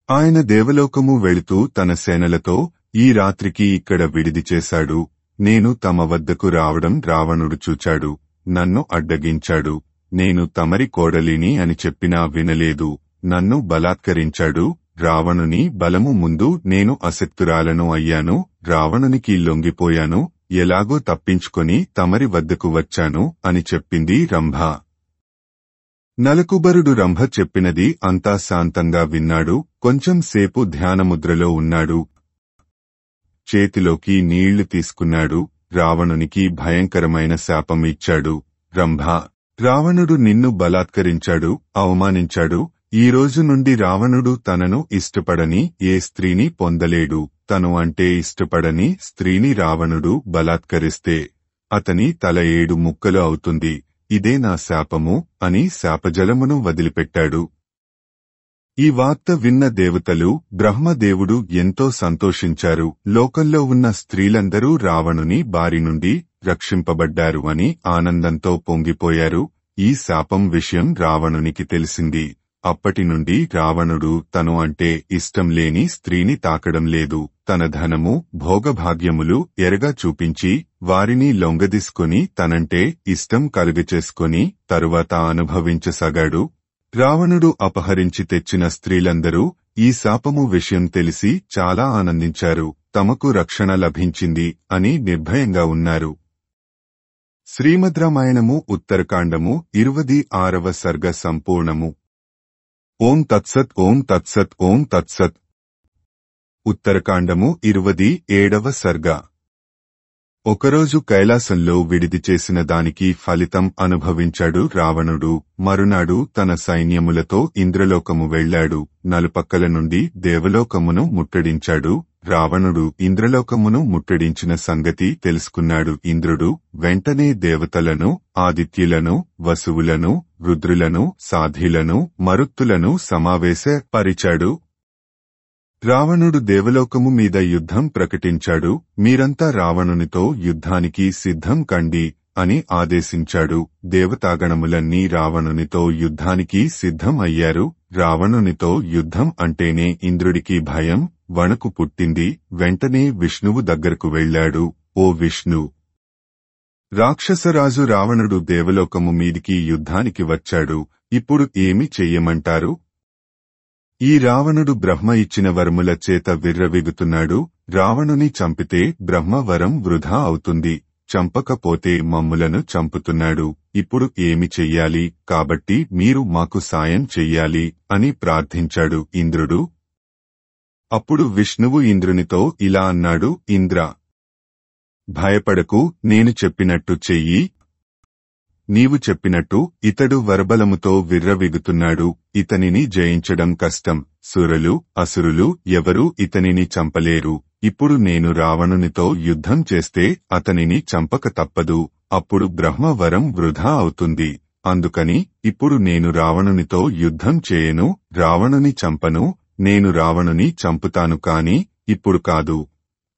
ఆయన దేవలోకము వెళుతూ తన సేనలతో ఈ రాత్రికి ఇక్కడ విడిది చేశాడు. నేను తమ వద్దకు రావడం రావణుడు చూచాడు. నన్ను అడ్డగించాడు. నేను తమరి కోడలిని అని చెప్పినా వినలేదు. నన్ను బలాత్కరించాడు. రావణుని బలము ముందు నేను అశక్తురాలను అయ్యాను. రావణునికి లొంగిపోయాను. ఎలాగో తప్పించుకొని తమరి వద్దకు వచ్చాను అని చెప్పింది రంభ. నలకుబరుడు రంభ చెప్పినది అంతా శాంతంగా విన్నాడు. కొంచెం సేపు ధ్యానముద్రలో ఉన్నాడు. చేతిలోకి నీళ్లు తీసుకున్నాడు. రావణునికి భయంకరమైన శాపం ఇచ్చాడు. రంభ, రావణుడు నిన్ను బలాత్కరించాడు, అవమానించాడు. ఈ రోజు నుండి రావణుడు తనను ఇష్టపడని ఏ స్త్రీని పొందలేడు. తను అంటే ఇష్టపడని స్త్రీని రావణుడు బలాత్కరిస్తే అతని తల 7 ముక్కలు అవుతుంది. ఇదే నా శాపము అని శాపజలమును వదిలిపెట్టాడు. ఈ వార్త విన్న దేవతలు, బ్రహ్మదేవుడు ఎంతో సంతోషించారు. లోకంలో ఉన్న స్త్రీలందరూ రావణుని బారి నుండి రక్షింపబడ్డారు అని ఆనందంతో పొంగిపోయారు. ఈ శాపం విషయం రావణునికి తెలిసింది. అప్పటి నుండి రావణుడు తను అంటే ఇష్టం లేని స్త్రీని తాకడం లేదు. తన ధనము భోగభాగ్యములు ఎరగా చూపించి వారిని లొంగదీసుకుని తనంటే ఇష్టం కలుగచేసుకుని తరువాత అనుభవించసాగాడు. రావణుడు అపహరించి తెచ్చిన స్త్రీలందరూ ఈ శాపము విషయం తెలిసి చాలా ఆనందించారు. తమకు రక్షణ లభించింది అని నిర్భయంగా ఉన్నారు. శ్రీమద్ రామాయణము ఉత్తరకాండము 26వ సర్గ సంపూర్ణము. ఓం తత్సత్ ఓం తత్సత్ ఓం తత్సత్. ఉత్తరకాండము 27వ సర్గ. ఒకరోజు కైలాసంలో విడిది చేసిన దానికి ఫలితం అనుభవించాడు రావణుడు. మరునాడు తన సైన్యములతో ఇంద్రలోకము వెళ్లాడు. నలుపక్కల నుండి దేవలోకమును ముట్టడించాడు. రావణుడు ఇంద్రలోకమును ముట్టడించిన సంగతి తెలుసుకున్నాడు ఇంద్రుడు. వెంటనే దేవతలను, ఆదిత్యులను, వసువులను, రుద్రులను, సాధ్యులను, మరుత్తులను సమావేశపరిచాడు. రావణుడు దేవలోకము మీద యుద్ధం ప్రకటించాడు. మీరంతా రావణునితో యుద్ధానికి సిద్ధం కండి అని ఆదేశించాడు. దేవతాగణములన్నీ రావణునితో యుద్ధానికి సిద్ధం అయ్యారు. రావణునితో యుద్ధం అంటేనే ఇంద్రుడికి భయం, వణుకు పుట్టింది. వెంటనే విష్ణువు దగ్గరకు వెళ్లాడు. ఓ విష్ణు! రాక్షసరాజు రావణుడు దేవలోకము మీదికి యుద్ధానికి వచ్చాడు. ఇప్పుడు ఏమి చెయ్యమంటారు? ఈ రావణుడు బ్రహ్మ ఇచ్చిన వరముల చేత విర్రవీగుతున్నాడు. రావణుని చంపితే బ్రహ్మవరం వృధా అవుతుంది. చంపకపోతే మమ్ములను చంపుతున్నాడు. ఇప్పుడు ఏమి చెయ్యాలి? కాబట్టి మీరు మాకు సాయం చెయ్యాలి అని ప్రార్థించాడు ఇంద్రుడు. అప్పుడు విష్ణువు ఇంద్రునితో ఇలా అన్నాడు. ఇంద్ర, భయపడకు, నేను చెప్పినట్టు చెయ్యి. నీవు చెప్పినట్టు ఇతడు వరబలముతో విర్రవీగుతున్నాడు. ఇతనిని జయించడం కష్టం. సురలు, అసురులు ఎవరూ ఇతనిని చంపలేరు. ఇప్పుడు నేను రావణునితో యుద్ధం చేస్తే అతనిని చంపక తప్పదు. అప్పుడు బ్రహ్మవరం వృధా అవుతుంది. అందుకని ఇప్పుడు నేను రావణునితో యుద్ధం చేయను, రావణుని చంపను. నేను రావణుని చంపుతాను కాని ఇప్పుడు కాదు.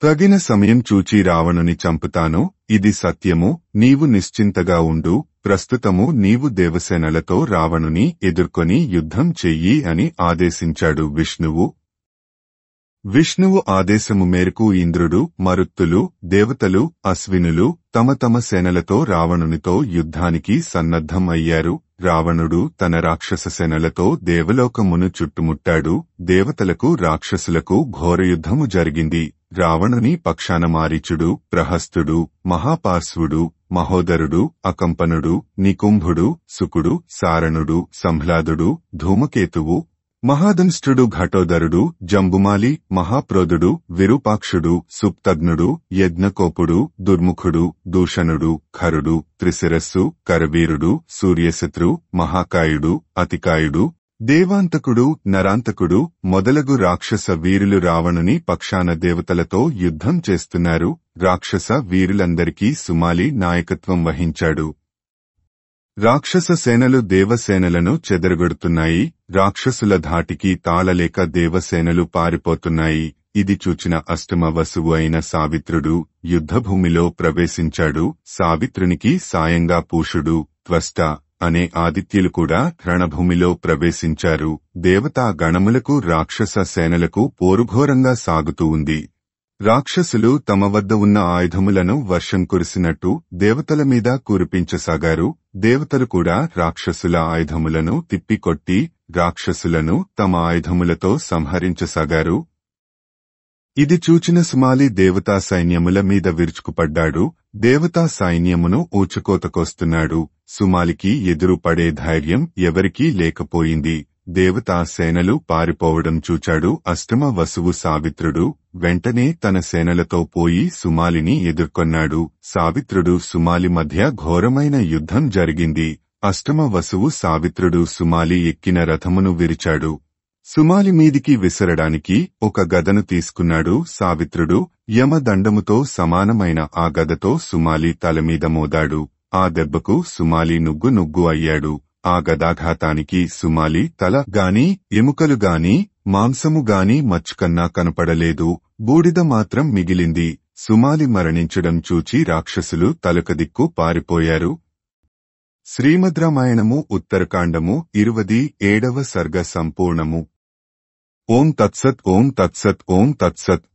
తగిన సమయం చూచి రావణుని చంపుతాను. ఇది సత్యము. నీవు నిశ్చింతగా ఉండు. ప్రస్తుతము నీవు దేవసేనలతో రావణుని ఎదుర్కొని యుద్ధం చెయ్యి అని ఆదేశించాడు విష్ణువు. విష్ణువు ఆదేశము మేరకు ఇంద్రుడు, మరుత్తులు, దేవతలు, అశ్వినులు తమ తమ సేనలతో రావణునితో యుద్ధానికి సన్నద్ధం అయ్యారు. రావణుడు తన రాక్షస సేనలతో దేవలోకమును చుట్టుముట్టాడు. దేవతలకు, రాక్షసులకు ఘోరయుద్ధము జరిగింది. రావణుని పక్షాన మారీచుడు, ప్రహస్తుడు, మహాపార్శ్వుడు, మహోదరుడు, అకంపనుడు, నికుంభుడు, సుకుడు, సారణుడు, సంహ్లాదుడు, ధూమకేతువు, మహాదంష్ట్రుడు, ఘటోదరుడు, జంబుమాలి, మహాప్రోదుడు, విరూపాక్షుడు, సుప్తగ్నుడు, యజ్ఞకోపుడు, దుర్ముఖుడు, దూషణుడు, ఖరుడు, త్రిశిరస్సు, కరవీరుడు, సూర్యశత్రు, మహాకాయుడు, అతికాయుడు, దేవాంతకుడు, నరాంతకుడు మొదలగు రాక్షస వీరులు రావణుని పక్షాన దేవతలతో యుద్ధం చేస్తున్నారు. రాక్షస వీరులందరికీ సుమాలి నాయకత్వం వహించాడు. రాక్షస సేనలు దేవసేనలను చెదరగొడుతున్నాయి. రాక్షసుల ధాటికి తాళలేక దేవసేనలు పారిపోతున్నాయి. ఇది చూచిన అష్టమ వసువు అయిన సావిత్రుడు యుద్ధభూమిలో ప్రవేశించాడు. సావిత్రునికి సాయంగా పూషుడు, త్వష్ట అనే ఆదిత్యులు కూడా రణభూమిలో ప్రవేశించారు. దేవతా గణములకు, రాక్షస సేనలకు పోరుఘోరంగా సాగుతూ ఉంది. రాక్షసులు తమ వద్ద ఉన్న ఆయుధములను వర్షం కురిసినట్టు దేవతల మీద కురిపించసాగారు. దేవతలు కూడా రాక్షసుల ఆయుధములను తిప్పికొట్టి రాక్షసులను తమ ఆయుధములతో సంహరించసాగారు. ఇది చూచిన సుమాలి దేవతా సైన్యముల మీద విరుచుకుపడ్డాడు. దేవతా సైన్యమును ఊచకోతకొస్తున్నాడు. సుమాలికి ఎదురు పడే ధైర్యం ఎవరికీ లేకపోయింది. దేవతా సేనలు పారిపోవడం చూచాడు అష్టమ వసువు సావిత్రుడు. వెంటనే తన సేనలతో పోయి సుమాలిని ఎదుర్కొన్నాడు. సావిత్రుడు సుమాలి మధ్య ఘోరమైన యుద్ధం జరిగింది. అష్టమ వసువు సావిత్రుడు సుమాలి ఎక్కిన రథమును విరిచాడు. సుమాలి మీదికి విసరడానికి ఒక గదను తీసుకున్నాడు సావిత్రుడు. యమదండముతో సమానమైన ఆ గదతో సుమాలి తలమీద మోదాడు. ఆ దెబ్బకు సుమాలి నుగ్గు నుగ్గు అయ్యాడు. ఆ గదాఘాతానికి సుమాలి తల గాని, ఎముకలు గాని, మాంసము గాని మచ్చుకన్నా కనపడలేదు. బూడిద మాత్రం మిగిలింది. సుమాలి మరణించడం చూచి రాక్షసులు తలకదిక్కు పారిపోయారు. శ్రీమద్ రామాయణము ఉత్తరకాండము 27వ సర్గ సంపూర్ణము. ఓం తత్సత్ ఓం తత్సత్ ఓం తత్సత్.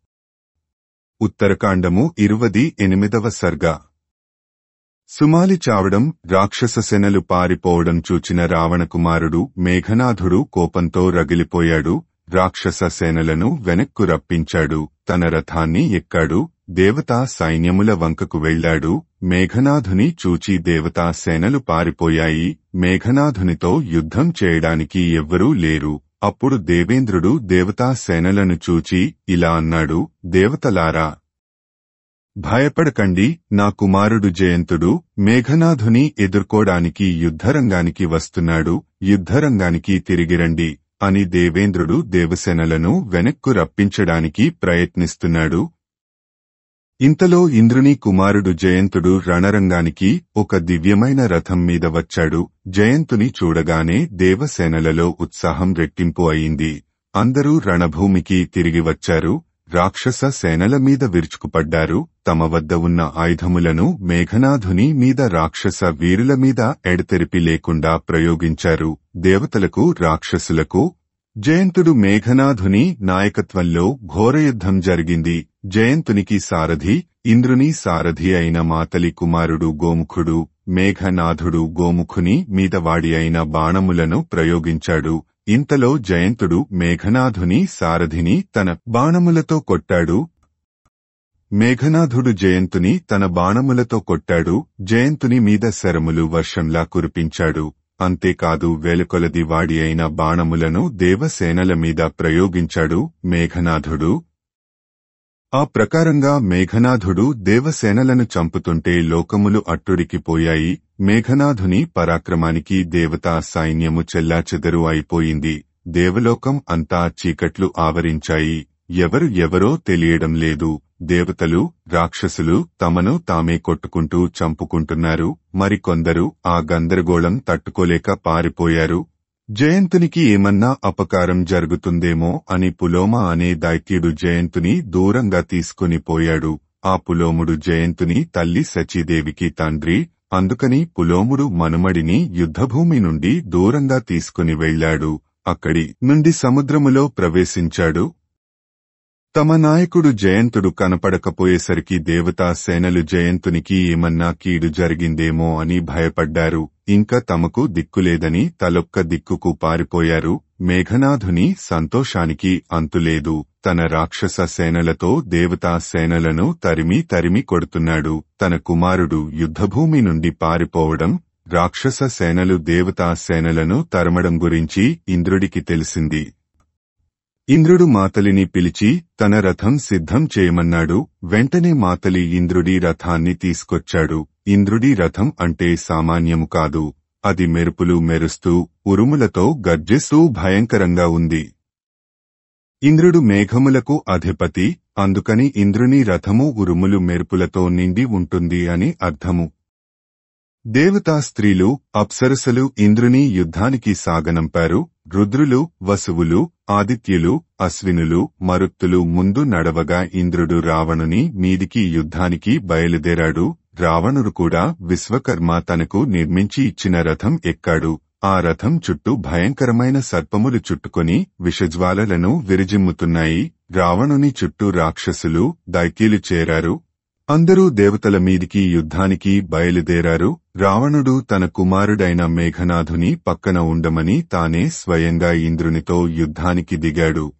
ఉత్తరకాండము 28వ సర్గ. సుమాలి చావడం, రాక్షస సేనలు పారిపోవడం చూచిన రావణకుమారుడు మేఘనాథుడు కోపంతో రగిలిపోయాడు. రాక్షస సేనలను వెనక్కు రప్పించాడు. తన రథాన్ని ఎక్కాడు. దేవతా సైన్యముల వంకకు వెళ్లాడు. మేఘనాథుని చూచి దేవతా సేనలు పారిపోయాయి. మేఘనాథునితో యుద్ధం చేయడానికి ఎవ్వరూ లేరు. అప్పుడు దేవేంద్రుడు దేవతా సేనలను చూచి ఇలా అన్నాడు, దేవతలారా, భయపడకండి. నా కుమారుడు జయంతుడు మేఘనాథుని ఎదుర్కోడానికి యుద్ధరంగానికి వస్తున్నాడు. యుద్ధరంగానికి తిరిగిరండి అని దేవేంద్రుడు దేవసేనలను వెనక్కు రప్పించడానికి ప్రయత్నిస్తున్నాడు. ఇంతలో ఇంద్రుని కుమారుడు జయంతుడు రణరంగానికి ఒక దివ్యమైన రథం మీద వచ్చాడు. జయంతుని చూడగానే దేవసేనలలో ఉత్సాహం రెట్టింపు అయింది. అందరూ రణభూమికి తిరిగి వచ్చారు. రాక్షస సేనల మీద విరుచుకుపడ్డారు. తమ వద్ద ఉన్న ఆయుధములను మేఘనాథుని మీద, రాక్షస వీరుల మీద ఎడతెరిపి లేకుండా ప్రయోగించారు. దేవతలకు రాక్షసులకు జయంతుడు మేఘనాథుని నాయకత్వంలో ఘోరయుద్ధం జరిగింది. జయంతునికి సారథి ఇంద్రుని సారథి అయిన మాతలి కుమారుడు గోముఖుడు. మేఘనాథుడు గోముఖుని మీద వాడి అయిన బాణములను ప్రయోగించాడు. ఇంతలో జయంతుడు మేఘనాథుని సారథిని తన బాణములతో కొట్టాడు. మేఘనాథుడు జయంతుని తన బాణములతో కొట్టాడు. జయంతుని మీద శరములు వర్షంలా కురిపించాడు. అంతేకాదు వేలకొలది వాడి అయిన బాణములను దేవసేనల మీద ప్రయోగించాడు మేఘనాథుడు. ఆ ప్రకారంగా మేఘనాథుడు దేవసేనలను చంపుతుంటే లోకములు అట్టుడికిపోయాయి. మేఘనాథుని పరాక్రమానికి దేవతా సైన్యము చెల్లాచెదరు అయిపోయింది. దేవలోకం అంతా చీకట్లు ఆవరించాయి. ఎవరో తెలియడం లేదు. దేవతలు, రాక్షసులు తమను తామే కొట్టుకుంటూ చంపుకుంటున్నారు. మరికొందరు ఆ గందరగోళం తట్టుకోలేక పారిపోయారు. జయంతునికి ఏమన్నా అపకారం జరుగుతుందేమో అని పులోమ అనే దైత్యుడు జయంతుని దూరంగా తీసుకుని పోయాడు. ఆ పులోముడు జయంతుని తల్లి శచీదేవికి తండ్రి. అందుకని పులోముడు మనుమడిని యుద్ధభూమి నుండి దూరంగా తీసుకుని వెళ్లాడు. అక్కడి నుండి సముద్రములో ప్రవేశించాడు. తమ నాయకుడు జయంతుడు కనపడకపోయేసరికి దేవతా సేనలు జయంతునికి ఏమన్నా కీడు జరిగిందేమో అని భయపడ్డారు. ఇంకా తమకు దిక్కులేదని తలొక్క దిక్కుకు పారిపోయారు. మేఘనాథుని సంతోషానికి అంతులేదు. తన రాక్షస సేనలతో దేవతా సేనలను తరిమి కొడుతున్నాడు. తన కుమారుడు యుద్ధభూమి నుండి పారిపోవడం, రాక్షస సేనలు దేవతా సేనలను తరమడం గురించి ఇంద్రుడికి తెలిసింది. ఇంద్రుడు మాతలిని పిలిచి తన రథం సిద్ధం చేయమన్నాడు. వెంటనే మాతలి ఇంద్రుడి రథాన్ని తీసుకొచ్చాడు. ఇంద్రుడి రథం అంటే సామాన్యము కాదు. అది మెరుపులు మెరుస్తూ, ఉరుములతో గర్జిస్తూ భయంకరంగా ఉంది. ఇంద్రుడు మేఘములకు అధిపతి. అందుకని ఇంద్రుని రథము ఉరుములు మెరుపులతో నిండి ఉంటుంది అని అర్థము. దేవతా స్త్రీలు, అప్సరసలు ఇంద్రుని యుద్ధానికి సాగనంపారు. రుద్రులు, వసువులు, ఆదిత్యులు, అశ్వినులు, మరుత్తులు ముందు నడవగా ఇంద్రుడు రావణుని మీదికి యుద్ధానికి బయలుదేరాడు. రావణుడు కూడా విశ్వకర్మ తనకు నిర్మించి ఇచ్చిన రథం ఎక్కాడు. ఆ రథం చుట్టూ భయంకరమైన సర్పములు చుట్టుకొని విషజ్వాలలను విరజిమ్ముతున్నాయి. రావణుని చుట్టూ రాక్షసులు, దైత్యులు చేరారు. అందరూ దేవతల మీదికి యుద్ధానికి బయలుదేరారు. రావణుడు తన కుమారుడైన మేఘనాథుని పక్కన ఉండమని తానే స్వయంగా ఇంద్రునితో యుద్ధానికి దిగాడు.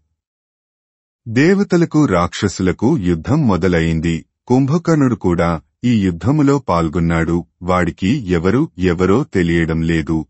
దేవతలకు రాక్షసులకు యుద్ధం మొదలయింది. కుంభకర్ణుడు కూడా ఈ యుద్ధములో పాల్గొన్నాడు. వాడికి ఎవరో తెలియడం లేదు.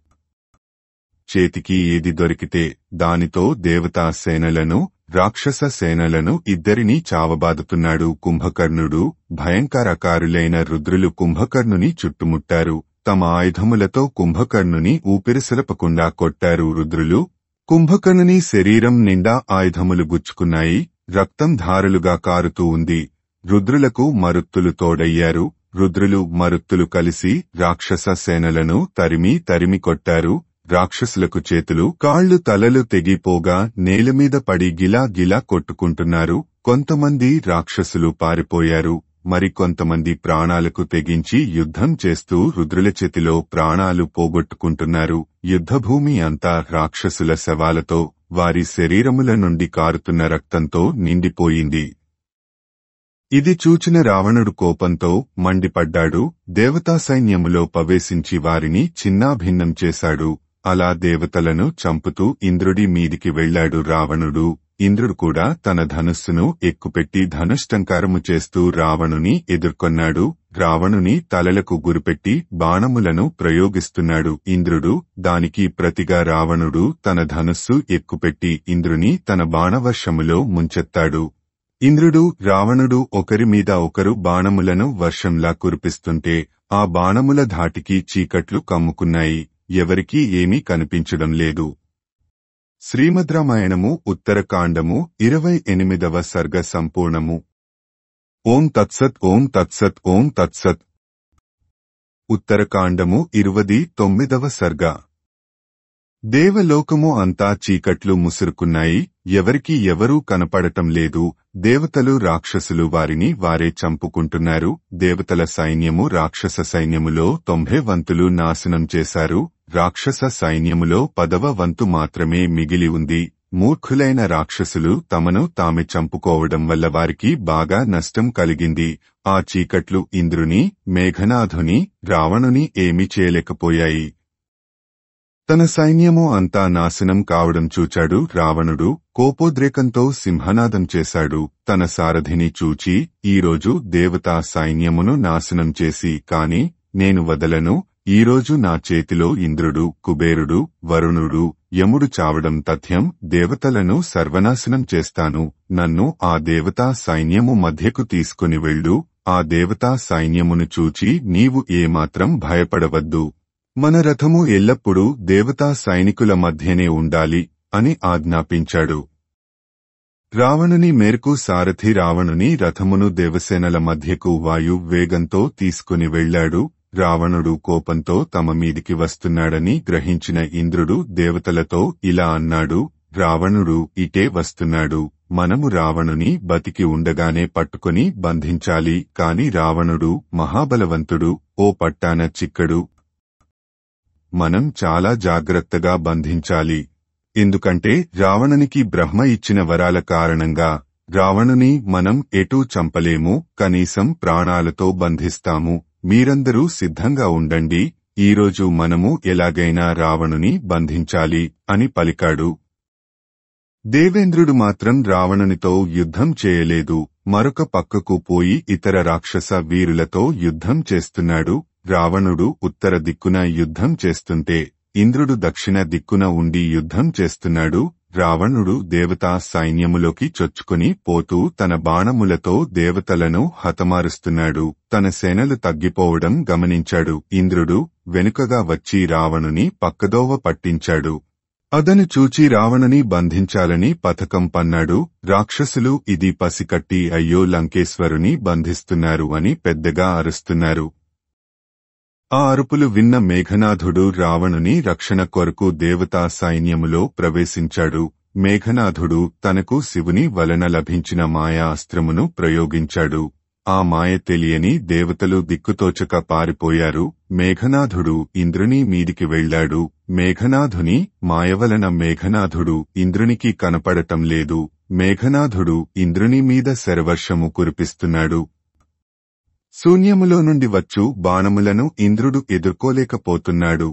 చేతికి ఏది దొరికితే దానితో దేవతా సేనలను, రాక్షస సేనలను ఇద్దరినీ చావబాదుతున్నాడు కుంభకర్ణుడు. భయంకరకారులైన రుద్రులు కుంభకర్ణుని చుట్టుముట్టారు. తమ ఆయుధములతో కుంభకర్ణుని ఊపిరిసలపకుండా కొట్టారు రుద్రులు. కుంభకర్ణుని శరీరం నిండా ఆయుధములు గుచ్చుకున్నాయి. రక్తం ధారలుగా కారుతూ ఉంది. రుద్రులకు మరుత్తులు తోడయ్యారు. రుద్రులు, మరుత్తులు కలిసి రాక్షస సేనలను తరిమి కొట్టారు. రాక్షసులకు చేతులు, కాళ్లు, తలలు తెగిపోగా నేలమీద పడి గిలా కొట్టుకుంటున్నారు. కొంతమంది రాక్షసులు పారిపోయారు. మరికొంతమంది ప్రాణాలకు తెగించి యుద్ధం చేస్తూ రుద్రుల చేతిలో ప్రాణాలు పోగొట్టుకుంటున్నారు. యుద్ధభూమి అంతా రాక్షసుల శవాలతో, వారి శరీరముల నుండి కారుతున్న రక్తంతో నిండిపోయింది. ఇది చూచిన రావణుడు కోపంతో మండిపడ్డాడు. దేవతా సైన్యములో ప్రవేశించి వారిని చిన్నాభిన్నం చేశాడు. అలా దేవతలను చంపుతూ ఇంద్రుడి మీదికి వెళ్లాడు రావణుడు. ఇంద్రుడు కూడా తన ధనుస్సును ఎక్కుపెట్టి ధనుష్టంకారము చేస్తూ రావణుని ఎదుర్కొన్నాడు. రావణుని తలలకు గురిపెట్టి బాణములను ప్రయోగిస్తున్నాడు ఇంద్రుడు. దానికి ప్రతిగా రావణుడు తన ధనుస్సు ఎక్కుపెట్టి ఇంద్రుని తన బాణవర్షములో ముంచెత్తాడు. ఇంద్రుడు, రావణుడు ఒకరి మీద ఒకరు బాణములను వర్షంలా కురిపిస్తుంటే ఆ బాణముల ధాటికి చీకట్లు కమ్ముకున్నాయి. ఎవరికీ ఏమీ కనిపించడం లేదు. శ్రీమద్రామాయణము ఉత్తరకాండము 28వ సర్గ సంపూర్ణము. ఓం తత్సత్ ఓం తత్సత్ ఓం తత్సత్. ఉత్తరకాండము 29వ సర్గ. దేవలోకము అంతా చీకట్లు ముసురుకున్నాయి. ఎవరికి ఎవరూ కనపడటం లేదు. దేవతలు రాక్షసులు వారిని వారే చంపుకుంటున్నారు. దేవతల సైన్యము రాక్షస సైన్యములో 90 వంతులు నాశనం చేశారు. రాక్షస సైన్యములో 10వ వంతు మాత్రమే మిగిలి ఉంది. మూర్ఖులైన రాక్షసులు తమను తామే చంపుకోవడం వల్ల వారికి బాగా నష్టం కలిగింది. ఆ చీకట్లు ఇంద్రుని, మేఘనాథుని, రావణుని ఏమీ చేయలేకపోయాయి. తన సైన్యము అంతా నాశనం కావడం చూచాడు రావణుడు. కోపోద్రేకంతో సింహనాదం చేశాడు. తన సారథిని చూచి, ఈరోజు దేవతా సైన్యమును నాశనం చేసి కాని నేను వదలను. ఈరోజు నా చేతిలో ఇంద్రుడు, కుబేరుడు, వరుణుడు, యముడు చావడం తథ్యం. దేవతలను సర్వనాశనం చేస్తాను. నన్ను ఆ దేవతా సైన్యము మధ్యకు తీసుకుని వెళ్ళు. ఆ దేవతా సైన్యమును చూచి నీవు ఏమాత్రం భయపడవద్దు. మన రథము ఎల్లప్పుడూ దేవతా సైనికుల మధ్యనే ఉండాలి అని ఆజ్ఞాపించాడు. రావణుని మేరకు సారథి రావణుని రథమును దేవసేనల మధ్యకు వాయు వేగంతో తీసుకుని వెళ్లాడు. రావణుడు కోపంతో తమ మీదికి వస్తున్నాడని గ్రహించిన ఇంద్రుడు దేవతలతో ఇలా అన్నాడు. రావణుడు ఇటే వస్తున్నాడు. మనము రావణుని బతికి ఉండగానే పట్టుకుని బంధించాలి. కాని రావణుడు మహాబలవంతుడు, ఓ పట్టాన చిక్కడు. మనం చాలా జాగ్రత్తగా బంధించాలి. ఎందుకంటే రావణునికి బ్రహ్మ ఇచ్చిన వరాల కారణంగా రావణుని మనం ఎటూ చంపలేము. కనీసం ప్రాణాలతో బంధిస్తాము. మీరందరూ సిద్ధంగా ఉండండి. ఈరోజు మనము ఎలాగైనా రావణుని బంధించాలి అని పలికాడు. దేవేంద్రుడు మాత్రం రావణునితో యుద్ధం చేయలేదు. మరొక పక్కకు పోయి ఇతర రాక్షస వీరులతో యుద్ధం చేస్తున్నాడు. రావణుడు ఉత్తర దిక్కున యుద్ధం చేస్తుంటే ఇంద్రుడు దక్షిణ దిక్కున ఉండి యుద్ధం చేస్తున్నాడు. రావణుడు దేవతా సైన్యములోకి చొచ్చుకుని పోతూ తన బాణములతో దేవతలను హతమారుస్తున్నాడు. తన సేనలు తగ్గిపోవడం గమనించాడు. ఇంద్రుడు వెనుకగా వచ్చి రావణుని పక్కదోవ పట్టించాడు. అదను చూచి రావణుని బంధించాలని పథకం పన్నాడు. రాక్షసులు ఇది పసికట్టి అయ్యో లంకేశ్వరుని బంధిస్తున్నారు అని పెద్దగా అరుస్తున్నారు. ఆ అరుపులు విన్న మేఘనాథుడు రావణుని రక్షణ కొరకు దేవతా సైన్యములో ప్రవేశించాడు. మేఘనాథుడు తనకు శివుని వలన లభించిన మాయా అస్త్రమును ప్రయోగించాడు. ఆ మాయ తెలియని దేవతలు దిక్కుతోచక పారిపోయారు. మేఘనాథుడు ఇంద్రుని మీదికి వెళ్లాడు. మేఘనాథుని మాయవలన మేఘనాథుడు ఇంద్రునికి కనపడటం లేదు. మేఘనాథుడు ఇంద్రుని మీద శరవర్షము కురిపిస్తున్నాడు. శూన్యములో నుండి వచ్చు బాణములను ఇంద్రుడు ఎదుర్కోలేకపోతున్నాడు.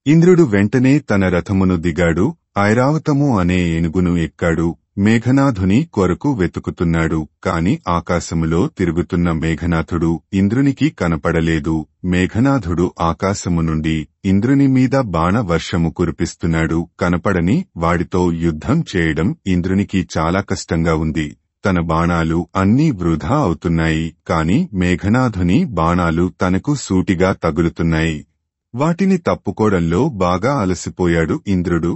ఇంద్రుడు వెంటనే తన రథమును దిగాడు. ఐరావతము అనే ఏనుగును ఎక్కాడు. మేఘనాథుని కొరకు వెతుకుతున్నాడు. కాని ఆకాశములో తిరుగుతున్న మేఘనాథుడు ఇంద్రునికి కనపడలేదు. మేఘనాథుడు ఆకాశము నుండి ఇంద్రుని మీద బాణ వర్షము కురిపిస్తున్నాడు. కనపడని వాడితో యుద్ధం చేయడం ఇంద్రునికి చాలా కష్టంగా ఉంది. తన బాణాలు అన్నీ వృధా అవుతున్నాయి. కాని మేఘనాథుని బాణాలు తనకు సూటిగా తగులుతున్నాయి. వాటిని తప్పుకోవడంలో బాగా అలసిపోయాడు ఇంద్రుడు.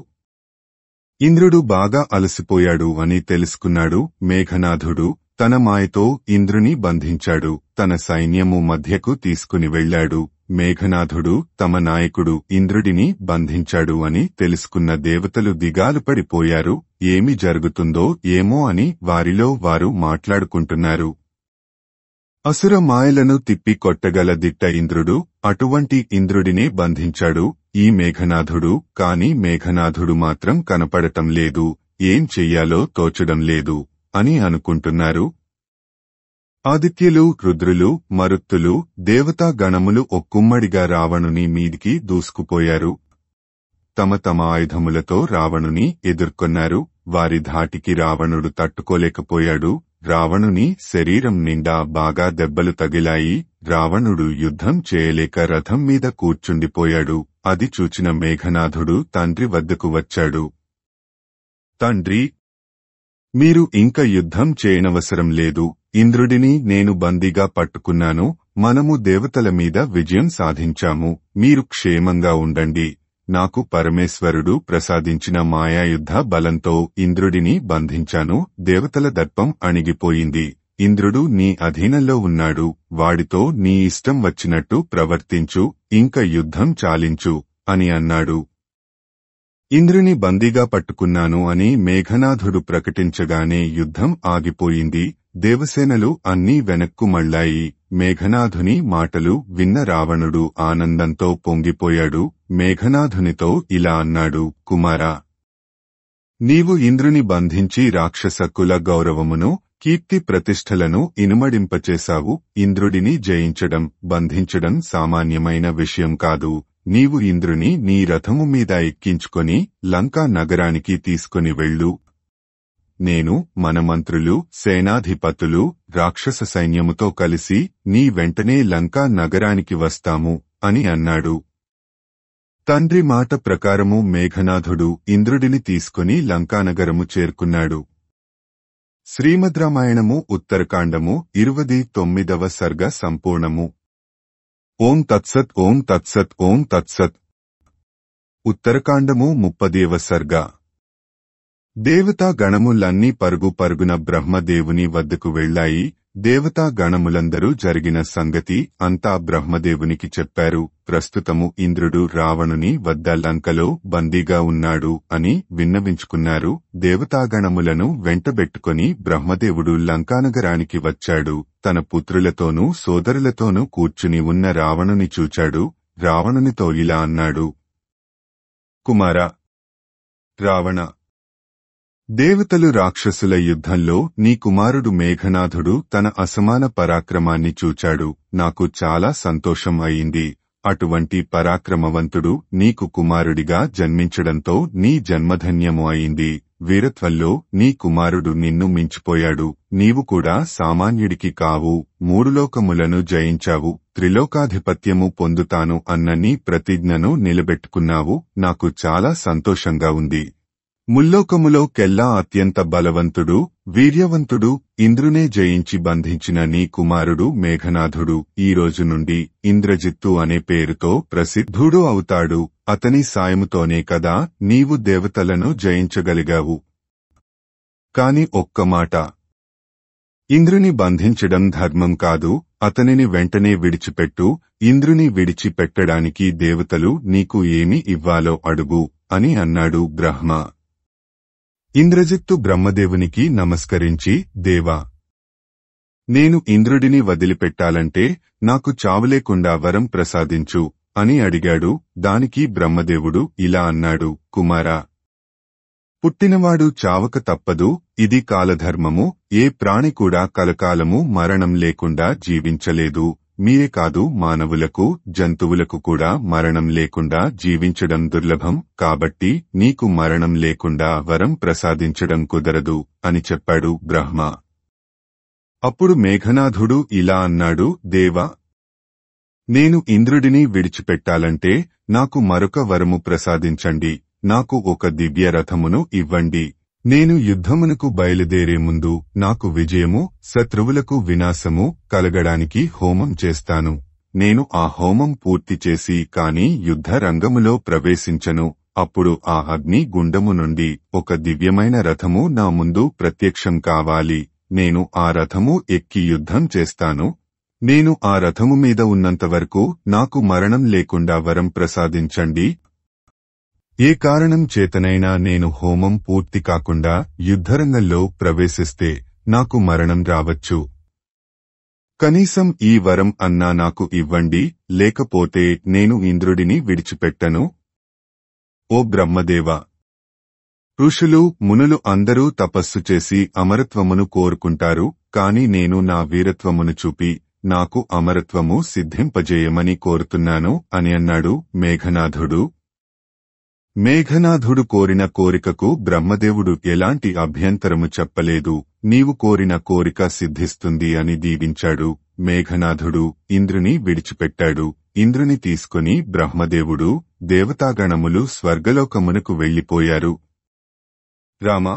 ఇంద్రుడు బాగా అలసిపోయాడు అని తెలుసుకున్నాడు. మేఘనాథుడు తన మాయతో ఇంద్రుని బంధించాడు. తన సైన్యము మధ్యకు తీసుకుని వెళ్లాడు. మేఘనాథుడు తమ నాయకుడు ఇంద్రుడిని బంధించాడు అని తెలుసుకున్న దేవతలు దిగాలు పడిపోయారు. ఏమి జరుగుతుందో ఏమో అని వారిలో వారు మాట్లాడుకుంటున్నారు. అసుర మాయలను తిప్పి కొట్టగల దిట్ట ఇంద్రుడు, అటువంటి ఇంద్రుడినే బంధించాడు ఈ మేఘనాథుడు. కాని మేఘనాథుడు మాత్రం కనపడటం లేదు, ఏం చెయ్యాలో తోచడం లేదు అని అనుకుంటున్నారు. ఆదిత్యులు, రుద్రులు, మరుత్తులు, దేవతా గణములు ఒక్కుమ్మడిగా రావణుని మీదికి దూసుకుపోయారు. తమ తమ ఆయుధములతో రావణుని ఎదుర్కొన్నారు. వారి ధాటికి రావణుడు తట్టుకోలేకపోయాడు. రావణుని శరీరం నిండా బాగా దెబ్బలు తగిలాయి. రావణుడు యుద్ధం చేయలేక రథం మీద కూర్చుండిపోయాడు. అది చూచిన మేఘనాథుడు తండ్రి వద్దకు వచ్చాడు. తండ్రి, మీరు ఇంక యుద్ధం చేయనవసరం లేదు. ఇంద్రుడిని నేను బందీగా పట్టుకున్నాను. మనము దేవతల మీద విజయం సాధించాము. మీరు క్షేమంగా ఉండండి. నాకు పరమేశ్వరుడు ప్రసాదించిన మాయాయుద్ధ బలంతో ఇంద్రుడిని బంధించాను. దేవతల దర్పం అణిగిపోయింది. ఇంద్రుడు నీ అధీనంలో ఉన్నాడు. వాడితో నీ ఇష్టం వచ్చినట్టు ప్రవర్తించు. ఇంక యుద్ధం చాలించు అని అన్నాడు. ఇంద్రుని బందీగా పట్టుకున్నాను అని మేఘనాథుడు ప్రకటించగానే యుద్ధం ఆగిపోయింది. దేవసేనలు అన్నీ వెనక్కు మళ్ళాయి. మేఘనాథుని మాటలు విన్న రావణుడు ఆనందంతో పొంగిపోయాడు. మేఘనాథునితో ఇలా అన్నాడు, కుమారా, నీవు ఇంద్రుని బంధించి రాక్షస కుల గౌరవమును, కీర్తి ప్రతిష్టలను ఇనుమడింపచేశావు. ఇంద్రుడిని జయించడం, బంధించడం సామాన్యమైన విషయం కాదు. నీవు ఇంద్రుని నీ రథము మీద ఎక్కించుకొని లంకా నగరానికి తీసుకొని వెళ్ళు. నేను, మన మంత్రులు, సేనాధిపతులు, రాక్షస సైన్యముతో కలిసి నీ వెంటనే లంకా నగరానికి వస్తాము అని అన్నాడు. తండ్రి మాట ప్రకారము మేఘనాథుడు ఇంద్రుడిని తీసుకుని లంకానగరము చేరుకున్నాడు. శ్రీమద్ రామాయణము ఉత్తరకాండము 29వ సర్గ సంపూర్ణము. ఓం తత్సత్. ఓం తత్సత్. ఓం తత్సత్. ఉత్తరకాండము 30వ సర్గ. దేవతా గణములన్నీ పరుగు పరుగున బ్రహ్మదేవుని వద్దకు వెళ్లాయి. దేవతా గణములందరూ జరిగిన సంగతి అంతా బ్రహ్మదేవునికి చెప్పారు. ప్రస్తుతము ఇంద్రుడు రావణుని వద్ద లంకలో బందీగా ఉన్నాడు అని విన్నవించుకున్నారు. దేవతాగణములను వెంటబెట్టుకుని బ్రహ్మదేవుడు లంకానగరానికి వచ్చాడు. తన పుత్రులతోనూ సోదరులతోనూ కూర్చుని ఉన్న రావణుని చూచాడు. రావణునితో ఇలా అన్నాడు, కుమారా, రావణ, దేవతలు రాక్షసుల యుద్ధంలో నీ కుమారుడు మేఘనాథుడు తన అసమాన పరాక్రమాన్ని చూచాడు. నాకు చాలా సంతోషం అయింది. అటువంటి పరాక్రమవంతుడు నీకు కుమారుడిగా జన్మించడంతో నీ జన్మధన్యము అయింది. వీరత్వంలో నీ కుమారుడు నిన్ను మించిపోయాడు. నీవు కూడా సామాన్యుడికి కావు. 3 లోకములను జయించావు. త్రిలోకాధిపత్యము పొందుతాను అన్న నీ ప్రతిజ్ఞను నిలబెట్టుకున్నావు. నాకు చాలా సంతోషంగా ఉంది. ముల్లోకములో కెల్లా అత్యంత బలవంతుడు, వీర్యవంతుడు, ఇంద్రునే జయించి బంధించిన నీ కుమారుడు మేఘనాథుడు ఈ రోజు నుండి ఇంద్రజిత్తు అనే పేరుతో ప్రసిద్ధుడు అవుతాడు. అతని సాయముతోనే కదా నీవు దేవతలను జయించగలిగావు. కాని ఒక్క మాట, ఇంద్రుని బంధించడం ధర్మం కాదు. అతనిని వెంటనే విడిచిపెట్టు. ఇంద్రుని విడిచిపెట్టడానికి దేవతలు నీకు ఏమి ఇవ్వాలో అడుగు అని అన్నాడు బ్రహ్మ. ఇంద్రజిత్తు బ్రహ్మదేవునికి నమస్కరించి, దేవా, నేను ఇంద్రుడిని వదిలిపెట్టాలంటే నాకు చావులేకుండా వరం ప్రసాదించు అని అడిగాడు. దానికి బ్రహ్మదేవుడు ఇలా అన్నాడు, కుమారా, పుట్టినవాడు చావక తప్పదు. ఇది కాలధర్మము. ఏ ప్రాణి కూడా కలకాలము మరణం లేకుండా జీవించలేదు. మీరే కాదు, మానవులకు, జంతువులకు కూడా మరణం లేకుండా జీవించడం దుర్లభం. కాబట్టి నీకు మరణం లేకుండా వరం ప్రసాదించడం కుదరదు అని చెప్పాడు బ్రహ్మ. అప్పుడు మేఘనాథుడు ఇలా అన్నాడు, దేవా, నేను ఇంద్రుడిని విడిచిపెట్టాలంటే నాకు మరొక వరము ప్రసాదించండి. నాకు ఒక దివ్య రథమును ఇవ్వండి. నేను యుద్ధమునకు బయలుదేరే ముందు నాకు విజయము, శత్రువులకు వినాశము కలగడానికి హోమం చేస్తాను. నేను ఆ హోమం పూర్తి చేసి కాని యుద్ధ రంగములో ప్రవేశించను. అప్పుడు ఆ అగ్ని గుండము నుండి ఒక దివ్యమైన రథము నా ముందు ప్రత్యక్షం కావాలి. నేను ఆ రథము ఎక్కి యుద్ధం చేస్తాను. నేను ఆ రథము మీద ఉన్నంతవరకు నాకు మరణం లేకుండా వరం ప్రసాదించండి. ఏ కారణం చేతనైనా నేను హోమం పూర్తి కాకుండా యుద్ధరంగంలో ప్రవేశిస్తే నాకు మరణం రావచ్చు. కనీసం ఈ వరం అన్నా నాకు ఇవ్వండి, లేకపోతే నేను ఇంద్రుడిని విడిచిపెట్టను. ఓ బ్రహ్మదేవా! ఋషులు, మునులు అందరూ తపస్సు చేసి అమరత్వమును కోరుకుంటారు, కాని నేను నా వీరత్వమును చూపి నాకు అమరత్వము సిద్ధింపజేయమని కోరుతున్నాను అని అన్నాడు మేఘనాథుడు. మేఘనాథుడు కోరిన కోరికకు బ్రహ్మదేవుడు ఎలాంటి అభ్యంతరము చెప్పలేదు. నీవు కోరిన కోరిక సిద్ధిస్తుంది అని దీవించాడు. మేఘనాథుడు ఇంద్రుని విడిచిపెట్టాడు. ఇంద్రుని తీసుకుని బ్రహ్మదేవుడు, దేవతాగణములు స్వర్గలోకమునకు వెళ్లిపోయారు. రామ!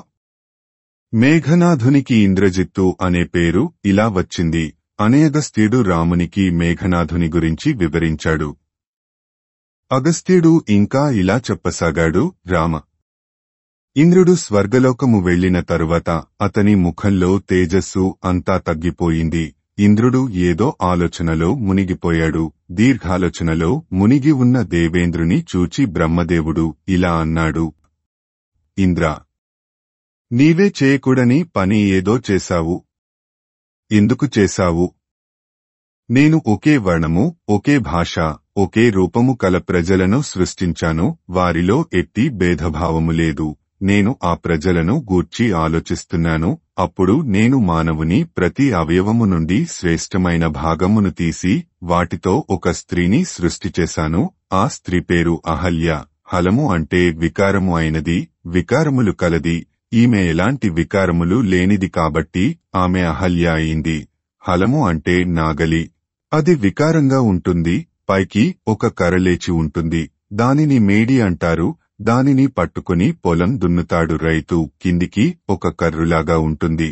మేఘనాథునికి ఇంద్రజిత్తు అనే పేరు ఇలా వచ్చింది. అగస్త్యుడు రామునికి మేఘనాథుని గురించి వివరించాడు. అగస్త్యుడు ఇంకా ఇలా చెప్పసాగాడు. రామ! ఇంద్రుడు స్వర్గలోకము వెళ్లిన తరువాత అతని ముఖంలో తేజస్సు అంతా తగ్గిపోయింది. ఇంద్రుడు ఏదో ఆలోచనలో మునిగిపోయాడు. దీర్ఘాలోచనలో మునిగి ఉన్న దేవేంద్రుని చూచి బ్రహ్మదేవుడు ఇలా అన్నాడు. ఇంద్రా! నీవే చేయకూడని పని ఏదో చేశావు. ఎందుకు చేశావు? నేను ఒకే వర్ణము, ఒకే భాష, ఒకే రూపము కల ప్రజలను సృష్టించాను. వారిలో ఎట్టి భేదభావము లేదు. నేను ఆ ప్రజలను గూర్చి ఆలోచిస్తున్నాను. అప్పుడు నేను మానవుని ప్రతి అవయవము నుండి శ్రేష్టమైన భాగమును తీసి వాటితో ఒక స్త్రీని సృష్టి చేశాను. ఆ స్త్రీ పేరు అహల్య. హలము అంటే వికారము అయినది, వికారములు కలది. ఈమె ఎలాంటి వికారములు లేనిది కాబట్టి ఆమె అహల్య అయింది. హలము అంటే నాగలి. అది వికారంగా ఉంటుంది. పైకి ఒక కర్రలేచి ఉంటుంది. దానిని మేడి అంటారు. దానిని పట్టుకుని పొలం దున్నుతాడు రైతు. కిందికి ఒక కర్రులాగా ఉంటుంది.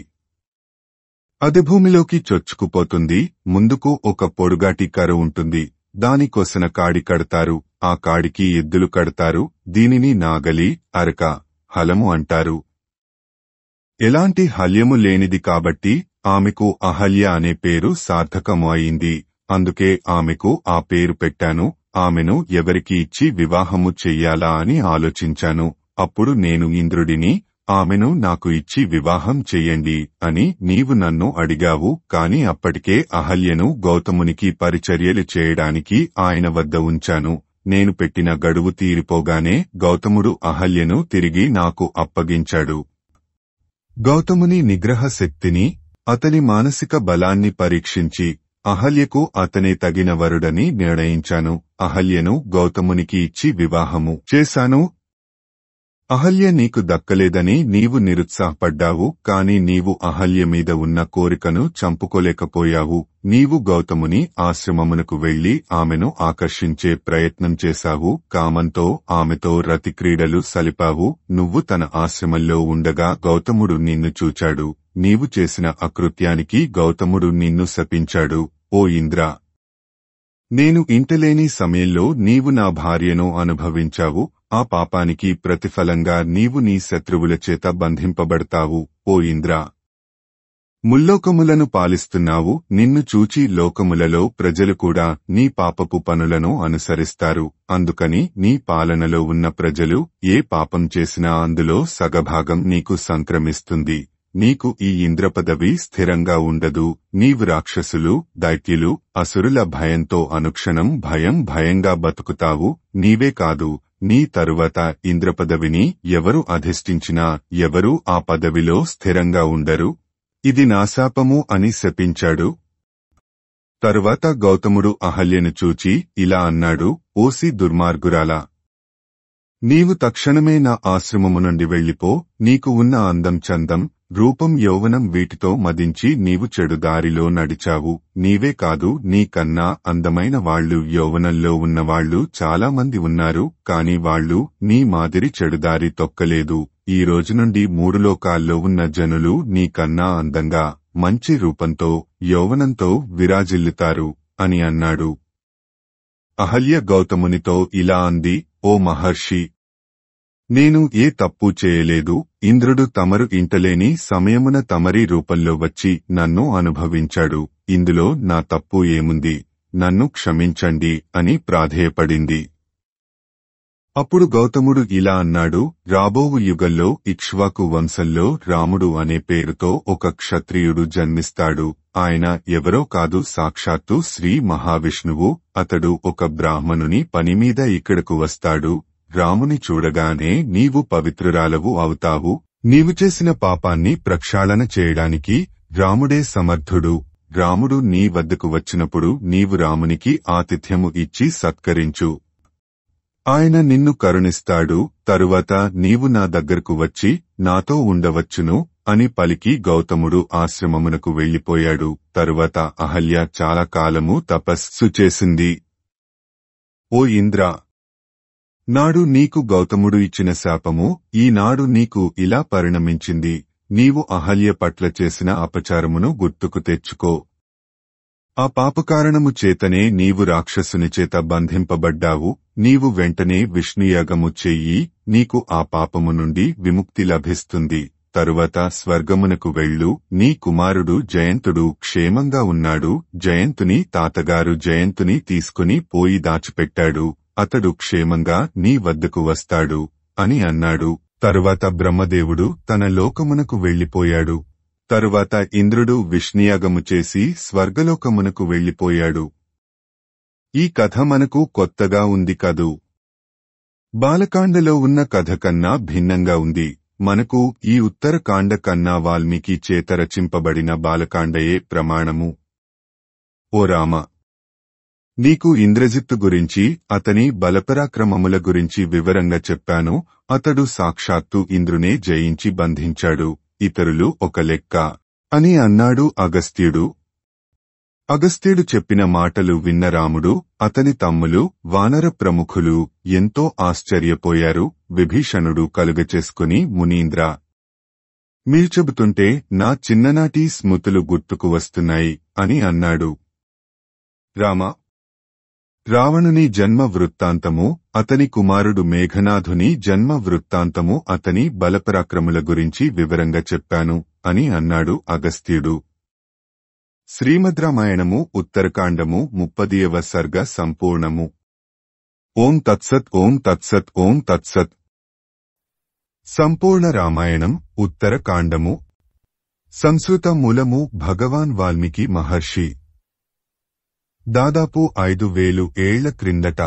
అది భూమిలోకి చొచ్చుకుపోతుంది. ముందుకు ఒక పొడుగాటి కర్ర ఉంటుంది. దాని కొసన కాడి కడతారు. ఆ కాడికి ఎద్దులు కడతారు. దీనిని నాగలి, అరక, హలము అంటారు. ఎలాంటి హల్యము లేనిది కాబట్టి ఆమెకు అహల్య అనే పేరు సార్థకము అయింది. అందుకే ఆమెకు ఆ పేరు పెట్టాను. ఆమెను ఎవరికి ఇచ్చి వివాహము చెయ్యాలా అని ఆలోచించాను. అప్పుడు నేను ఇంద్రుడిని, ఆమెను నాకు ఇచ్చి వివాహం చెయ్యండి అని నీవు నన్ను అడిగావు. కాని అప్పటికే అహల్యను గౌతమునికి పరిచర్యలు చేయడానికి ఆయన వద్ద ఉంచాను. నేను పెట్టిన గడువు తీరిపోగానే గౌతముడు అహల్యను తిరిగి నాకు అప్పగించాడు. గౌతముని నిగ్రహ శక్తిని, అతని మానసిక బలాన్ని పరీక్షించి అహల్యకు అతనే తగిన వరుడని నిర్ణయించాను. అహల్యను గౌతమునికి ఇచ్చి వివాహము చేశాను. అహల్య నీకు దక్కలేదని నీవు నిరుత్సాహపడ్డావు. కాని నీవు అహల్య మీద ఉన్న కోరికను చంపుకోలేకపోయావు. నీవు గౌతముని ఆశ్రమమునకు వెళ్లి ఆమెను ఆకర్షించే ప్రయత్నం చేశావు. కామంతో ఆమెతో రతిక్రీడలు సలిపావు. నువ్వు తన ఆశ్రమంలో ఉండగా గౌతముడు నిన్ను చూచాడు. నీవు చేసిన అకృత్యానికి గౌతముడు నిన్ను శపించాడు. ఓ ఇంద్రా! నేను ఇంటలేని సమయంలో నీవు నా భార్యను అనుభవించావు. ఆ పాపానికి ప్రతిఫలంగా నీవు నీ శత్రువుల చేత బంధింపబడతావు. ఓ ఇంద్రా! ముల్లోకములను పాలిస్తున్నావు. నిన్ను చూచి లోకములలో ప్రజలు కూడా నీ పాపపు పనులను అనుసరిస్తారు. అందుకని నీ పాలనలో ఉన్న ప్రజలు ఏ పాపం చేసినా అందులో సగభాగం నీకు సంక్రమిస్తుంది. నీకు ఈ ఇంద్రపదవి స్థిరంగా ఉండదు. నీవు రాక్షసులు, దైత్యులు, అసురుల భయంతో అనుక్షణం భయంగా బతుకుతావు. నీవే కాదు, నీ తరువాత ఇంద్రపదవిని ఎవరు అధిష్ఠించినా ఎవరూ ఆ పదవిలో స్థిరంగా ఉండరు. ఇది నా శాపము అని శపించాడు. తరువాత గౌతముడు అహల్యను చూచి ఇలా అన్నాడు. ఓసి దుర్మార్గురాలా! నీవు తక్షణమే నా ఆశ్రమము నుండి వెళ్ళిపో. నీకు ఉన్న అందం, చందం, రూపం, యౌవనం వీటితో మదించి నీవు చెడు దారిలో నడిచావు. నీవే కాదు, నీకన్నా అందమైన వాళ్లు, యౌవనంలో ఉన్నవాళ్లు చాలా మంది ఉన్నారు. కాని వాళ్లు నీ మాదిరి చెడుదారి తొక్కలేదు. ఈ రోజు నుండి 3 లోకాల్లో ఉన్న జనులు నీకన్నా అందంగా, మంచి రూపంతో, యౌవనంతో విరాజిల్లుతారు అని అన్నాడు. అహల్య గౌతమునితో ఇలా అంది. ఓ మహర్షి! నేను ఏ తప్పు చేయలేదు. ఇంద్రుడు తమరు ఇంటలేని సమయమున తమరి రూపంలో వచ్చి నన్ను అనుభవించాడు. ఇందులో నా తప్పు ఏముంది? నన్ను క్షమించండి అని ప్రాధేయపడింది. అప్పుడు గౌతముడు ఇలా అన్నాడు, రాబోవు యుగంలో ఇక్ష్వాకు వంశంలో రాముడు అనే పేరుతో ఒక క్షత్రియుడు జన్మిస్తాడు. ఆయన ఎవరో కాదు, సాక్షాత్తు శ్రీ మహావిష్ణువు. అతడు ఒక బ్రాహ్మణుని పనిమీద ఇక్కడకు వస్తాడు. రాముని చూడగానే నీవు పవిత్రురాలవు అవుతావు. నీవు చేసిన పాపాన్ని ప్రక్షాళన చేయడానికి రాముడే సమర్థుడు. రాముడు నీ వద్దకు వచ్చినప్పుడు నీవు రామునికి ఆతిథ్యము ఇచ్చి సత్కరించు. ఆయన నిన్ను కరుణిస్తాడు. తరువాత నీవు నా దగ్గరకు వచ్చి నాతో ఉండవచ్చును అని పలికి గౌతముడు ఆశ్రమమునకు వెళ్లిపోయాడు. తరువాత అహల్య చాలా కాలము తపస్సు చేసింది. ఓ ఇంద్ర, నాడు నీకు గౌతముడు ఇచ్చిన శాపము ఈనాడు నీకు ఇలా పరిణమించింది. నీవు అహల్య పట్ల చేసిన అపచారమును గుర్తుకు తెచ్చుకో. ఆ పాపకారణము చేతనే నీవు రాక్షసుని చేత బంధింపబడ్డావు. నీవు వెంటనే విష్ణుయాగము చెయ్యి, నీకు ఆ పాపము నుండి విముక్తి లభిస్తుంది. తరువాత స్వర్గమునకు వెళ్ళు. నీ కుమారుడు జయంతుడు క్షేమంగా ఉన్నాడు. జయంతుని తాతగారు జయంతుని తీసుకుని పోయి దాచిపెట్టాడు. అతడు క్షేమంగా నీ వద్దకు వస్తాడు అని అన్నాడు. తరువాత బ్రహ్మదేవుడు తన లోకమునకు వెళ్లిపోయాడు. తరువాత ఇంద్రుడు విష్ణుయాగము చేసి స్వర్గలోకమునకు వెళ్లిపోయాడు. ఈ కథ మనకు కొత్తగా ఉంది కదూ. బాలకాండలో ఉన్న కథ కన్నా భిన్నంగా ఉంది. మనకు ఈ ఉత్తరకాండ కన్నా వాల్మీకి చేత రచింపబడిన బాలకాండయే ప్రమాణము. ఓ రామ, నీకు ఇంద్రజిత్తు గురించి, అతని బలపరాక్రమముల గురించి వివరంగా చెప్పాను. అతడు సాక్షాత్తు ఇంద్రునే జయించి బంధించాడు. ఇతరులు ఒక లెక్క అని అన్నాడు అగస్త్యుడు. అగస్త్యుడు చెప్పిన మాటలు విన్న రాముడు, అతని తమ్ములు, వానర ప్రముఖులు ఎంతో ఆశ్చర్యపోయారు. విభీషణుడు కలుగచేసుకుని, మునీంద్ర, మీరు చెబుతుంటే నా చిన్ననాటి స్మృతులు గుర్తుకు వస్తున్నాయి అని అన్నాడు. రామ, రావణుని జన్మ వృత్తాంతము, అతని కుమారుడు మేఘనాథుని జన్మ వృత్తాంతము, అతని బలపరాక్రముల గురించి వివరంగా చెప్పాను అని అన్నాడు అగస్త్యుడు. శ్రీమద్ రామాయణము ఉత్తరకాండము 30వ సర్గ సంపూర్ణము. ఓం తత్సత్ ఓం తత్సత్ ఓం తత్సత్. సంపూర్ణ రామాయణం ఉత్తరకాండము. సంస్కృత మూలము భగవాన్ వాల్మీకి మహర్షి. దాదాపు 5000 ఏళ్ల క్రిందట.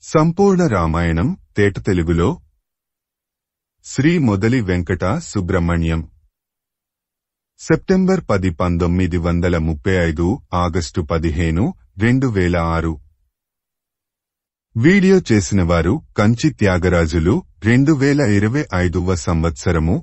సంపూర్ణ రామాయణం తేట తెలుగులో Shri Modali Venkata Subrahmanyam. September 10, 1935, August 15, 2006. Video చేసినవారు కంచి త్యాగరాజులు. 2025వ సంవత్సరము